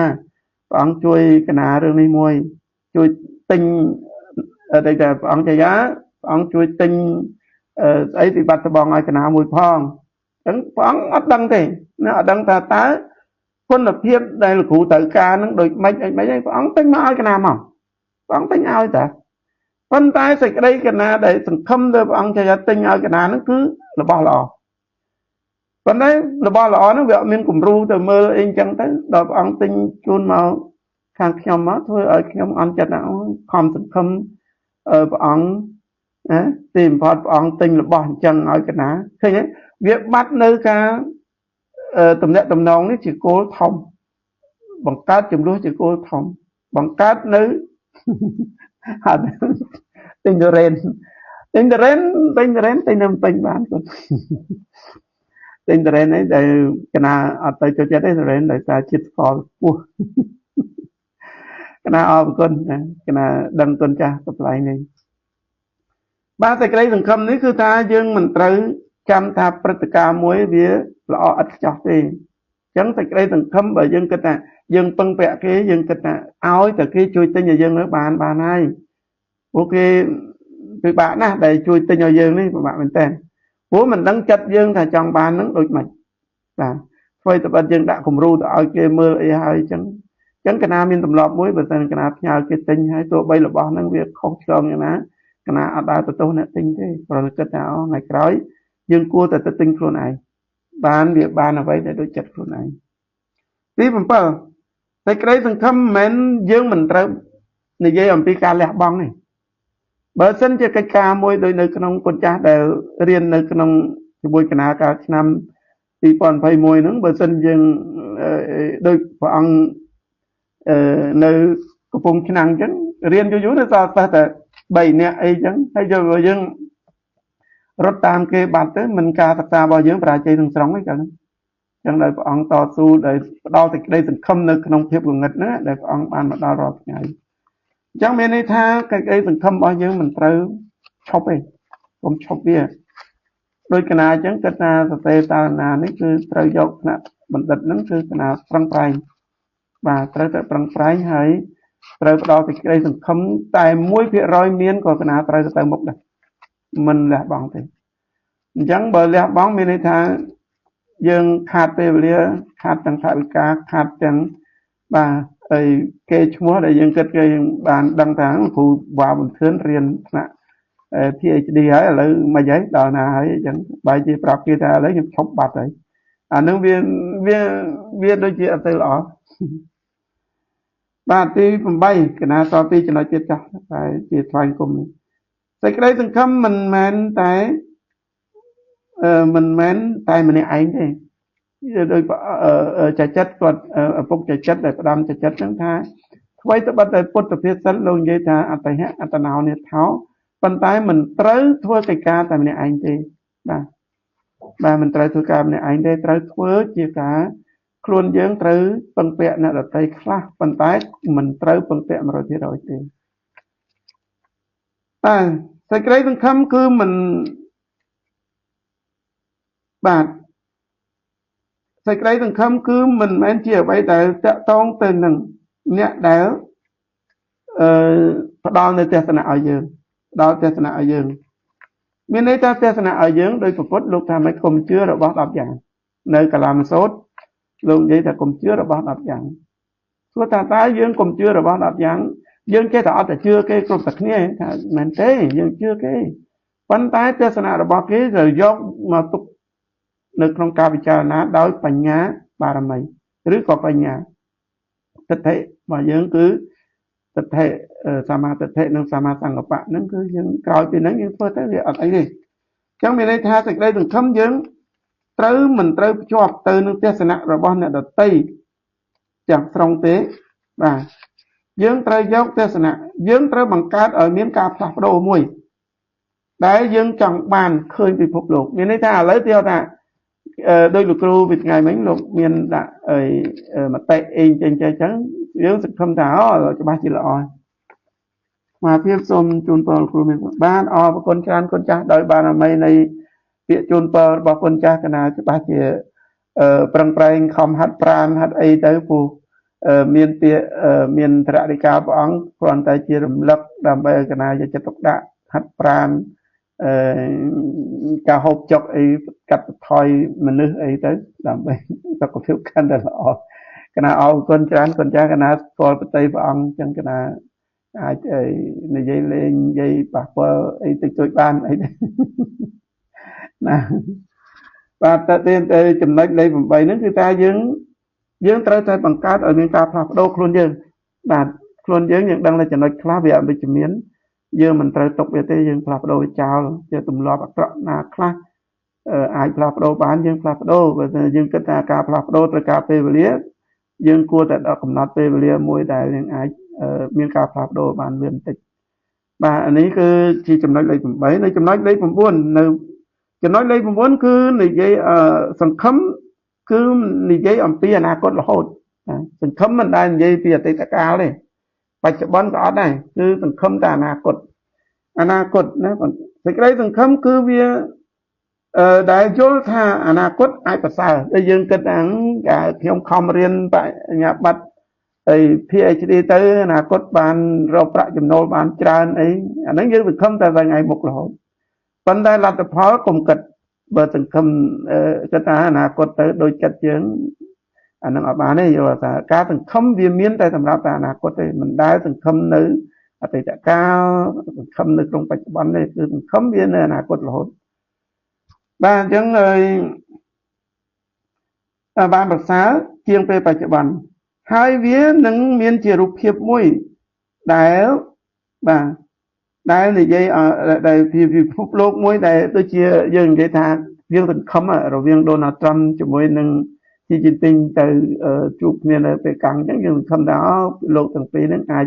Speaker 1: ព្រះអង្គជួយកណារឿងនេះមួយជួយទិញតែព្រះអង្គឆាយាព្រះអង្គជួយទិញស្អីពីបាត់ដំបងឲ្យកណាមួយផងអញ្ចឹងព្រះអង្គអត់ដឹងទេណាអត់ដឹងថាតើគុណភាពដែលលោកគ្រូត្រូវការនឹងដូចម៉េចអីព្រះអង្គទិញមកឲ្យកណាមកព្រះអង្គទិញឲ្យតាប៉ុន្តែសេចក្តីកណាដែលសង្ឃឹមទៅព្រះអង្គចាទិញឲ្យកណានឹងគឺរបស់ល្អប៉ុន្តែរបស់ល្អហ្នឹងវាអត់មានគំរូទៅមើលអីអញ្ចឹងទៅដល់ព្រះអង្គទិញជូនមកខាងខ្ញុំមកធ្វើឲ្យខ្ញុំអន់ចិត្តណាខំសង្ឃឹមព្រះអង្គណាទីបំផុតព្រះអង្គទិញរបស់អញ្ចឹងឲ្យកណាឃើញទេវាបាត់នៅការតំណែងតំណងនេះជាគោលធំបង្កើតចំនួនជាគោលធំបង្កើតនៅទិញរ៉េនទិញរ៉េនទិញនៅពេញបានគាត់ទិញរ៉េននេះដែលកណាអត់ទៅចូលចិត្តទេរ៉េនដោយសារជាតិស្ករខ្ពស់កណាអរគុណណាកណាដឹងគុណចាស់កន្លែងនេះបាទសេចក្តីសង្ឃឹមនេះគឺថាយើងមិនត្រូវចាំថាព្រឹត្តិការណ៍មួយវាល្អឥតខ្ចោះទេអញ្ចឹងសេចក្តីសង្ឃឹមបើយើងគិតថាយើងពឹងពាក់គេយើងគិតថាឲ្យតែគេជួយទិញឲ្យយើងបានហើយពួកគេពិបាកណាស់ដែលជួយទិញឲ្យយើងនេះពិបាកមែនតើព្រោះមិនដឹងចិត្តយើងថាចង់បាននឹងដូចម៉េចបាទធ្វើតែបើយើងដាក់គំរូទៅឲ្យគេមើលអីហើយអញ្ចឹងកណាមានទម្លាប់មួយបើសិនកណាផ្ញើគេទិញហើយទោះបីរបស់ហ្នឹងវាខុសឆ្គងយ៉ាងណាកណាអត់ដើរទៅទោសអ្នកទិញទេព្រោះគិតថាថ្ងៃក្រោយយើងគួរតែទៅទិញខ្លួនឯងបានវាបានអ្វីដែលដូចចិត្តខ្លួនឯងទី7សេចក្តីសង្ឃឹមមិនមែនយើងមិនត្រូវនិយាយអំពីការលះបង់ទេបើសិនជាកិច្ចការមួយដូចនៅក្នុងគុណចាស់ដែលរៀននៅក្នុងជាមួយគណៈកាលឆ្នាំ2021ហ្នឹងបើសិនយើងដូចព្រះអង្គនៅកំពង់ឆ្នាំងអញ្ចឹងរៀនយូរទៅដល់តែ3នាក់អីអញ្ចឹងហើយយើងរត់តាមគេបាត់ទៅមិនការសិក្សារបស់យើងបរាជ័យទាំងស្រុងទេចឹង chẳng đời ông to su đời đo thì đây từng khâm nơi trong thiệp của nghịch nữa để ông ban mà đo rồi ngày chẳng bên đây tha cái từng khâm bao nhiêu mìnhត្រូវchọc ấy cũng chọc bia đôi cái nào chẳng cái nào tê ta nào nó cứត្រូវយកណាបណ្ឌិតហ្នឹងគឺកណាប្រឹងប្រែងបាទត្រូវតែប្រឹងប្រែងហើយត្រូវផ្ដល់សេចក្តីសង្ឃឹមតែ 1% មានក៏កណាត្រូវទៅមុខដែរមិនលះបង់ទេអញ្ចឹងបើលះបង់មានន័យថាយើងខាតពេលវេលាខាតទាំងថវិកាខាតទាំងបាទហើយគេឈ្មោះដែលយើងគិតគេបានដឹងថាគ្រូវ៉ាបន្ទឿនរៀនថ្នាក់ PhD ហើយឥឡូវមិនហីដល់ណាហើយអញ្ចឹងបើជាប្រាប់គេថាឥឡូវខ្ញុំឈប់បាត់ហើយអានឹងវាដូចជាអត់ទៅល្អបាទទី8កណាតពីចំណុចទៀតចាស់តែជាថ្លែងគុំនេះសេចក្តីសង្ឃឹមមិនមែនតែម្នាក់ឯងទេដោយចាចិត្តគាត់ឪពុកចាចិត្តដែលផ្ដាំចាចិត្តហ្នឹងថាអ្វីទៅបាត់តែពុទ្ធភាសិតលោកនិយាយថាអត្តហៈអត្តណោនិថោប៉ុន្តែមិនត្រូវធ្វើកិច្ចការតែម្នាក់ឯងទេបាទមិនត្រូវធ្វើការម្នាក់ឯងទេត្រូវធ្វើជាការខ្លួនយើងត្រូវពឹងពាក់អ្នកដទៃខ្លះប៉ុន្តែមិនត្រូវពឹងពាក់ 100% ទេសេចក្តីសង្ឃឹមគឺមិនបាទសេចក្តីសង្ឃឹមគឺមិនមែនជាអ្វីដែលតាក់ទងទៅនឹងអ្នកដែលផ្ដល់នៅទស្សនៈឲ្យយើងផ្ដល់ទស្សនៈឲ្យយើងមានន័យថាទស្សនៈឲ្យយើងដោយពុទ្ធលោកថាមិនគុំជឿរបស់10យ៉ាងនៅកាលាមសូត្រលោកនិយាយថាគុំជឿរបស់10យ៉ាងសួរថាតើយើងគុំជឿរបស់10យ៉ាងយើងចេះតែអត់តែជឿគេគ្រប់តែគ្នាថាមែនទេយើងជឿគេប៉ុន្តែទស្សនៈរបស់គេត្រូវយកមកទុកនៅក្នុងការពិចារណាដោយបញ្ញាបារមីឬក៏បញ្ញាទិដ្ឋិរបស់យើងគឺទិដ្ឋិសមាទិដ្ឋិនិងសមាសង្កបៈហ្នឹងគឺយើងក្រោយពីហ្នឹងយើងធ្វើទៅវាអត់អីទេអញ្ចឹងមានន័យថាសេចក្តីសង្ឃឹមយើងត្រូវមិនត្រូវភ្ជាប់ទៅនឹងទស្សនៈរបស់អ្នកដទៃទាំងស្រុងទេបាទយើងត្រូវយកទស្សនៈយើងត្រូវបង្កើតឲ្យមានការផ្លាស់ប្ដូរមួយដែលយើងចង់បានឃើញពិភពលោកមានន័យថាឥឡូវទីថាដោយលោកគ្រូពីថ្ងៃមិញលោកមានដាក់មតិអីចឹងយើងសង្ឃឹមថាច្បាស់ជាល្អមកភាពសូមជូនពរគ្រូមានបានអរគុណច្រើនគុណចាស់ដោយបារមីនៃពាក្យជូនពររបស់គុណចាស់កណាច្បាស់ជាប្រឹងប្រែងខំហាត់ប្រាណហាត់អីទៅពូមានពាក្យមានត្ររិកាព្រះអង្គគ្រាន់តែជារំលឹកដើម្បីឲ្យកណាយកចិត្តទុកដាក់ហាត់ប្រាណការហូបចុកអីកាត់បន្ថយមនុស្សអីទៅដើម្បីសុខភាពកាន់តែល្អកណាអរគុណច្រើនគុណចាស់កណាស្គាល់បតីព្រះអង្គចឹងកណាអាចនិយាយលេងនិយាយប៉ះពាល់អីតិចតួចបានអីណាបាទទៅចំណុចលេខ8ហ្នឹងគឺថាយើងត្រូវតែបង្កើតឲ្យមានការផ្លាស់ប្ដូរខ្លួនយើងបាទខ្លួនយើងដឹងតែចំណុចខ្លះវាអវិជ្ជមានយើងមិនត្រូវຕົកវាទេយើងផ្លាស់ប្ដូរវាចោលជាទម្លាប់អាក្រក់ណាខ្លះអាចផ្លាស់ប្ដូរបានយើងផ្លាស់ប្ដូរបើយើងគិតថាការផ្លាស់ប្ដូរត្រូវការពេលវេលាយើងគួរតែដាក់កំណត់ពេលវេលាមួយដែលយើងអាចមានការផ្លាស់ប្ដូរបានលឿនបន្តិចបាទអានេះគឺជាចំណុចលេខ8នៅចំណុចលេខ9នៅចំណុចលេខ9គឺនិយាយសង្ឃឹមគឺនិយាយអំពីអនាគតរហូតសង្ឃឹមមិនដែលនិយាយពីអតីតកាលទេបច្ចុប្បន្នក៏អត់ដែរគឺសង្ឃឹមតែអនាគតណាសេចក្តីសង្ឃឹមគឺវាដែលយល់ថាអនាគតអាចប្រសើរដែលយើងគិតថាខ្ញុំខំរៀនបញ្ញាបត្រហើយ PhD ទៅអនាគតបានរកប្រាក់ចំណូលបានច្រើនអីអាហ្នឹងយើងសង្ឃឹមតែថ្ងៃមុខរហូតប៉ុន្តែលទ្ធផលកុំគិតបើសង្ឃឹមគិតថាអនាគតទៅដូចចិត្តយើងអានឹងអត់បានទេយល់ថាការសង្ឃឹមវាមានតែសម្រាប់តែអនាគតទេមិនដែលសង្ឃឹមនៅអតីតកាលសង្ឃឹមនៅក្នុងបច្ចុប្បន្នទេគឺសង្ឃឹមវានៅអនាគតរហូតបាទអញ្ចឹងបានប្រសើរជាងពេលបច្ចុប្បន្នហើយវានឹងមានជារូបភាពមួយដែលបាទដែលនិយាយដែលពិភពលោកមួយដែលដូចជាយើងនិយាយថាយើងសង្ឃឹមរវាងដូណាល់ត្រាំជាមួយនឹងជីជីនពីងទៅជួបគ្នានៅពេលកាំងអញ្ចឹងយើងសង្ឃឹមថាលោកទាំងពីរហ្នឹងអាច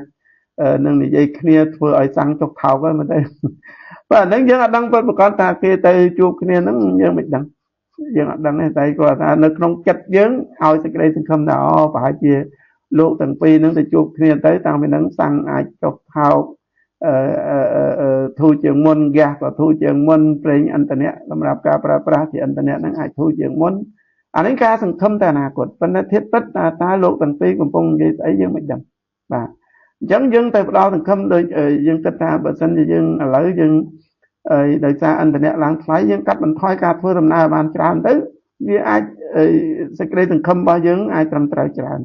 Speaker 1: នឹងនិយាយគ្នាធ្វើឲ្យសាំងចុកថោកហើយមិនទេបាទហ្នឹងយើងអត់ដឹងពិតប្រាកដថាគេទៅជួបគ្នាហ្នឹងយើងមិនដឹង យើងអត់ដឹងទេតែគាត់ថានៅក្នុងចិត្តយើងឲ្យសេចក្តីសង្ឃឹមថាអូប្រហែលជាលោកទាំងពីរនឹងទៅជួបគ្នាទៅតាំងពីនឹងសាំងអាចចុះថោកធូរជាងមុនហ្គាសក៏ធូរជាងមុនប្រេងឥន្ធនៈសម្រាប់ការប្រើប្រាស់ជាឥន្ធនៈហ្នឹងអាចធូរជាងមុនអានេះការសង្ឃឹមតែអនាគតប៉ុន្តែធៀបពិតតើលោកទាំងពីរកំពុងនិយាយស្អីយើងមិនដឹងបាទអញ្ចឹងយើងទៅផ្ដល់សង្ឃឹមដូចយើងគិតថាបើសិនជាយើងឥឡូវយើងដោយសារឥន្ធនៈឡើងថ្លៃយើងកាត់បន្ថយការធ្វើដំណើរបានច្រើនទៅវាអាចសេចក្តីសង្ឃឹមរបស់យើងអាចត្រឹមត្រូវច្រើន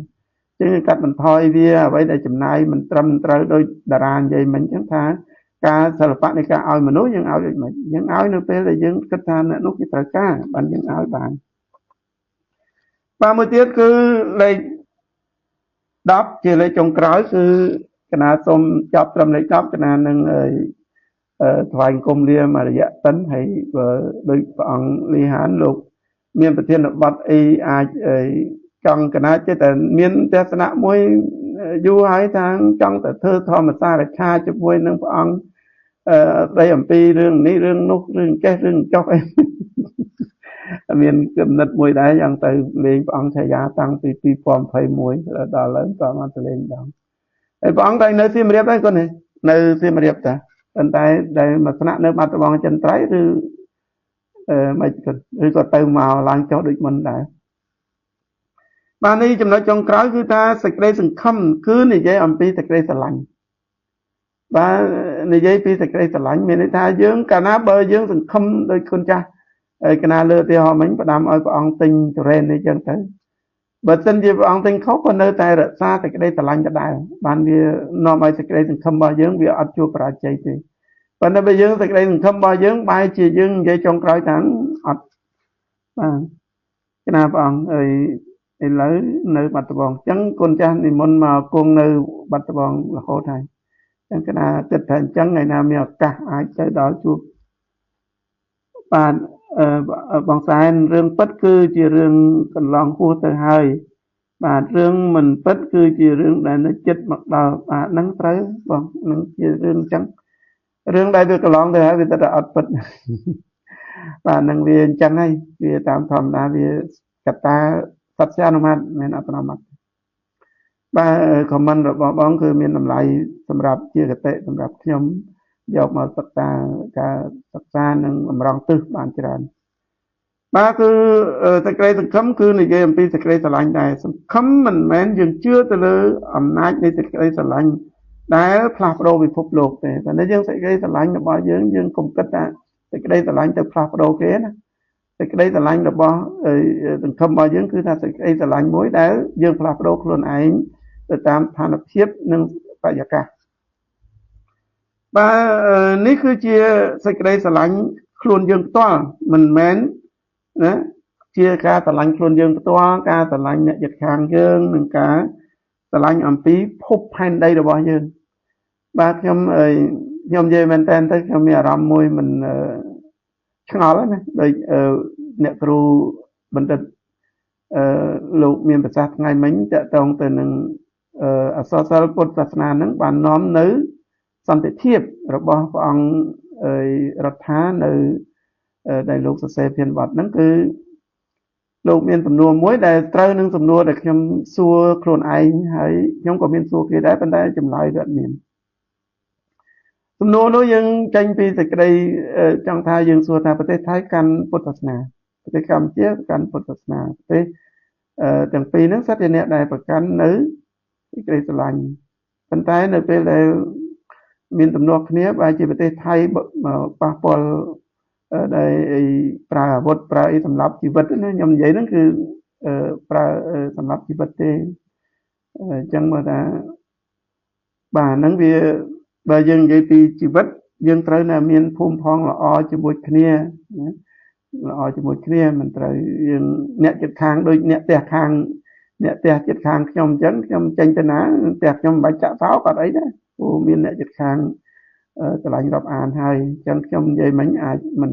Speaker 1: ចឹងកាត់បន្ថយវាអ្វីដែលចំណាយមិនត្រឹមត្រូវដោយតារានិយាយមិញចឹងថាការសិល្បៈនៃការឲ្យមនុស្សយើងឲ្យដូចមិនយើងឲ្យនៅពេលដែលយើងគិតថាអ្នកនោះគេត្រូវការបានយើងឲ្យបានបាទមួយទៀតគឺលេខ10ជាលេខចុងក្រោយគឺកណាសូមចាប់ត្រឹមលេខ10កណានឹងថ្វាយអង្គមលាមរយៈតិនហើយដោយព្រះអង្គលីហានលោកមានប្រធានបទអីអាចចង់កណាចិត្តតែមានទស្សនៈមួយយូរហើយថាចង់ទៅធ្វើធម្មសារឆាជាមួយនឹងព្រះអង្គស្ដីអំពីរឿងនេះរឿងនោះរឿងចេះរឿងចុះអីមានគំនិតមួយដែរយ៉ាងទៅលេងព្រះអង្គឆាយាតាំងពី2021ដល់ឡើងក៏មកទៅលេងម្ដងហើយព្រះអង្គតែនៅសៀមរាបដែរគាត់នៅសៀមរាបតាប៉ុន្តែដែលមកស្នាក់នៅបាត់ដំបងចិនត្រៃឬមិនគាត់ឬក៏ទៅមកឡើងចុះដូចមុនដែរបាទនេះចំណុចចុងក្រោយគឺថាសេចក្តីសង្ឃឹមគឺនិយាយអំពីសេចក្តីស្រឡាញ់បាទនិយាយពីសេចក្តីស្រឡាញ់មានន័យថាយើងកាលណាបើយើងសង្ឃឹមដោយគុណចាស់កណាលើទីហោមិញផ្ដាំឲ្យព្រះអង្គទិញទុរេននេះចឹងទៅបើសិនជាព្រះអង្គទិញខុសក៏នៅតែរក្សាសេចក្តីស្រឡាញ់ដដែលបានវានាំឲ្យសេចក្តីសង្ឃឹមរបស់យើងវាអត់ជួបបរាជ័យទេប៉ុន្តែបើយើងសេចក្តីសង្ឃឹមរបស់យើងបែរជាយើងនិយាយចុងក្រោយថាអត់បាទកណាព្រះអង្គឥឡូវនៅបាត់ដំបងអញ្ចឹងគុណចាស់និមន្តមកគង់នៅបាត់ដំបងរហូតហើយអញ្ចឹងកណាគិតថាអញ្ចឹងថ្ងៃណាមានឱកាសអាចទៅដល់ជួបបាទបងសែនរឿងពិតគឺជារឿងកន្លងហួសទៅហើយបាទរឿងមិនពិតគឺជារឿងដែលនៅចិត្តមកដល់បាទហ្នឹងត្រូវបងនឹងជារឿងអញ្ចឹងរឿងដែលវាកន្លងទៅហើយវាទៅតែអត់ពិតបាទនឹងវាអញ្ចឹងហើយវាតាមធម្មតាវាកត្តាសត្យានុម័តមិនអត្តនោម័តបាទ comment របស់បងគឺមានតម្លៃសម្រាប់ជាគតិសម្រាប់ខ្ញុំយកមកសិក្សាការសិក្សានិងតម្រង់ទិសបានច្រើនបាទគឺសេចក្តីសង្ឃឹមគឺនិយាយអំពីសេចក្តីស្រឡាញ់ដែរសង្ឃឹមមិនមែនយើងជឿទៅលើអំណាចនៃសេចក្តីស្រឡាញ់ដែលផ្លាស់ប្ដូរពិភពលោកទេតែnếuយើងសេចក្តីស្រឡាញ់របស់យើងកុំគិតថាសេចក្តីស្រឡាញ់ទៅផ្លាស់ប្ដូរគេណាសេចក្តីស្រឡាញ់របស់សង្ឃឹមរបស់យើងគឺថាសេចក្តីស្រឡាញ់មួយដែលយើងផ្លាស់ប្ដូរខ្លួនឯងទៅតាមស្ថានភាពនិងបរិយាកាសបាទនេះគឺជាសេចក្តីស្រឡាញ់ខ្លួនយើងផ្ទាល់មិនមែនណាជាការស្រឡាញ់ខ្លួនយើងផ្ទាល់ការស្រឡាញ់អ្នកជិតខាងយើងនិងការស្រឡាញ់អំពីភពផែនដីរបស់យើងបាទខ្ញុំនិយាយមែនតើទៅខ្ញុំមានអារម្មណ៍មួយមិនឆ្ងល់ណាដូចអ្នកគ្រូបណ្ឌិតលោកមានប្រសាសន៍ថ្ងៃមិញតកតងទៅនឹងអសរសិល្ប៍ពុទ្ធសាសនាហ្នឹងបាននាំនៅសន្តិភាពរបស់ព្រះអង្គរដ្ឋានៅដែលលោកសរសេរភានបទហ្នឹងគឺលោកមានសំណួរមួយដែលត្រូវនឹងសំណួរដែលខ្ញុំសួរខ្លួនឯងហើយខ្ញុំក៏មានសួរគេដែរប៉ុន្តែចម្លើយវាអត់មានសំណួរនោះយើងចេញពីសេចក្តីចង់ថាយើងសួរថាប្រទេសថៃកាន់ពុទ្ធសាសនាប្រទេសកម្ពុជាកាន់ពុទ្ធសាសនាប្រទេសទាំងពីរហ្នឹងសិតជាអ្នកដែលប្រកាន់នៅសេចក្តីស្រឡាញ់ប៉ុន្តែនៅពេលដែលមានទំនាស់គ្នាបែរជាប្រទេសថៃប៉ះពាល់ដែលប្រើអាវុធប្រើអីសម្រាប់ជីវិតណាខ្ញុំនិយាយហ្នឹងគឺប្រើសម្រាប់ជីវិតទេអញ្ចឹងមកថាបាទហ្នឹងវាបើយើងនិយាយពីជីវិតយើងត្រូវតែមានភូមិផងល្អជាមួយគ្នាណាល្អជាមួយគ្នាមិនត្រូវយើងអ្នកចិត្តខាងដូចអ្នកផ្ទះខាងអ្នកផ្ទះចិត្តខាងខ្ញុំអញ្ចឹងខ្ញុំចេញទៅណាផ្ទះខ្ញុំមិនបាច់ចាក់សោក៏អីដែរព្រោះមានអ្នកចិត្តខាងឆ្លាញ់រាប់អានហើយអញ្ចឹងខ្ញុំនិយាយមិញអាចមិន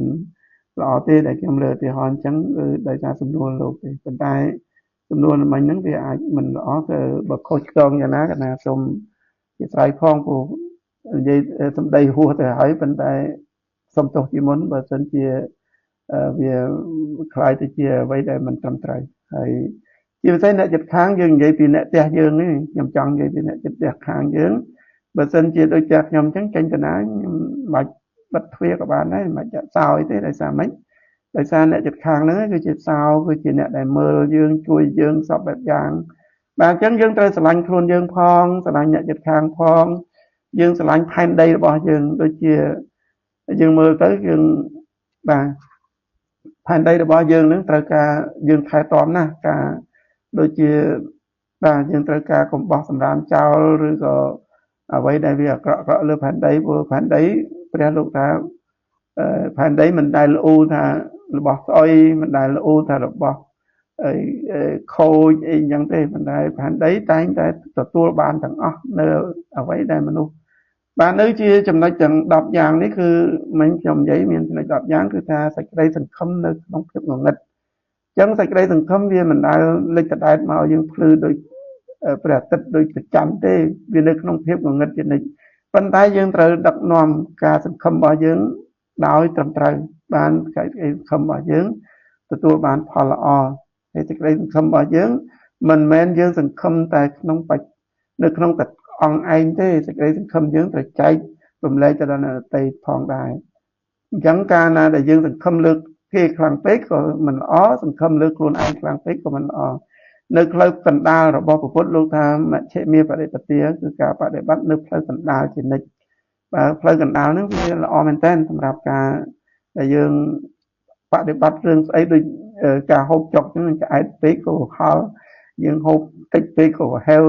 Speaker 1: ល្អទេដែលខ្ញុំលើឧទាហរណ៍អញ្ចឹងដោយសារសំណួរលោកទេប៉ុន្តែសំណួរមិញហ្នឹងវាអាចមិនល្អទៅបើខុសឆ្គងយ៉ាងណាកណាសូមជាស្រ័យផងព្រោះនិយាយសម្ដីហួសទៅហើយប៉ុន្តែសូមទោសជាមុនបើសិនជា វាខ្លាយទៅជាអ្វីដែលមិនត្រឹមត្រូវហើយជាពិសេសអ្នកចិត្តខាងយើងនិយាយពីអ្នកផ្ទះយើងនេះខ្ញុំចង់និយាយពីអ្នកចិត្តផ្ទះខាងយើងបើសិនជាដូចចាស់ខ្ញុំអញ្ចឹងចេញទៅណាខ្ញុំមិនបិទទ្វារក៏បានដែរមិនចាក់សោយទេដោយសារម៉េចដោយសារអ្នកចិត្តខាងហ្នឹងគឺជាសោគឺជាអ្នកដែលមើលយើងជួយយើងសពបែបយ៉ាងបាទអញ្ចឹងយើងត្រូវស្រឡាញ់ខ្លួនយើងផងស្រឡាញ់អ្នកចិត្តខាងផងយើងស្រឡាញ់ផែនដីរបស់យើងដូចជាយើងមើលទៅយើងបាទផែនដីរបស់យើងនឹងត្រូវការយើងថែទាំណាស់ការដូចជាបាទយើងត្រូវការកំបោះសម្រាមចោលឬក៏អ្វីដែលវាអាក្រក់ៗលើផែនដីព្រោះផែនដីព្រះលោកថាផែនដីមិនដែលល្អថារបស់ស្អុយមិនដែលល្អថារបស់ខូចអីចឹងទេប៉ុន្តែផែនដីតែងតែទទួលបានទាំងអស់នៅអ្វីដែលមនុស្សបាទនៅជាចំណុចទាំង10យ៉ាងនេះគឺមិញខ្ញុំនិយាយមានចំណុច10យ៉ាងគឺថាសេចក្តីសង្ឃឹមនៅក្នុងភាពងងឹតអញ្ចឹងសេចក្តីសង្ឃឹមវាមិនដែលលេចដដែលមកយើងភ្លឺដូចព្រះអាទិត្យដូចប្រចាំទេវានៅក្នុងភាពងងឹតជានិច្ចប៉ុន្តែយើងត្រូវដឹកនាំការសង្ឃឹមរបស់យើងដោយត្រឹមត្រូវបានសេចក្តីសង្ឃឹមរបស់យើងទទួលបានផលល្អហើយសេចក្តីសង្ឃឹមរបស់យើងមិនមែនយើងសង្ឃឹមតែក្នុងនៅក្នុងតែអង្គឯងទេសេចក្តីសង្ឃឹមយើងត្រូវចែករំលែកទៅដល់អ្នកដទៃផងដែរអញ្ចឹងកាលណាដែលយើងសង្ឃឹមលើគេខ្លាំងពេកក៏មិនល្អសង្ឃឹមលើខ្លួនឯងខ្លាំងពេកក៏មិនល្អនៅផ្លូវកណ្ដាលរបស់ពុទ្ធលោកថាមជ្ឈិមាបដិបទាគឺការបដិបត្តិនៅផ្លូវកណ្ដាលជានិច្ចបាទផ្លូវកណ្ដាលហ្នឹងវាល្អមែនតើសម្រាប់ការដែលយើងបដិបត្តិរឿងស្អីដូចការហូបចុកហ្នឹងឆ្អែតពេកក៏ហល់យើងហូបតិចពេកក៏ហែល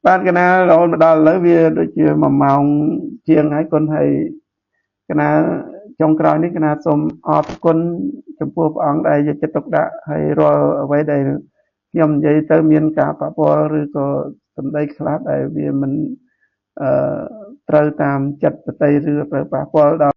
Speaker 1: បានកណារហូតមកដល់ឥឡូវវាដូចជា1ម៉ោងជាងហើយកូនហើយកណាចុងក្រោយនេះកណាសូមអរគុណចំពោះព្រះអង្គដែលយកចិត្តទុកដាក់ហើយរាល់អ្វីដែលខ្ញុំនិយាយទៅមានការប៉ះពាល់ឬក៏សម្ដីខ្លះដែលវាមិនត្រូវតាមចិត្តប្រតិឬត្រូវប៉ះពាល់ដល់